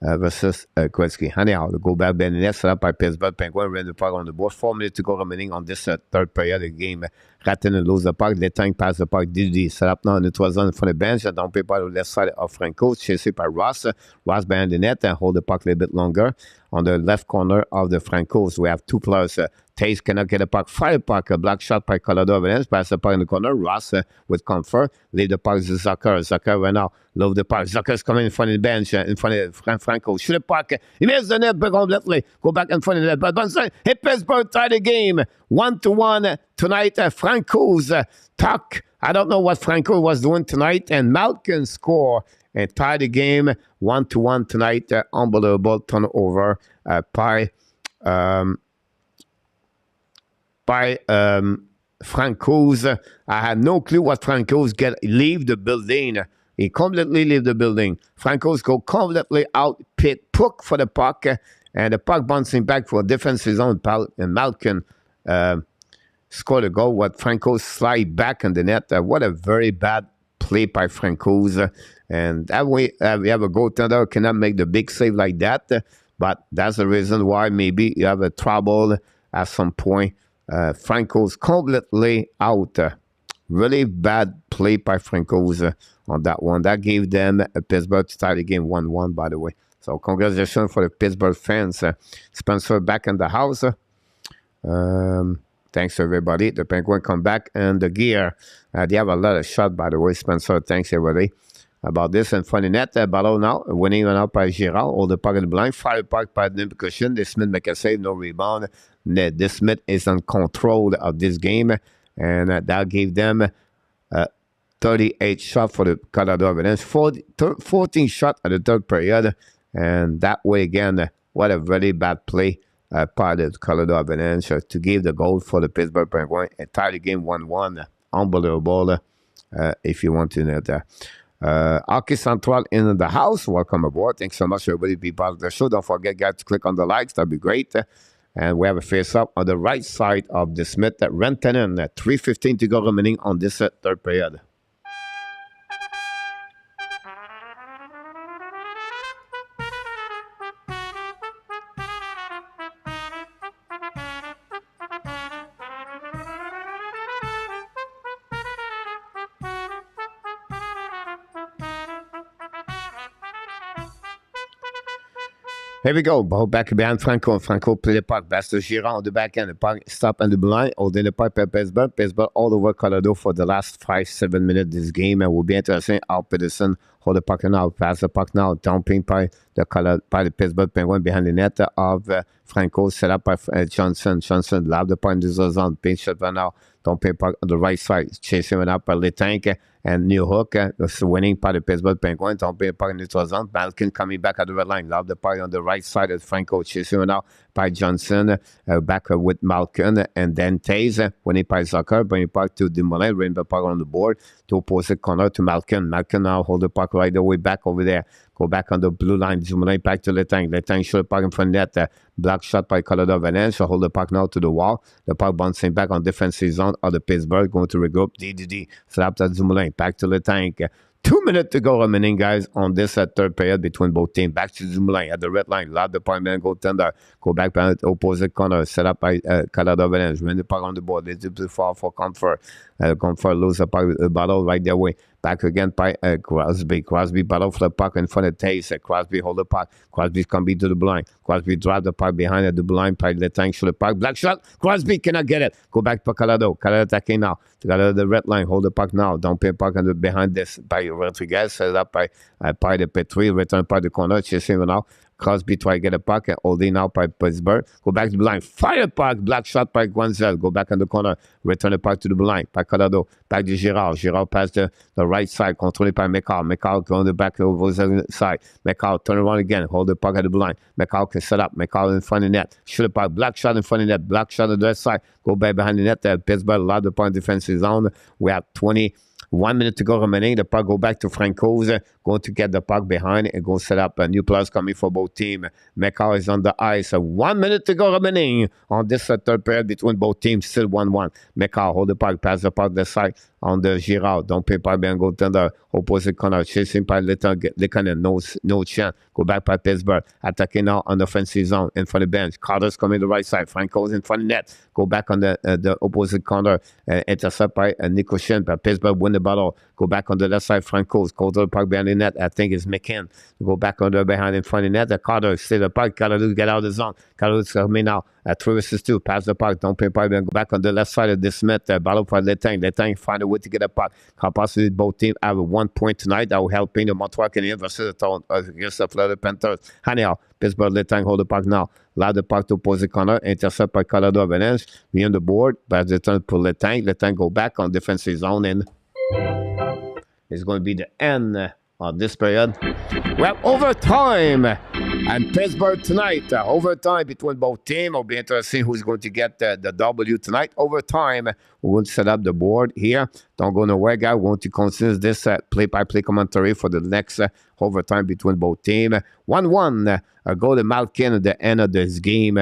Versus Gretzky. Anyhow, the go back behind the net, set up by Pittsburgh Penguins, ran the puck on the board. 4 minutes to go remaining on this third period of the game. Ratten and lose the puck. Letang pass the puck. Didi set up now in the 12 zone in front of the bench. Don't pay by the left side of Franco. Chased by Ross. Ross behind the net and hold the puck a little bit longer. On the left corner of the Francos, we have two players. Taze cannot get the puck. Fire puck. A black shot by Colorado Avalanche. Pass the puck in the corner. Ross with comfort. Leave the puck to Zucker. Zucker right now. Love the puck. Zucker's coming in front of the bench. In front of Franco. Shoot the puck. He misses the net completely. Go back in front of the net. But hit Pittsburgh tie the game. 1-1 tonight. Franco's tuck. I don't know what Franco was doing tonight. And Malkin score and tie the game 1-1 tonight. Unbelievable turnover by Franco's. I had no clue what Franco's leave the building. He completely leave the building. Franco's go completely out pit, puck for the puck, and the puck bouncing back for defense's own and Malkin scored a goal. What Franco's slide back in the net. What a very bad play by Franco's. And that way, we have a goaltender who cannot make the big save like that. but that's the reason why maybe you have a trouble at some point. Franco's completely out. Really bad play by Franco's on that one. That gave them Pittsburgh to tie the game 1-1, by the way. So congratulations for the Pittsburgh fans. Spencer back in the house. Thanks to everybody. The Penguins come back, and the gear. They have a lot of shots, by the way. Spencer, thanks everybody about this. And funny net, battle now. Winning now by Girard. Hold the puck in the blind. Fire the puck by Intermission. The Smith make a save, no rebound. The Smith is in control of this game, and that gave them 38 shots for the Colorado Avalanche. 14 shots at the third period. And that way, again, what a very bad play by the Colorado Avalanche to give the goal for the Pittsburgh Penguins and tie the game 1-1. Unbelievable, if you want to know that. Hockey Central in the house. Welcome aboard. Thanks so much, everybody, to be part of the show. Don't forget, guys, to click on the likes. That'd be great. And we have a face-up on the right side of the Smith at Rantanen. 3:15 to go remaining on this third period. Here we go. Ball back behind Franco. Franco play the puck. Best to Girard on the back end. The puck stop on the blind. Holding the puck by Pittsburgh. Pittsburgh all over Colorado for the last 5-7 minutes this game. And will be interesting. Al Peterson hold the puck now. Pass the puck now. Dumping by the Pittsburgh Penguins behind the net of Franco. Set up by Johnson. Johnson love the puck in the zone. Pinch shot right now. Dumping puck on the right side. Chasing it up by Letank. And New Hook winning by the Pittsburgh Penguins. Dumping puck in the zone. Malkin coming back at the red line. Love the puck on the right side of Franco. Chasing it out by Johnson. Back with Malkin. And then Taze winning by Zucker. Bringing puck to Dumoulin. Bringing the puck on the board. To opposite corner to Malkin. Malkin now hold the puck right away back over there. Go back on the blue line. Dumoulin back to Letang. Letang shoot the puck in front of net. Block shot by Colorado Avalanche. So hold the puck now to the wall. The puck bouncing back on defensive zone of the Pittsburgh. Going to regroup. DDD. Slap to Dumoulin. Back to Letang. 2 minutes to go remaining, guys, on this third period between both teams. Back to Dumoulin at the red line. Loud the point man, go tender. Go back by the opposite corner. Set up by Colorado Avalanche. Win the puck on the board. It's too far for Comfort. Comfort lose the puck battle right their way. Back again by Crosby. Crosby battle for the puck in front of Taze. Crosby hold the puck. Crosby coming to the blind. Crosby drive the puck behind the blind. By the tank shoot the puck. Black shot. Crosby cannot get it. Go back to Colorado. Colorado attacking now. Colorado the red line. Hold the puck now. Don't pay puck on the behind this by Rodriguez. Set up by the Petrie. Return by the corner. Chasing now. Crosby try to get a puck and holding out by Pittsburgh. Go back to the blind. Fire puck. Black shot by Guanzel. Go back on the corner. Return the puck to the blind. By Colorado. Back to Girard. Girard pass the right side. Controlled by McCall. McCall going the back over the side. McCall turn around again. Hold the puck at the blind. McCall can set up. McCall in front of the net. Shoot the puck. Black shot in front of the net. Black shot on the left side. Go back behind the net. Pittsburgh allowed the puck defensive zone. We have 1 minute to go remaining. The puck go back to Franco's. Going to get the puck behind and go set up a new players coming for both teams. McCall is on the ice. 1 minute to go remaining on this third period between both teams. Still 1-1. McCall hold the puck. Pass the puck the side on the Girard. Don't pay by Ben. Go to the opposite corner. Chasing by Lekanen. No chance. Go back by Pittsburgh. Attacking now on the offensive zone in front of the bench. Carter's coming to the right side. Franco's in front of the net. Go back on the opposite corner. Intercept by NICHUSKIN. But Pittsburgh win the battle. Go back on the left side. Franco's. Go to the puck behind the net. I think it's McCann. Go back on the behind in front of the net. The Carter stay the puck. Carter get out of the zone. Carter's coming now. 3 versus 2. Pass the puck. Don't pay by Ben. Go back on the left side of the Smith. Battle for Letang. Letang find a way to get a puck. Can possibly both teams have 1 point tonight. That will help in the Montreal Canadiens versus the Florida Panthers. Anyhow, Pittsburgh Letang hold the puck now. Allow the puck to opposite corner. Intercept by Colorado Avalanche. We on the board. But the turn for Letang. Letang go back on defensive zone. And it's going to be the end of this period. We have overtime. And Pittsburgh tonight, overtime between both teams. It'll be interesting who's going to get the W tonight. Overtime, we will set up the board here. Don't go nowhere, guys. We want to consider this play-by-play commentary for the next overtime between both teams. 1-1, a goal to Malkin at the end of this game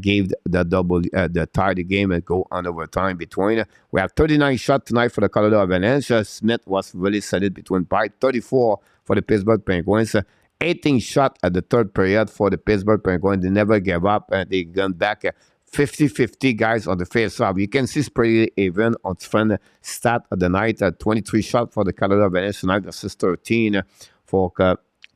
gave the tie the game and go on overtime between. We have 39 shots tonight for the Colorado Avalanche. Smith was really solid between 34 for the Pittsburgh Penguins. 18 shots at the third period for the Pittsburgh Penguins. They never gave up, and they got back 50-50 guys on the face-off. You can see it's pretty even on different stat of the night. 23 shots for the Colorado Avalanche tonight versus 13 for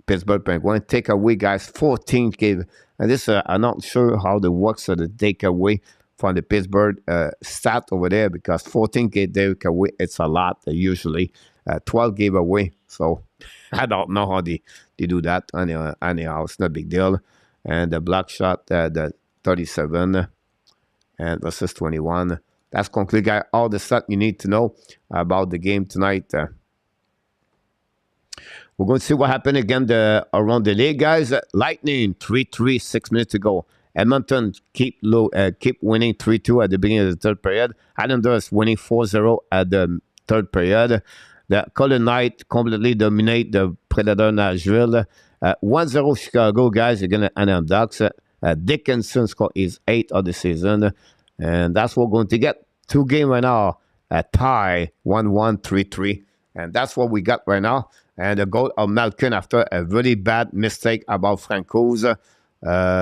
Pittsburgh Penguins. Take away, guys, 14 gave. And this, I'm not sure how it works the take away from the Pittsburgh stat over there, because 14 gave take away, it's a lot usually. 12 gave away. So I don't know how they do that. Anyhow, it's not a big deal. And the block shot, the 37 and versus 21. That's conclude, guys, all the stuff you need to know about the game tonight. We're going to see what happened again around the league, guys. Lightning 3-3, 6 minutes to go. Edmonton keep winning 3-2 at the beginning of the third period. Islanders winning 4-0 at the third period. The Golden Knights completely dominate the Predator Nashville. 1-0 Chicago, guys, against the Anaheim Ducks. Dickinson score is 8th of the season. And that's what we're going to get. 2 games right now. A tie, 1-1, 3-3. And that's what we got right now. And the goal of Malkin after a really bad mistake about Francouz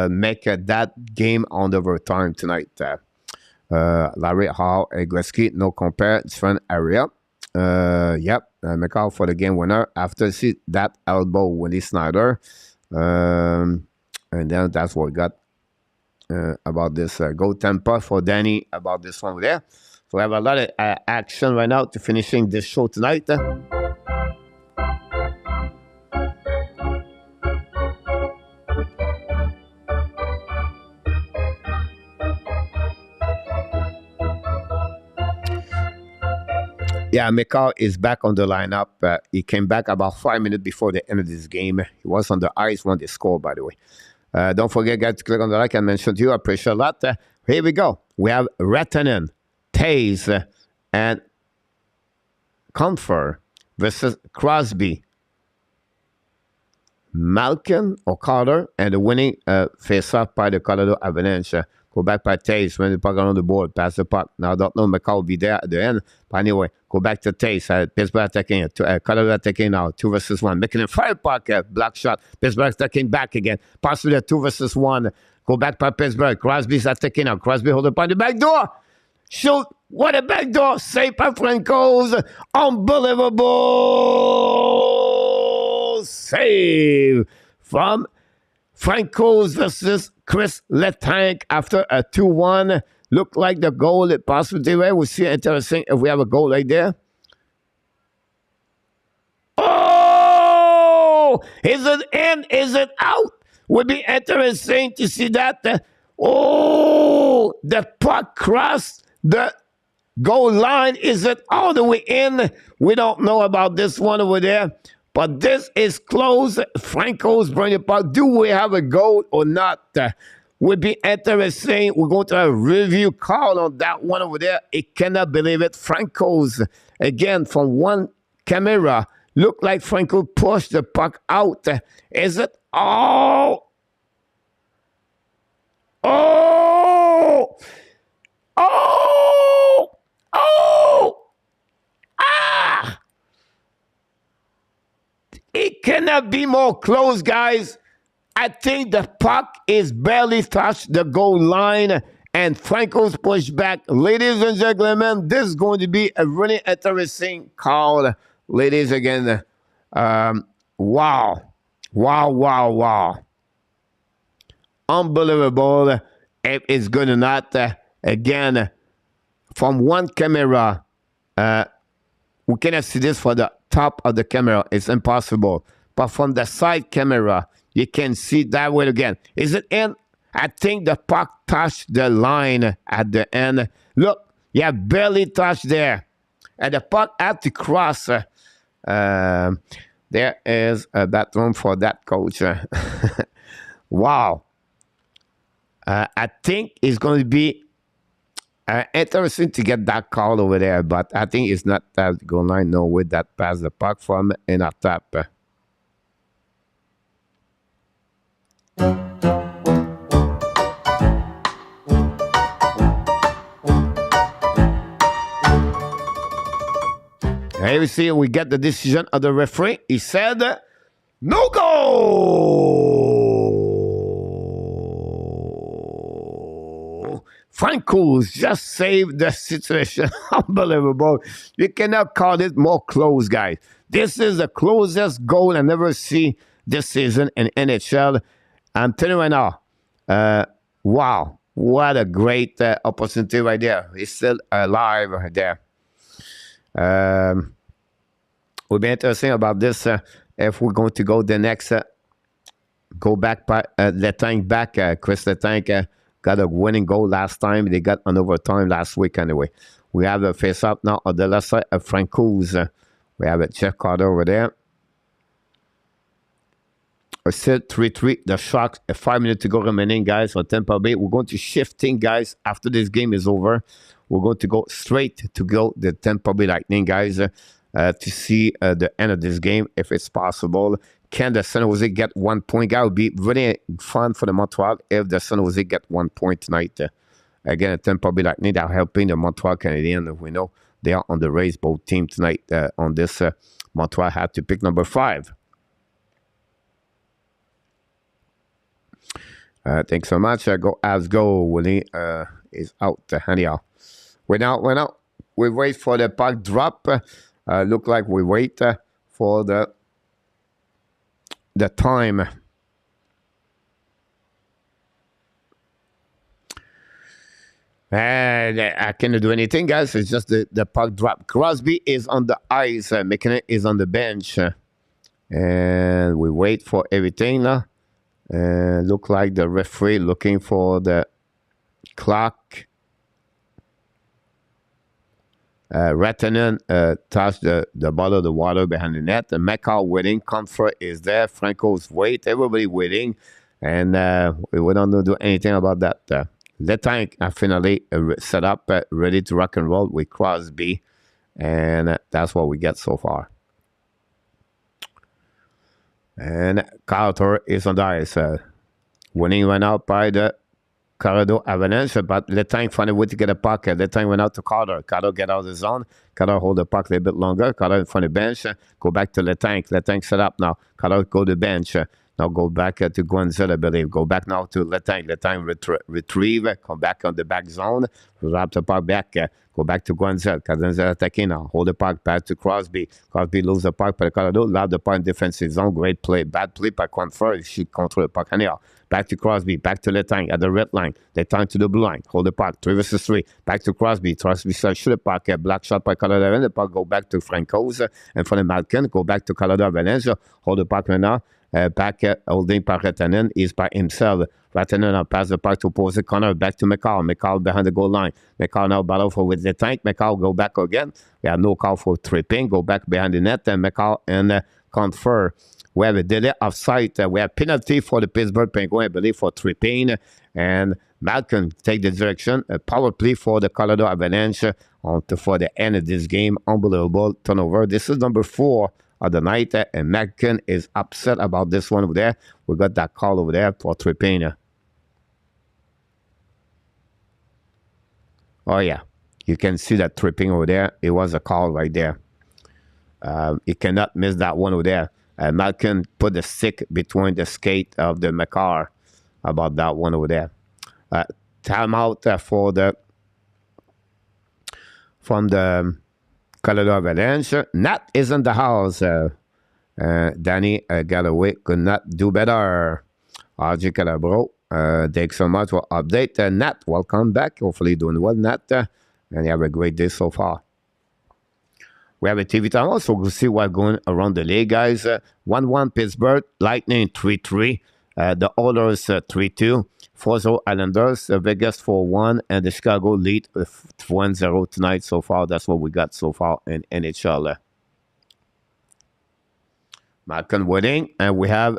make that game on overtime tonight. Larry Hall and Gretzky, no compare, different area. Yep, McCall for the game winner after see that elbow Willie Snyder. And then that's what we got about this goal temper for Danny about this one there. So we have a lot of action right now to finishing this show tonight. Yeah, McCall is back on the lineup. He came back about 5 minutes before the end of this game. He was on the ice when they scored, by the way. Don't forget, guys, to click on the like I mentioned to you. I appreciate a lot. Here we go. We have Rantanen, Taze, and Comfort versus Crosby, Malkin or Carter, and the winning face-off by the Colorado Avalanche. Go back by Taze when the puck on the board, pass the puck. Now, I don't know if McCall will be there at the end. But anyway, go back to Taze. Pittsburgh attacking, Colorado attacking now, 2 versus 1. Making a fire puck, block shot. Pittsburgh attacking back again. Possibly a 2 versus 1. Go back by Pittsburgh. Crosby's attacking now. Crosby hold up on the back door. Shoot. What a back door. Save by Francouz. Unbelievable save from Francouz versus Chris Letang after a 2-1. Look like the goal it possibly where we see interesting if we have a goal right there. Oh! Is it in? Is it out? Would be interesting to see that. Oh! The puck crossed the goal line. Is it all the way in? We don't know about this one over there. But this is close. Franco's bringing the puck. Do we have a goal or not? Would be interesting. We're going to have a review call on that one over there. I cannot believe it. Franco's, again, from one camera, look like Franco pushed the puck out. Is it? Oh! Oh! Oh! Oh! Ah! It cannot be more close, guys. I think the puck is barely touched the goal line, and Franco's pushed back. Ladies and gentlemen, this is going to be a really interesting call. Ladies, again, wow. Wow, wow, wow. Unbelievable. If it's good or not, again, from one camera, we cannot see this for the top of the camera. It's impossible. But from the side camera, you can see that way again. Is it in? I think the puck touched the line at the end. Look, yeah, barely touched there. And the puck had to cross. There is a bathroom for that coach. Wow. I think it's going to be interesting to get that call over there, but I think it's not that goal line. No, with that pass the puck from in a tap. Here we see we get the decision of the referee. He said No goal! Francouz just saved the situation. Unbelievable. You cannot call it more close, guys. This is the closest goal I never see this season in NHL. I'm telling you right now, wow, what a great opportunity right there. He's still alive right there. Will be interesting about this if we're going to go the next, go back, Letang back, Chris Letang got a winning goal last time. They got an overtime last week anyway. We have a face-up now on the left side of Francouz. We have a Jeff Carter over there. We're still 3-3. The Sharks, 5 minutes to go remaining, guys, for Tampa Bay. We're going to shifting, guys, after this game is over. We're going to go straight to go the Tampa Bay Lightning, guys, to see the end of this game, if it's possible. Can the San Jose get 1 point? That would be really fun for the Montreal if the San Jose get 1 point tonight. Again, the Tampa Bay Lightning are helping the Montreal Canadiens. We know they are on the race, both teams tonight on this. Montreal had to pick number 5. Thanks so much. Go Avs go. Willie is out. Anyhow, we're out. We wait for the puck drop. Look like we wait for the time. And I cannot do anything, guys. It's just the puck drop. Crosby is on the ice. McKinnon is on the bench. And we wait for everything now. Look like the referee looking for the clock. Ratanen touched the bottle of the water behind the net. And McCall waiting. Comfort is there. Franco's wait. Everybody waiting. And we don't do anything about that. The tank finally set up, ready to rock and roll with Crosby. And that's what we get so far. And Carter is on the ice. Winning went out by the Colorado Avalanche, but Letang found a way to get a puck. Letang went out to Carter. Carter get out of the zone. Carter hold the puck a little bit longer. Carter in front of the bench. Go back to Letang. Letang set up now. Carter go to the bench. Now go back to Guanzel, I believe. Go back now to Letang. Letang retrieve. Come back on the back zone. Wrap the puck back. Go back to Guanzel. Guanzel attacking now. Hold the puck back to Crosby. Crosby lose the puck by Colorado. Loud the puck in defensive zone. Great play. Bad play by Confort. She control the puck. Anyhow. Back to Crosby. Back to Letang at the red line. Letang to the blue line. Hold the puck. 3 versus 3. Back to Crosby. Crosby shoot the puck. Black shot by Colorado. The puck go back to Francouz. And for the Malkin. Go back to Colorado Avalanche. Hold the puck right now. Back holding by Ratanen is by himself. Ratanen now pass the puck to opposite corner. Back to McCall. McCall behind the goal line. McCall now battle for with the tank. McCall go back again. We have no call for tripping. Go back behind the net. And McCall and Confer. We have a delay of sight. We have penalty for the Pittsburgh Penguins, I believe, for tripping. And Malcolm take the direction. A power play for the Colorado Avalanche for the end of this game. Unbelievable turnover. This is number 4 of the night, and Malcolm is upset about this one over there. We got that call over there for tripping. Oh, yeah. You can see that tripping over there. It was a call right there. You cannot miss that one over there. Malcolm put the stick between the skate of the McCarr about that one over there. Timeout from the Colorado Avalanche. Nat is in the house. Danny got away. Could not do better. RJ Calabro. Thanks so much for update. Nat, welcome back. Hopefully doing well, Nat. And you have a great day so far. We have a TV time also. We'll see what's going around the league, guys. 1-1 Pittsburgh. Lightning 3-3. The Oilers 3-2. 4-0 Islanders. Vegas 4-1. And the Chicago lead 1-0 tonight so far. That's what we got so far in NHL. Malcolm winning. And we have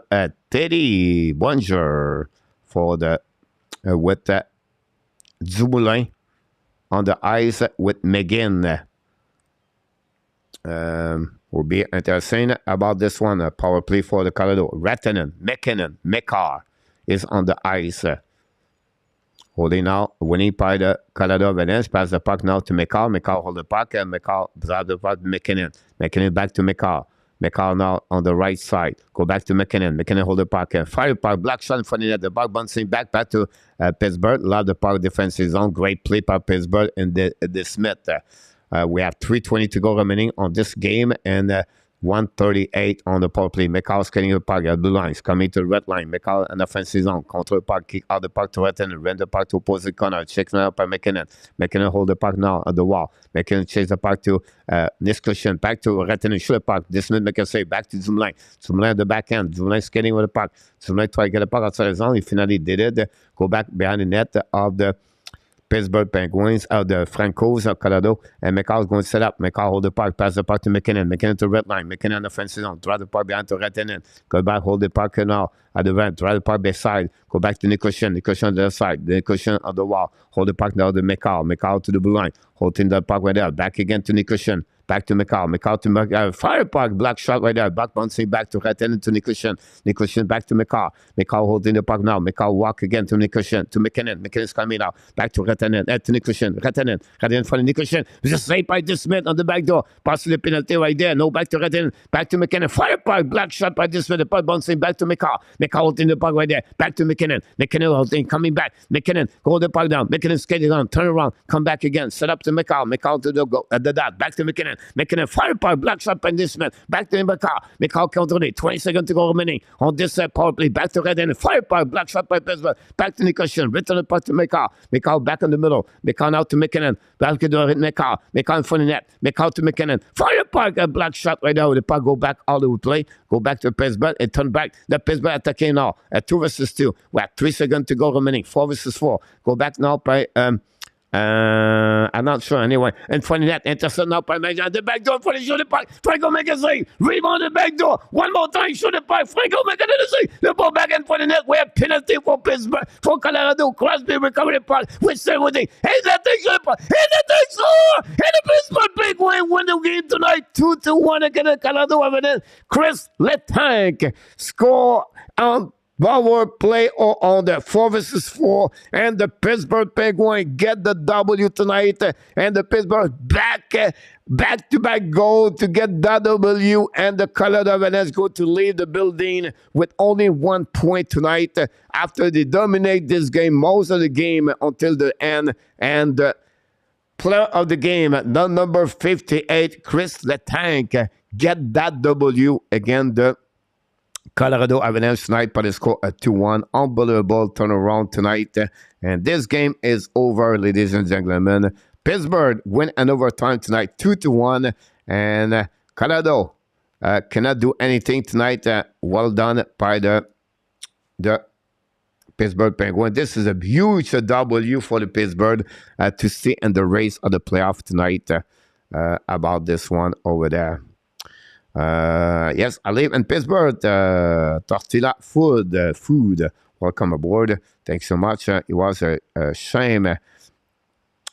Teddy Bonjour for the with Dumoulin on the ice with McGinn. Will be interesting about this one. A power play for the Colorado. Ratanen, McKinnon, McCarr is on the ice. Holding now, winning by the Colorado Avalanche. Pass the puck now to McCarr. McCarr hold the puck, and McCarr drop the puck to McKinnon. McKinnon back to McCarr. McCall now on the right side. Go back to McKinnon. McKinnon hold the puck. Fire puck. Black shot in front of the net. The puck bouncing back to Pittsburgh. Love the puck defensive zone. Great play by Pittsburgh and the Smith. We have 3:20 to go remaining on this game and 1:38 on the power play. McCall scanning the puck at blue lines, coming to the red line. McCall an offensive zone, control the puck, kick out the puck to right and rent the puck to opposite corner. Checks out by McKinnon. McKinnon hold the puck now at the wall. McKinnon chase the puck to NICHUSKIN, back to Retten, shoot the puck. This minute McKinnon say back to Dumoulin. Dumoulin at the back end. Dumoulin skating with the puck. Dumoulin try to get the puck outside the zone. He finally did it. Go back behind the net of the Pittsburgh Penguins, the Francos of Colorado, and McCall's going to set up. McCall hold the puck, pass the puck to McKinnon. McKinnon to red line. McKinnon on the offensive zone. Drive the puck behind to Retten. Go back, hold the puck now at the vent. Drive the puck beside. Go back to NICHUSKIN. NICHUSKIN on the other side. NICHUSKIN on the wall. Hold the puck now to McCall. McCall to the blue line. Holding the puck right there. Back again to NICHUSKIN. Back to McCall. McCall to McCall. Fire puck. Black shot right there. Back bouncing back to Retten to NICHUSKIN. NICHUSKIN back to McCall. McCall holding the puck now. McCall walk again to NICHUSKIN. To McKinnon. McKinnon's coming now. Back to Retten. To NICHUSKIN. Retten. Retten for NICHUSKIN. Just saved by this Smith on the back door. Pass the penalty right there. No, back to Retten. Back to McKinnon. Fire puck. Black shot by this Smith. The puck bouncing back to McCall. McCall holding the puck right there. Back to McKinnon. McKinnon holding. Coming back. McKinnon. Hold the puck down. McKinnon skating on. Turn around. Come back again. Set up to McCall. McCall to the dot. Back to McKinnon. McKinnon. Fire puck. Black shot by this Smith. Back to McCall. McCall controlling. 20 seconds to go remaining on this power play. Back to Retten. Fire puck. Black shot by Pittsburgh. Back to NICHUSKIN. Return the puck to McCall. McCall back in the middle. McCall now to McKinnon. Back to McCall. McCall in front of the net. McCall to McKinnon. Fire puck. A black shot right now. The puck go back all the way play. Go back to Pittsburgh and turn back. The Pittsburgh attacking now. 2 versus 2. We have 3 seconds to go remaining. 4 versus 4. Go back now by I'm not sure anyway. In front of that, intercept now by Major. The back door for the shoot the puck. Franco make a save. Rebound the back door. One more time, shoot the puck. Franco make another save. The ball back in front of the net. We have penalty for Pittsburgh. For Colorado. Crosby recover the puck. With 17. Hey, that thing shoot the puck. Hey, that thing score. Hey, the Pittsburgh big win the game tonight. 2-1 against Colorado. Avalanche. Chris Letang score on power play on the 4 versus 4, and the Pittsburgh Penguins get the W tonight, and the Pittsburgh back-to-back goal to get that W, and the Colorado Avalanche go to leave the building with only 1 point tonight after they dominate this game, most of the game until the end, and the player of the game, the number 58, Chris Letang, get that W again, the Colorado Avalanche tonight by the score at 2-1. Unbelievable turnaround tonight. And this game is over, ladies and gentlemen. Pittsburgh win an overtime tonight, 2-1. And Colorado cannot do anything tonight. Well done by the Pittsburgh Penguins. This is a huge W for the Pittsburgh to stay in the race of the playoff tonight about this one over there. Yes, I live in Pittsburgh. Tortilla food. Welcome aboard. Thanks so much. It was a shame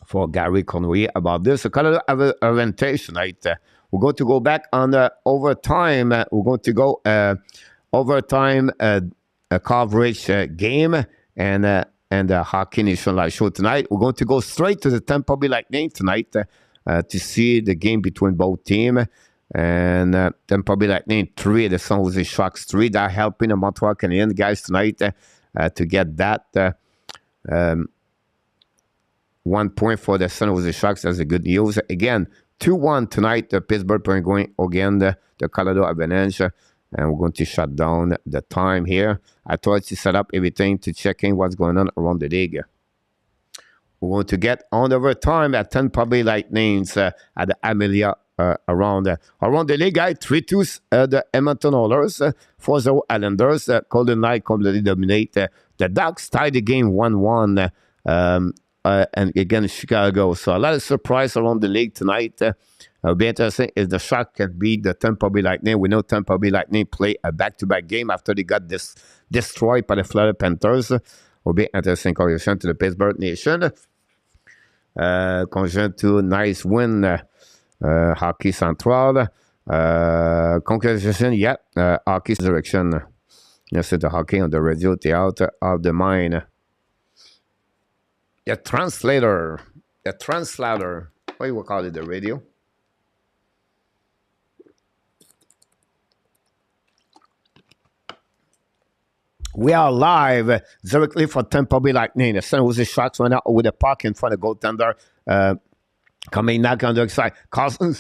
for Gary Cournoyeur about this. So, Colorado advantage tonight. We're going to go back on the overtime. We're going to go overtime coverage game and the Hockey Nation Live show tonight. We're going to go straight to the Tampa Bay Lightning tonight to see the game between both teams. And then probably Lightning 3, the San Jose Sharks 3. They're helping the Montreal Canadiens guys tonight to get that 1 point for the San Jose Sharks. That's a good news. Again, 2-1 tonight. The Pittsburgh Penguins again the Colorado Avalanche. And we're going to shut down the time here. I tried to set up everything to check in what's going on around the league. We're going to get on overtime at Tampa Bay Lightnings at the Amelia around the league, 3-2 the Edmonton Oilers, 4-0 Islanders. Golden Knights completely dominate. The Ducks tied the game 1-1, and again Chicago. So a lot of surprise around the league tonight. It'll be interesting if the Sharks can beat the Tampa Bay Lightning. We know Tampa Bay Lightning play a back-to-back game after they got destroyed by the Florida Panthers. Will be interesting conversation to the Pittsburgh Nation. Conjunct to nice win. Hockey Central. Congratulations, yeah. Hockey Direction. Yes, the hockey on the radio theater of the mind. The translator. What do you call it, the radio? We are live directly for Tampa Bay Lightning. The San Jose Sharks went out with a puck in front of goaltender. Coming back on the other side. Carlson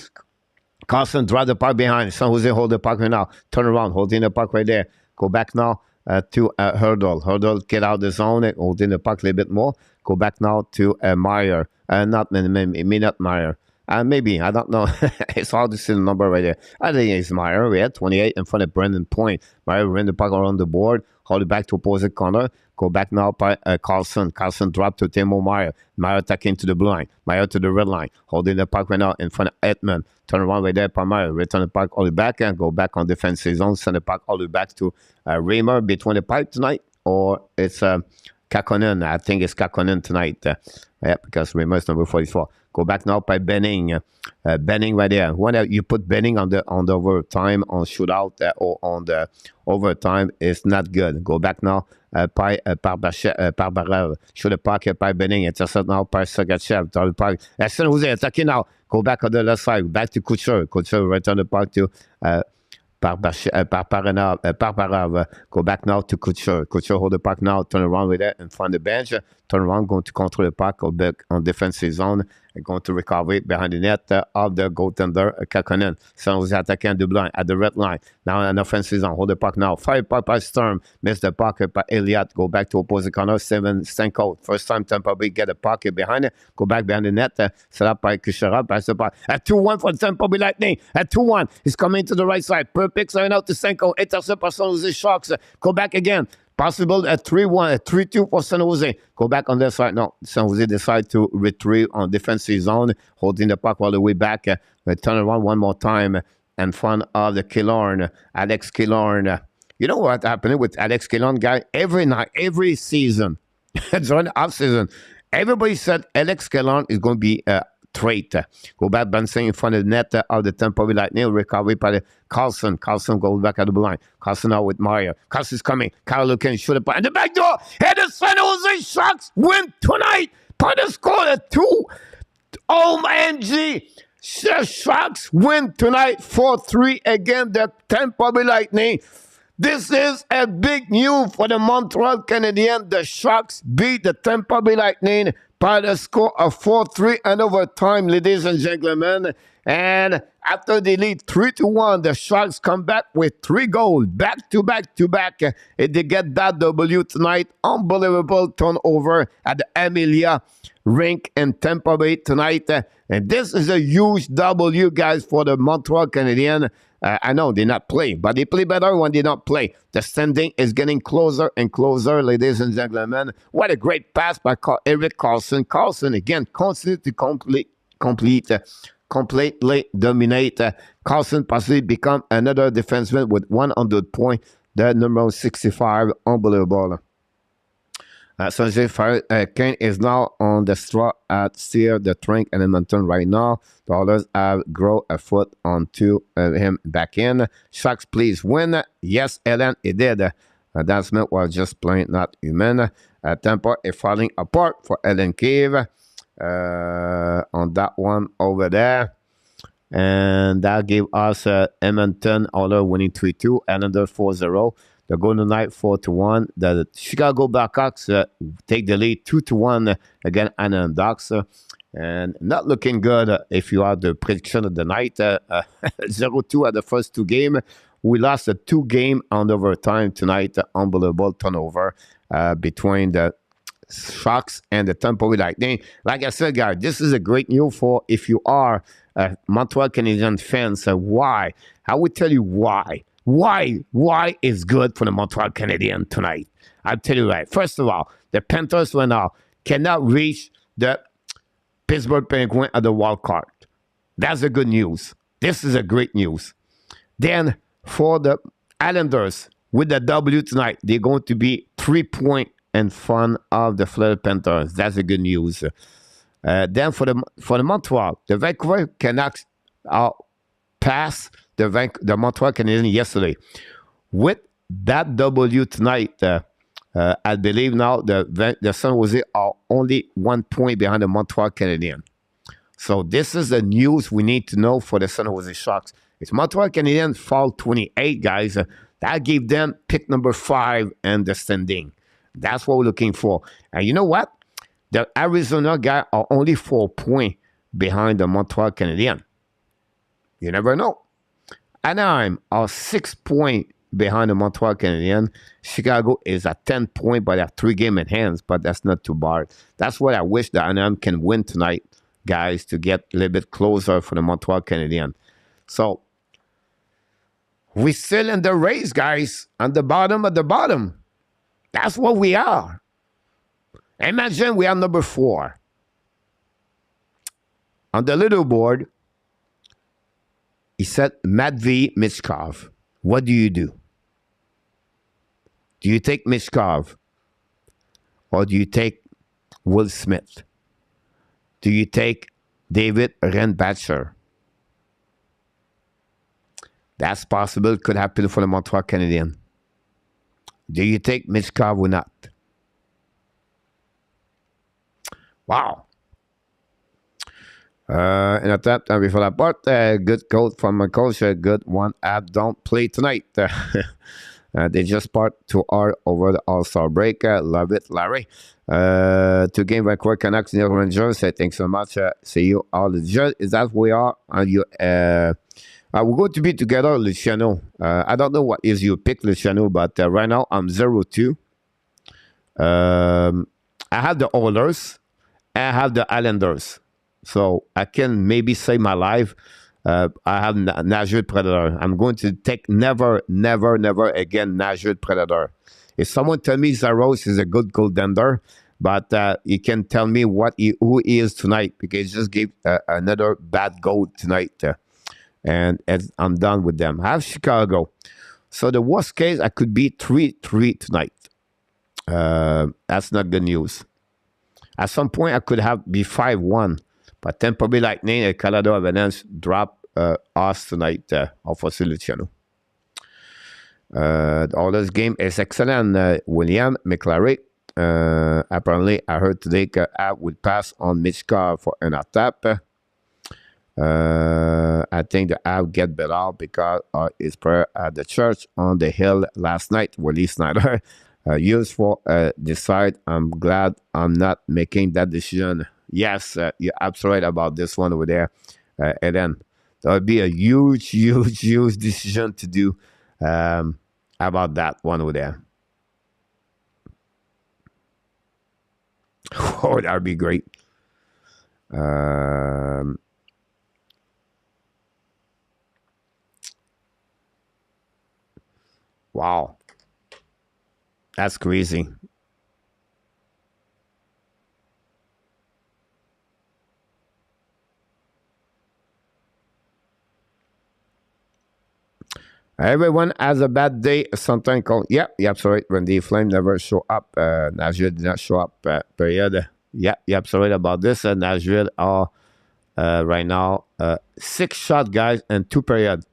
drive the puck behind. San Jose hold the puck right now. Turn around, holding the puck right there. Go back now to Hurdle. Hurdle get out the zone, holding the puck a little bit more. Go back now to Meyer. Not Meyer. Maybe, I don't know. It's hard to see the number right there. I think it's Meyer. We had 28 in front of Brendan Point. Meyer ran the puck around the board. Hold it back to opposite corner. Go back now by Carlson. Carlson dropped to Timo Meyer. Meyer attacking to the blue line. Meyer to the red line. Holding the puck right now in front of Edmund. Turn around right there by Meyer. Return the puck all the way back and go back on defensive zone. Send the puck all the way back to Reimer between the pipe tonight. Or it's Kakkonen. I think it's Kakkonen tonight. Yeah, because Reimer's number 44. Go back now by Benning. Benning right there. When you put Benning on the overtime, on shootout, or on the overtime, it's not good. Go back now by Barbara. Shoot the puck by Benning. Intercept now by Sergachev. Draw the puck. San Jose attacking now. Go back on the left side. Back to Couture. Couture return the puck to Parparov. Go back now to Couture. Couture hold the puck now. Turn around with it in front of the bench. Turn around, going to control the puck or back on defensive zone. And going to recover it behind the net of the goaltender Kakkonen. San Jose attacking the line at the red line. Now an offensive zone. Hold the puck now. Fire puck by Sturm. Miss the puck by Elliott. Go back to opposite corner. 7 Stanko. First time Tampa Bay get a puck behind it. Go back behind the net. Set up by Kucherov. Pass the puck. At 2-1 for Tampa Bay Lightning. At 2-1. He's coming to the right side. Perfect. Sign out to Stanko. Intercept by San Jose Sharks. Go back again. Possible at 3-1, at 3-2 for San Jose. Go back on their side. No, San Jose decide to retrieve on defensive zone, holding the puck all the way back. They turn around one more time in front of the Killorn, Alex Killorn. You know what happened with Alex Killorn, guy? Every night, every season, during the offseason, everybody said Alex Killorn is going to be trait. Go back, bouncing in front of the net of the Tampa Bay Lightning. Recovery by the Carlson. Carlson goes back at the blind. Carlson out with Meyer. Carlson's coming. Kyle looking, shoot it and the back door. And the San Jose Sharks win tonight. By the score of 2. OMG. The Sharks win tonight 4-3 against the Tampa Bay Lightning. This is a big news for the Montreal Canadiens. The Sharks beat the Tampa Bay Lightning by the score of 4-3 and overtime, ladies and gentlemen. And after they lead 3-1, the Sharks come back with 3 goals, back to back to back. And they get that W tonight. Unbelievable turnover at the Amelia rink in Tampa Bay tonight. And this is a huge W, guys, for the Montreal Canadiens. I know they not play, but they play better when they don't play. The standing is getting closer and closer, ladies and gentlemen. What a great pass by Erik Karlsson. Karlsson, again, continues to completely dominate. Karlsson possibly become another defenseman with 100 points. The number 65, unbelievable. Sanjay Kane is now on the straw at Steer, the Trink, and Edmonton right now. The others have grown a foot onto him back in. Sharks, please win. Yes, Ellen, it did. Dan Smith was just plain not human. Tampa is falling apart for Ellen Cave on that one over there. And that gave us Edmonton, Oilers winning 3-2, Islanders 4-0. The Golden Knights 4-1. The Chicago Blackhawks take the lead 2-1 against Anaheim Ducks. And not looking good if you are the prediction of the night. 0-2 at the first 2 games. We lost a 2 game on overtime tonight. Unbelievable turnover between the Sharks and the Tampa Bay Lightning. Like I said, guys, this is a great news for if you are a Montreal Canadiens fans. Why? I will tell you why. Why is good for the Montreal Canadiens tonight? I'll tell you right. First of all, the Panthers right now cannot reach the Pittsburgh Penguins at the wild card. That's the good news. This is a great news. Then for the Islanders, with the W tonight, they're going to be 3 points in front of the Florida Panthers. That's the good news. Then for the Montreal, the Vancouver Canucks pass the Montreal Canadiens yesterday. With that W tonight, I believe now the San Jose are only 1 point behind the Montreal Canadiens. So this is the news we need to know for the San Jose Sharks. It's Montreal Canadiens fall 28, guys. That gave them pick number 5 in the standing. That's what we're looking for. And you know what? The Arizona guys are only 4 points behind the Montreal Canadiens. You never know. Anaheim are 6 points behind the Montreal Canadiens. Chicago is at 10 points, but they have 3 games in hands, but that's not too bad. That's what I wish that Anaheim can win tonight, guys, to get a little bit closer for the Montreal Canadiens. So, we're still in the race, guys, on the bottom of the bottom. That's what we are. Imagine we are number 4. On the little board, he said, Matvey Michkov. What do you do? Do you take Michkov? Or do you take Will Smith? Do you take David Reinbacher? That's possible. Could happen for the Montreal Canadiens. Do you take Michkov or not? Wow. And at that time before that part, good quote from my coach. Good one. Ab don't play tonight. They just part too hard over the All-Star break. Love it, Larry. 2 game Vancouver Canucks, New York Rangers. Thanks so much. See you all. Is that where we are? Are you? We're going to be together, Luciano. I don't know what is your pick, Luciano, but right now I'm 0-2. I have the Oilers. I have the Islanders. So I can maybe save my life. I have Nashville Predator. I'm going to take never, never, never again Nashville Predator. If someone tell me Zaros is a good goaltender, but you can tell me who he is tonight, because he just gave another bad goal tonight. And I'm done with them. I have Chicago. So the worst case, I could be 3-3 tonight. That's not good news. At some point, I could be 5-1. But Tampa Bay Lightning and Colorado Avalanche drop us tonight, unfortunately, Luciano. All this game is excellent. William McLaren. Apparently, I heard today I would pass on Michkov for an attack. I think the app get better because his prayer at the church on the hill last night. Willie Snyder used for decide. I'm glad I'm not making that decision. Yes, you're absolutely right about this one over there. And then there would be a huge, huge, huge decision to do about that one over there. Oh, that would be great. Wow. That's crazy. Everyone has a bad day. Sometimes called. Yeah, you're absolutely right. Randy Flame never show up. Nashville did not show up. Period. Yeah, you're absolutely right about this. Nashville are right now 6 shot guys and 2 period.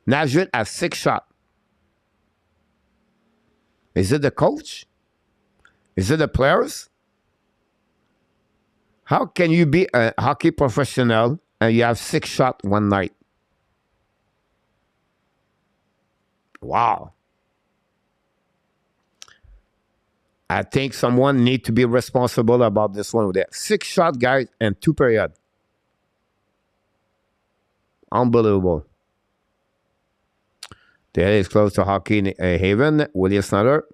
Nashville has 6 shot. Is it the coach? Is it the players? How can you be a hockey professional and you have 6 shots one night? Wow. I think someone need to be responsible about this one with that. 6 shot guys and 2 period. Unbelievable. The head is close to hockey in Haven. William Snyder.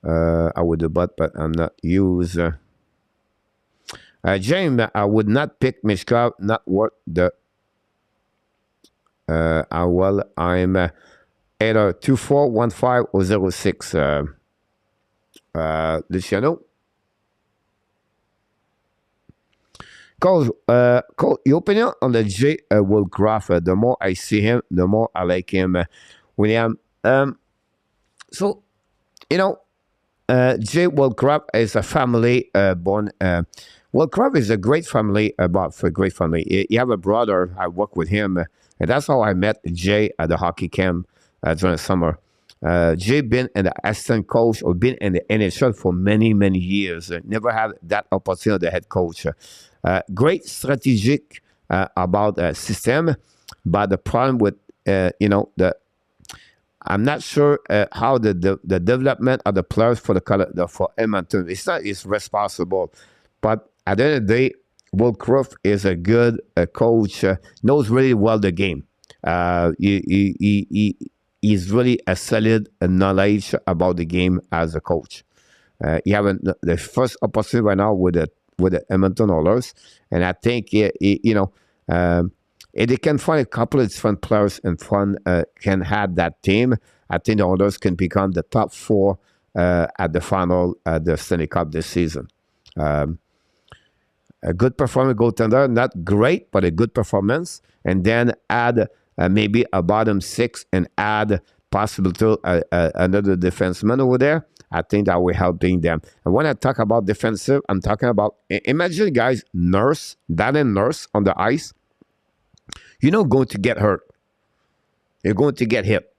I would do but I'm not used. James, I would not pick Michkov. Not worth the. Well, I'm either 2415 or 06. Luciano. Cole, your opinion on the J. Woolcroft. The more I see him, the more I like him. William. So, you know, Jay Woolcroft is a family born. Woolcroft is a great family, for a great family. You have a brother. I work with him, and that's how I met Jay at the hockey camp during the summer. Jay been an assistant coach or been in the NHL for many, many years. Never had that opportunity, the head coach. Great strategic about system, but the problem with I'm not sure how the development of the players for for Edmonton. It's not his responsible, but at the end of the day, Woodcroft is a good coach. Knows really well the game. He's really a solid knowledge about the game as a coach. He have the first opportunity right now with the Edmonton Oilers, and I think if they can find a couple of different players in front, can have that team, I think the Oilers can become the top 4 at the final the Stanley Cup this season. A good performance goaltender, not great, but a good performance, and then add maybe a bottom 6 and add possibility another defenseman over there. I think that will helping them. And when I talk about defensive, I'm talking about, imagine guys, Darren Nurse on the ice. You're not going to get hurt. You're going to get hit.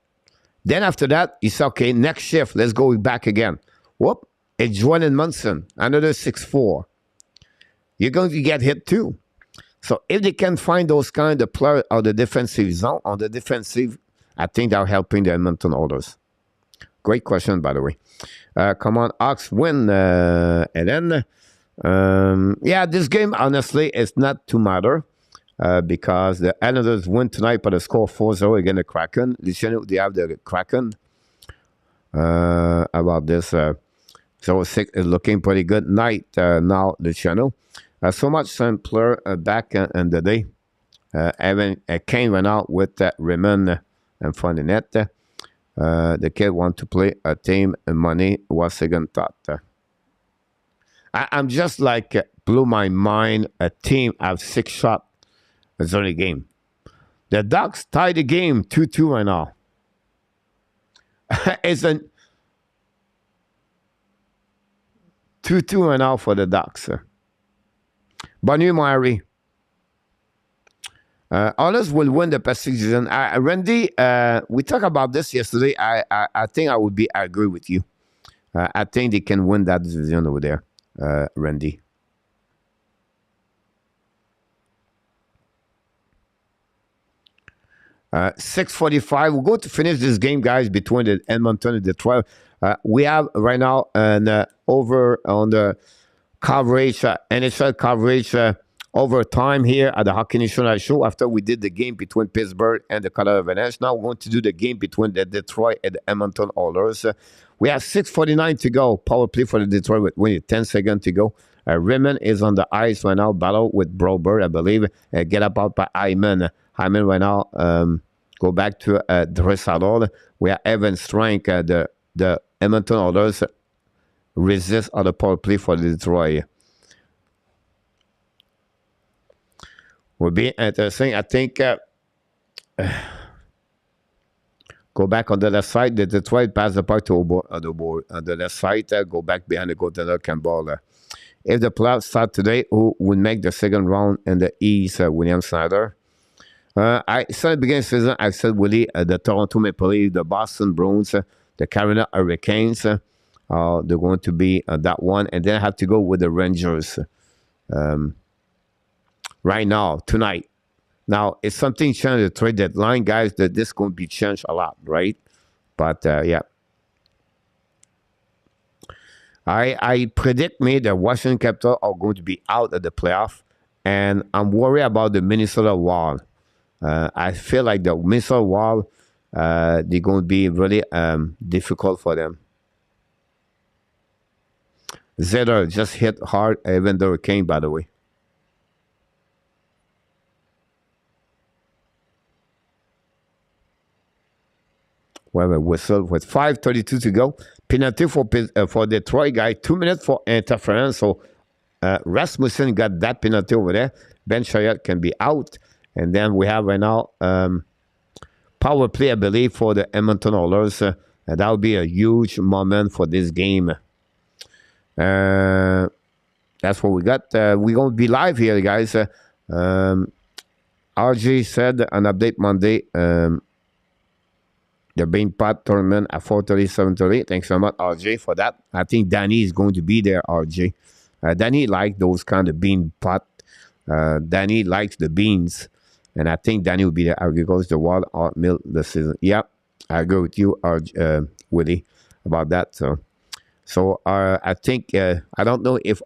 Then after that, you say, okay, next shift, let's go back again. Whoop, it's Jordan Munson, another 6'4". You're going to get hit too. So if they can find those kind of players on the defensive zone, on the defensive, I think they're helping the Edmonton Oilers. Great question, by the way. Come on, Ox win, Ellen. Yeah, this game, honestly, is not to matter. Because the Islanders win tonight by the score 4-0 against the Kraken. Luciano, they have the Kraken. About this, 0-6 is looking pretty good night now, Luciano. So much simpler back in the day. Evan Kane went out with Raymond in front of the net. The kid want to play a team and money was second thought. I'm just like, blew my mind. A team have 6 shots. It's only a game. The Ducks tied the game 2-2 right now. It's a 2-2 right now for the Ducks. Bonne nuit, Mary. Others will win the Pacific season. Randy, we talked about this yesterday. I think I would agree with you. I think they can win that division over there, Randy. 6:45. We're going to finish this game, guys, between the Edmonton and Detroit. We have right now an over on the coverage, NHL coverage over time here at the Hockey National Show after we did the game between Pittsburgh and the Colorado Avalanche. Now we're going to do the game between the Detroit and the Edmonton Oilers. We have 6:49 to go. Power play for the Detroit with 10 seconds to go. Raymond is on the ice right now, battle with Broberg, I believe. Get up out by Hyman. Hyman right now go back to Dressalo. We have Evan Strang, the Edmonton Oilers resist on the power play for Detroit. Will be interesting. I think go back on the left side. The Detroit pass the puck to on the left side. Go back behind the goaltender Campbell. If the playoffs start today, who would make the second round in the East? William Snyder. I said at the beginning of the season, I said, Willie, the Toronto Maple Leafs, the Boston Bruins, the Carolina Hurricanes, they're going to be that one. And then I have to go with the Rangers right now, tonight. Now, it's something changed the trade deadline, guys, that this is going to be changed a lot, right? But, yeah. I predict the Washington Capitals are going to be out of the playoff, and I'm worried about the Minnesota Wild. I feel like the Minnesota Wild, they're going to be really difficult for them. Zeller just hit hard, even the Hurricane, by the way. We have a whistle with 5:32 to go. Penalty for Detroit, guy. 2 minutes for interference. So Rasmussen got that penalty over there. Ben Chayot can be out. And then we have right now power play, I believe, for the Edmonton Oilers. And that will be a huge moment for this game. That's what we got. We're going to be live here, guys. RJ said an update Monday. The Bean Pot tournament at 4:30, 7:30. Thanks so much, RJ, for that. I think Danny is going to be there, RJ. Danny likes those kind of bean pot. Danny likes the beans. And I think Danny will be there. Agriculture, the Wild Art Mill this season. Yep. I agree with you, Willie, about that. So I think I don't know if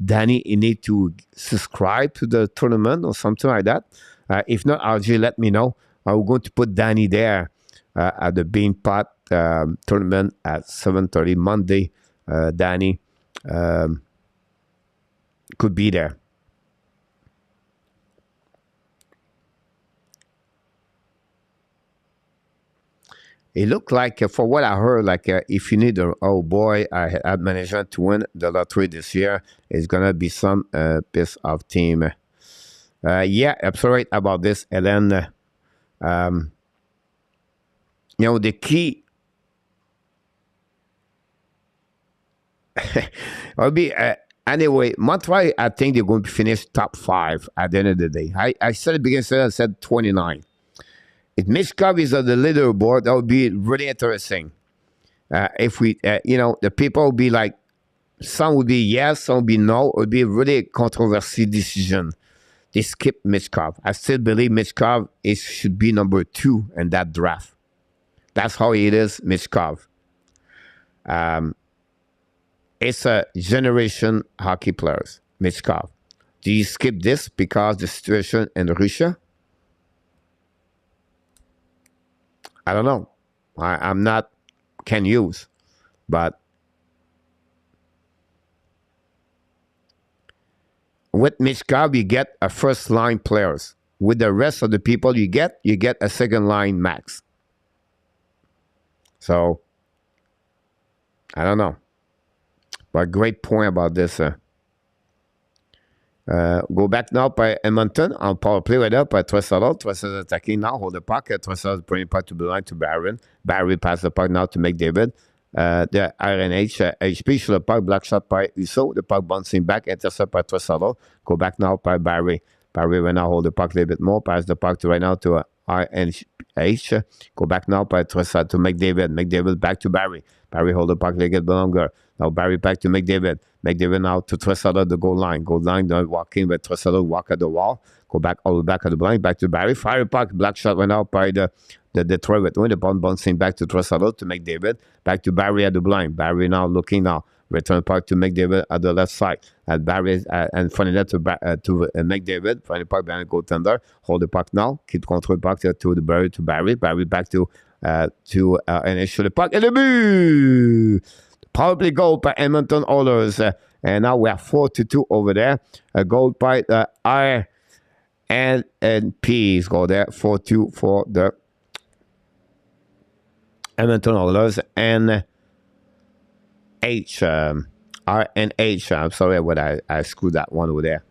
Danny need to subscribe to the tournament or something like that. If not, RJ, let me know. I'm going to put Danny there at the Bean Pot tournament at 7:30 Monday. Danny could be there. It looked like, for what I heard, like if you need oh boy, I had management to win the lottery this year, it's gonna be some piece of team. Yeah, absolutely right about this, Ellen. The key will be anyway. Montreal, I think they're going to finish top 5 at the end of the day. I said at the beginning, I said 29. If Mishkov is on the leaderboard, that would be really interesting. If we, the people would be like, some would be yes, some would be no. It would be a really controversial decision. They skip Mishkov. I still believe Mishkov should be number 2 in that draft. That's how it is, Mishkov. It's a generation hockey players, Mishkov. Do you skip this because the situation in Russia? I don't know. I'm not can use, but with Mishkov, you get a first line players. With the rest of the people you get a second line max. So I don't know. But great point about this. Go back now by Edmonton on power play right up by Tressalo. Tressalo attacking now, hold the puck. Tressalo bringing puck to the line to Barron. Barry pass the puck now to McDavid. The RNH HP should the puck, black shot by Uso. The puck bouncing back, intercept by Tressalo. Go back now by Barry. Barry right now hold the puck a little bit more. Pass the puck to right now to RNH. Go back now by Tressalo to McDavid. McDavid back to Barry. Barry hold the puck a little bit longer. Now Barry back to McDavid. McDavid now to Tressalo, the goal line. Goal line, walking with Tressalo, walk at the wall. Go back all the way back at the blind, back to Barry. Fire puck, black shot went out by the Detroit with win. The ball bouncing back to Tressalo to McDavid. Back to Barry at the blind. Barry now looking now. Return puck to McDavid at the left side. At Barry and funny that to McDavid. Funny puck behind the goaltender. Hold the puck now. Keep control puck to the Barry to Barry. Barry back to and issue the puck. And the boo! Probably goal by Edmonton Oilers. And now we are 4-2 over there. A goal by R and P's go there. 4-2 for the Edmonton Oilers. And H. R and H. I'm sorry what I screwed that one over there.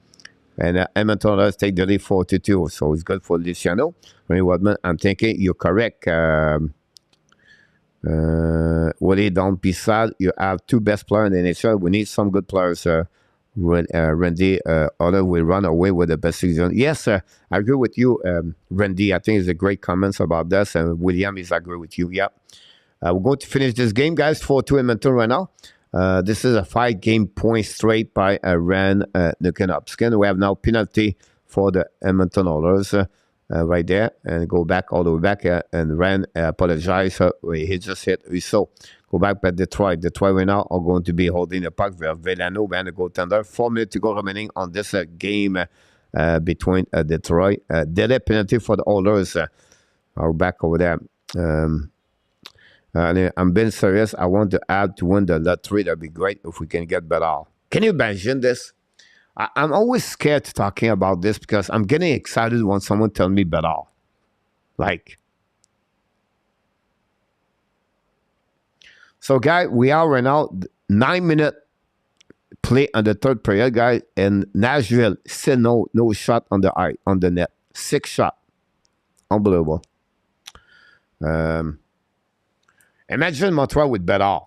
And Edmonton Oilers take the lead 4-2. So it's good for Luciano. Ray Wadman, I'm thinking you're correct. Willie, don't be sad. You have 2 best players in the NHL. We need some good players. Randy, other will run away with the best season. Yes, I agree with you, Randy. I think it's a great comments about this. And William is agree with you. Yeah. We're going to finish this game, guys. 4-2 Edmonton right now. This is a 5-game point straight by Ran NICHUSKIN. We have now penalty for the Edmonton Oilers. Right there, and go back all the way back and Ran apologize. He just hit so go back by Detroit. Detroit right now are going to be holding the puck. We have Villano behind the goaltender. 4 minutes to go remaining on this game between Detroit. Delay penalty for the Oilers. Are back over there. I'm being serious. I want to add to win the lottery. That'd be great if we can get better. Can you imagine this? I'm always scared to talking about this because I'm getting excited when someone tells me better. Like, so guys, we are right now 9-minute play on the third period, guys, and Nashville still no shot on the net. 6 shot, unbelievable. Imagine Montreal with better.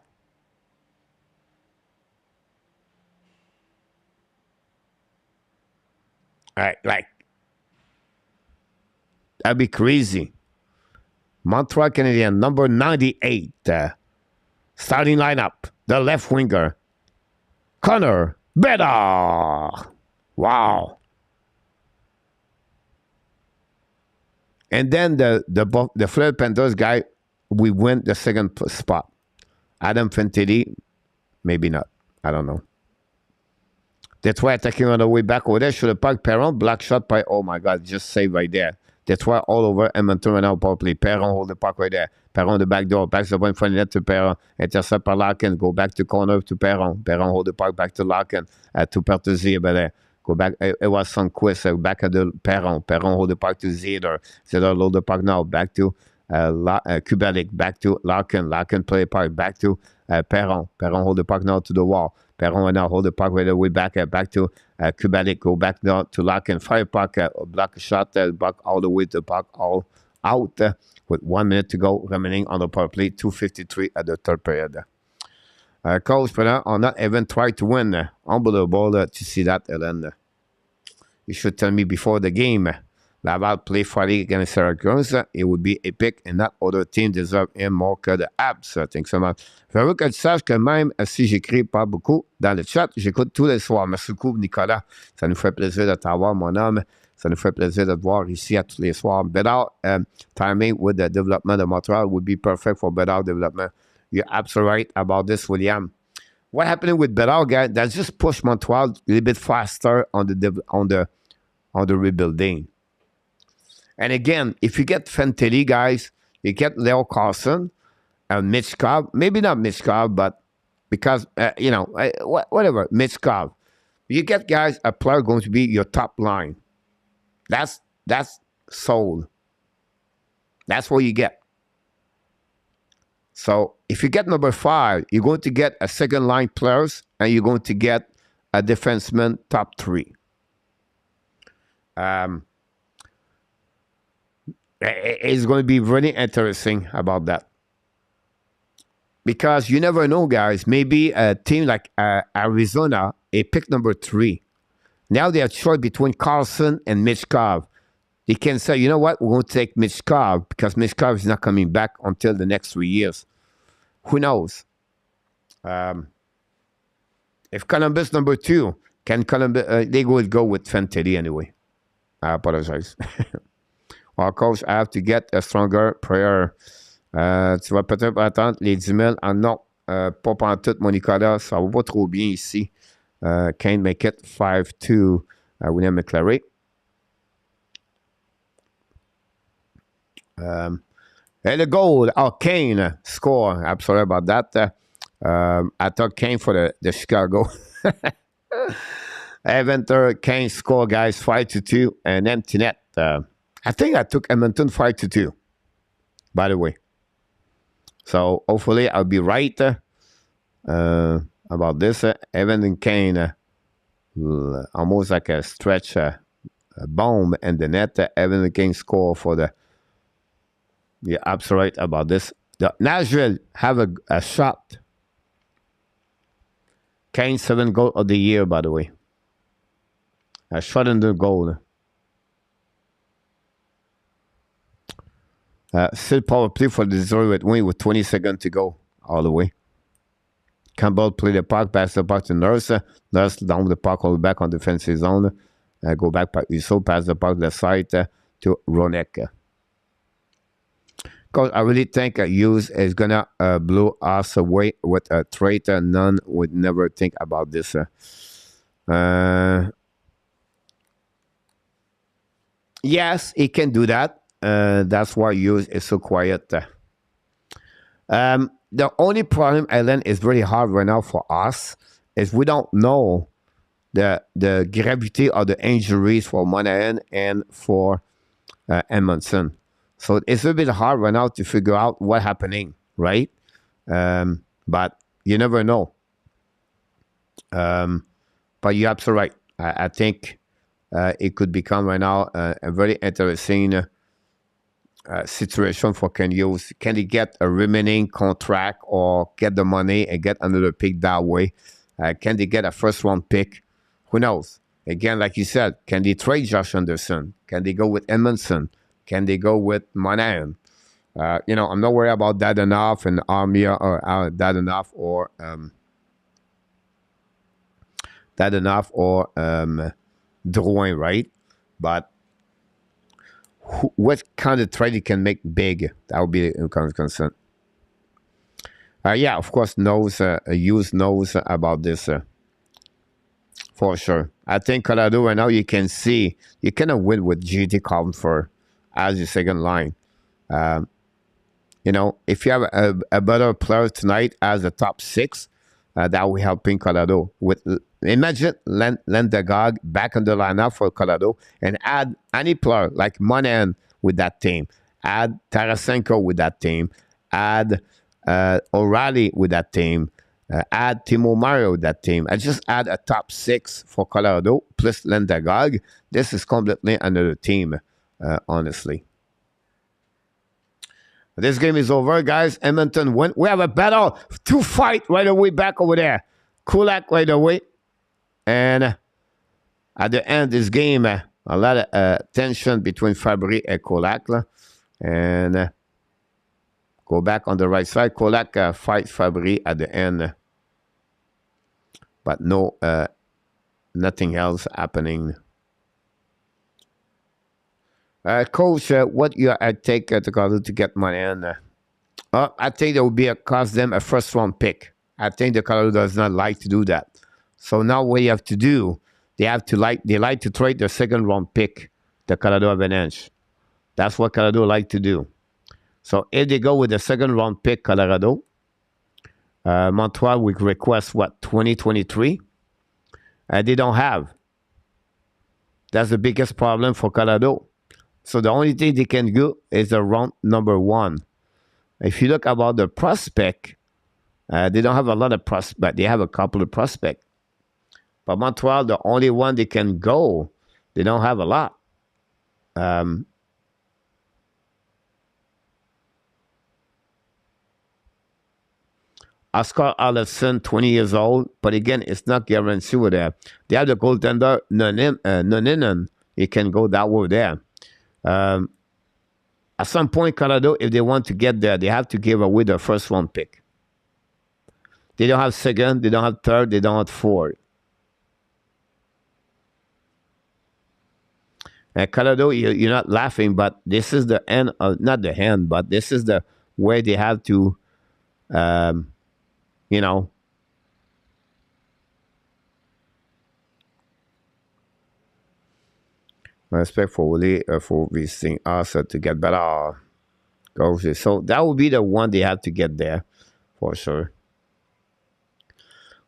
Like, that'd be crazy. Montreal Canadiens, number 98. Starting lineup, the left winger, Connor Bedard. Wow. And then the Florida Panthers guy, we win the second spot. Adam Fantilli, maybe not. I don't know. Detroit attacking on the way back over there. Should have parked Perron. Block shot by, oh my God, just saved right there. Detroit all over Edmonton right now, probably. Perron hold the puck right there. Perron the back door. Backs the point front net to Perron. Intercept by Larkin. Go back to corner to Perron. Perron hold the puck back to Larkin. To Pertuzzi over there. Go back. It was Sundqvist back at the Perron. Perron hold the puck to Zeder. Zeder load the puck now. Back to Kubalik. Back to Larkin. Larkin play puck. Back to Perron. Perron hold the puck now to the wall. Perron will now hold the puck right away back to Kubalik. Go back now to Larkin. Fire puck, block a shot, puck all the way to the puck all out with 1 minute to go remaining on the power play. 2:53 at the third period. Coach, on not even try to win. Unbelievable to see that, Ellen. You should tell me before the game. Laval play Friday against Syracuse. It would be epic and that other team deserve him more que de Habs. Thanks so much. Je veux que tu saches que même si j'écris pas beaucoup dans le chat, j'écoute tous les soirs. Merci beaucoup, Nicolas. Ça nous fait plaisir de t'avoir, mon homme. Ça nous fait plaisir de te voir ici à tous les soirs. Better timing with the development of Montreal would be perfect for better development. You're absolutely right about this, William. What happened with Bedard, guys? That just pushed Montreal a little bit faster on the rebuilding. And again, if you get Fantilli, guys, you get Leo Carlson and Mitch Cobb. Maybe not Mitch Cobb, but because, whatever, Mitch Cobb. You get, guys, a player going to be your top line. That's sold. That's what you get. So if you get number 5, you're going to get a second line players and you're going to get a defenseman top 3. It's going to be really interesting about that. Because you never know, guys. Maybe a team like Arizona, a pick number 3. Now they have choice between Carlson and Mitch Cobb. They can say, you know what, we're going to take Mitch Cobb because Mitch Cobb is not coming back until the next 3 years. Who knows? If Columbus number 2, can Columbus, they will go with Fantilli anyway. I apologize. Well, coach, I have to get a stronger prayer. Tu vas peut-être attendre les 10 000. Ah non, pas pantoute, mon Nicolas. Ça va pas trop bien ici. Can't make it. 5-2. William McClary. And the goal. Oh, Kane score. I'm sorry about that. I thought Kane for the Chicago. Evander Kane score, guys. 5-2. And empty net. I think I took Edmonton 5-2, by the way. So hopefully I'll be right about this. Evan Kane, almost like a stretch bomb in the net. Evan Kane score for the. Yeah, absolutely right about this. The Nashville have a shot. Kane 7 goal of the year, by the way. A shot in the goal. Still power play for the Detroit win with 20 seconds to go all the way. Campbell play the puck, pass the puck to Nurse. Nurse down the puck, hold back on defensive zone. Go back by Uso, pass the puck left side to Ronek. Because I really think Hughes is going to blow us away with a trade. None would never think about this. Yes, he can do that. That's why Hughes is so quiet. The only problem, Ellen, is very hard right now for us is we don't know the gravity of the injuries for Monahan and for Edmondson. So it's a bit hard right now to figure out what's happening, right? But you never know. But you're absolutely right. I think it could become right now a very interesting situation for Ken Hughes. Can he get a remaining contract or get the money and get another pick that way? Can they get a first-round pick? Who knows? Again, like you said, can they trade Josh Anderson? Can they go with Edmondson? Can they go with Monahan? I'm not worried about that enough and Armia or that enough or Drouin, right? But what kind of trade you can make big? That would be a concern. Yeah, of course, knows, Hughes knows about this for sure. I think Colorado right now, you can see you cannot win with GT Comfort as your second line. You know, if you have a better player tonight as a top six, that will helping Colorado. With imagine Landegog back in the lineup for Colorado and add any player like Monahan with that team, add Tarasenko with that team, add O'Reilly with that team, add Timo Mario with that team. I just add a top six for Colorado plus Landegog. This is completely another team, honestly. This game is over, guys. Edmonton win. We have a battle to fight right away back over there. Kulak right away. And at the end of this game, a lot of tension between Fabry and Kulak. And go back on the right side. Kulak fight Fabry at the end. But no, nothing else happening. Coach, what you take to Colorado to get money in? I think there will be cost them a first round pick. I think the Colorado does not like to do that. So now what you have to do, they like to trade their second round pick, the Colorado Avalanche. That's what Colorado like to do. So if they go with the second round pick, Colorado, Montreal will request what, 2023? They don't have. That's the biggest problem for Colorado. So the only thing they can do is the round number one. If you look about the prospect, they don't have a lot of prospect. They have a couple of prospects. But Montreal, the only one they can go, they don't have a lot. Oscar Allison, 20 years old, but again, it's not guaranteed with that. They have the goaltender, Noninen. He can go that way there. At some point, Colorado, if they want to get there, they have to give away the first round pick. They don't have second, they don't have third, they don't have fourth. And Colorado, you're not laughing, but this is the end of, not the end, but this is the way they have to, you know, respectfully for visiting us to get better coaches. So that would be the one they have to get there for sure.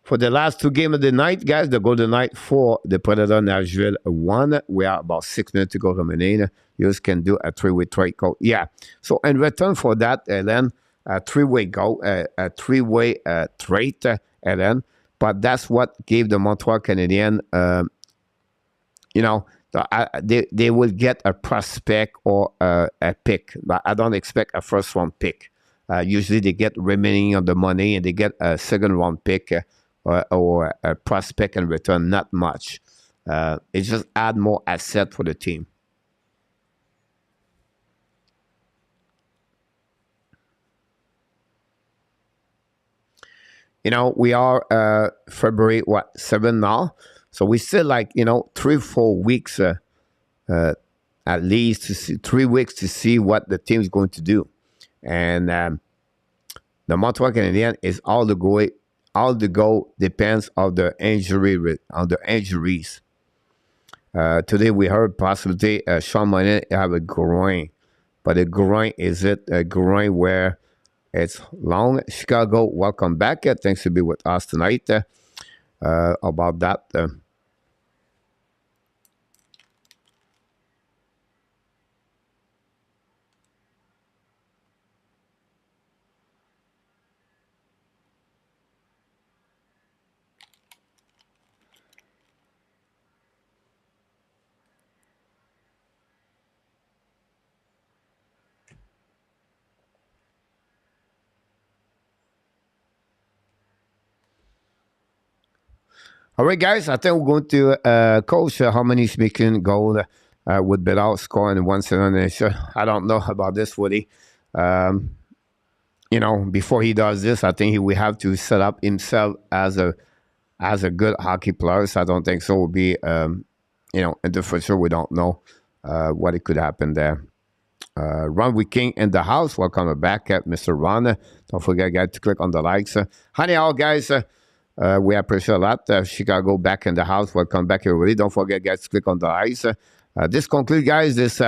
For the last two games of the night, guys, the Golden Knight for the Predator Nashville 1. We are about 6 minutes to go remaining. You can do a three-way trade go. Yeah. So in return for that, Ellen, a three-way go, a three-way trade, Ellen. But that's what gave the Montreal Canadiens, you know, they will get a prospect or a pick. But I don't expect a first-round pick. Usually they get remaining on the money and they get a second-round pick or a prospect in return. Not much. It just add more asset for the team. You know, we are February, 7 now? So we still like, you know, 3-4 weeks at least, to see, 3 weeks to see what the team is going to do. And the Montreal Canadiens is all the go depends on the injuries. Today we heard possibly Sean Monahan have a groin. But a groin, is it a groin where it's long? Chicago, welcome back. Thanks to be with us tonight about that. All right, guys, I think we're going to coach how many speaking goal with Bedard scoring 1 I don't know about this, Woody. You know, before he does this, I think he will have to set up himself as a good hockey player. So I don't think so. Will be, you know, in the future, we don't know what it could happen there. Ron with King in the house. Welcome back, Mr. Ron. Don't forget, guys, to click on the likes. Honey, all guys, we appreciate a lot. Chicago back in the house. Welcome back, everybody. Don't forget, guys, to click on the likes. This concludes, guys, this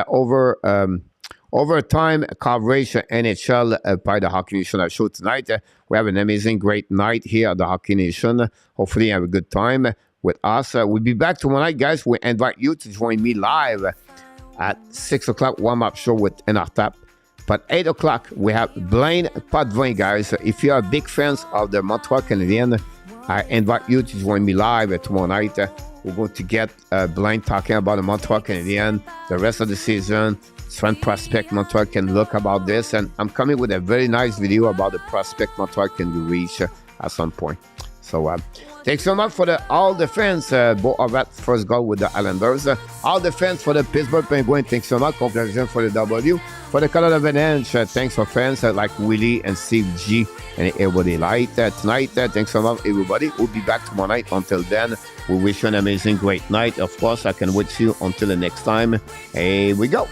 overtime coverage NHL by the Hockey Nation show tonight. We have an amazing, great night here at the Hockey Nation. Hopefully, you have a good time with us. We'll be back tomorrow night, guys. We invite you to join me live at 6 o'clock warm-up show with NRTAP. But 8 o'clock, we have Blaine Potvin, guys. If you are big fans of the Montreal Canadiens, I invite you to join me live tomorrow night. We're going to get Blaine talking about the Montreal Canadiens, the rest of the season, strength prospect Montreal can look about this. And I'm coming with a very nice video about the prospect Montreal can reach at some point. So thanks so much for all the fans. Both of that first goal with the Islanders. All the fans for the Pittsburgh Penguins. Thanks so much. Congratulations for the W. For the Color Avalanche, thanks for fans like Willie and Steve G and everybody like tonight. Thanks so much, everybody. We'll be back tomorrow night. Until then, we wish you an amazing, great night. Of course, I can wait you until the next time. Here we go.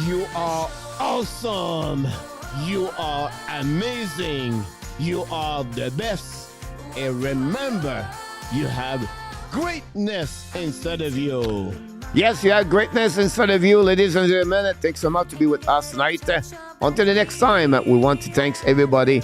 You are awesome. You are amazing. You are the best. And remember, you have greatness inside of you. Yes, you have greatness inside of you, ladies and gentlemen. Thanks so much to be with us tonight. Until the next time, we want to thank everybody,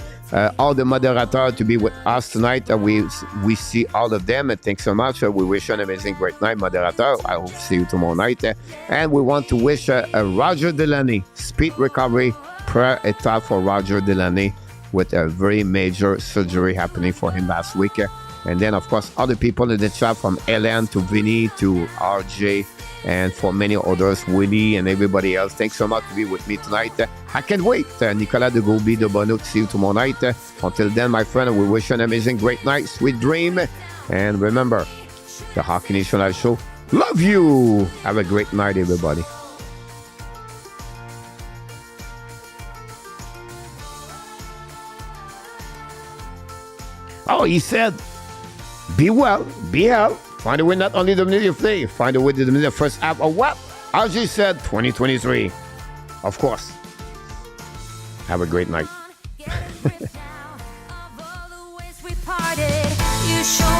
all the moderators to be with us tonight. We see all of them. And thanks so much. We wish you an amazing, great night, moderator. I hope to see you tomorrow night. And we want to wish Roger Delaney speed recovery. Prayer et thought for Roger Delaney, with a very major surgery happening for him last week. And then, of course, other people in the chat, from Ellen to Vinny to RJ, and for many others, Willie and everybody else. Thanks so much to be with me tonight. I can't wait. Nicolas de Gauby de Bonneau to see you tomorrow night. Until then, my friend, we wish you an amazing, great night, sweet dream. And remember, the Hockey Nation Show. Love you. Have a great night, everybody. Oh, he said, be well, be healthy. Find a way not only to dominate your play, find a way to dominate the first half of what? As you said, 2023. Of course. Have a great night. You show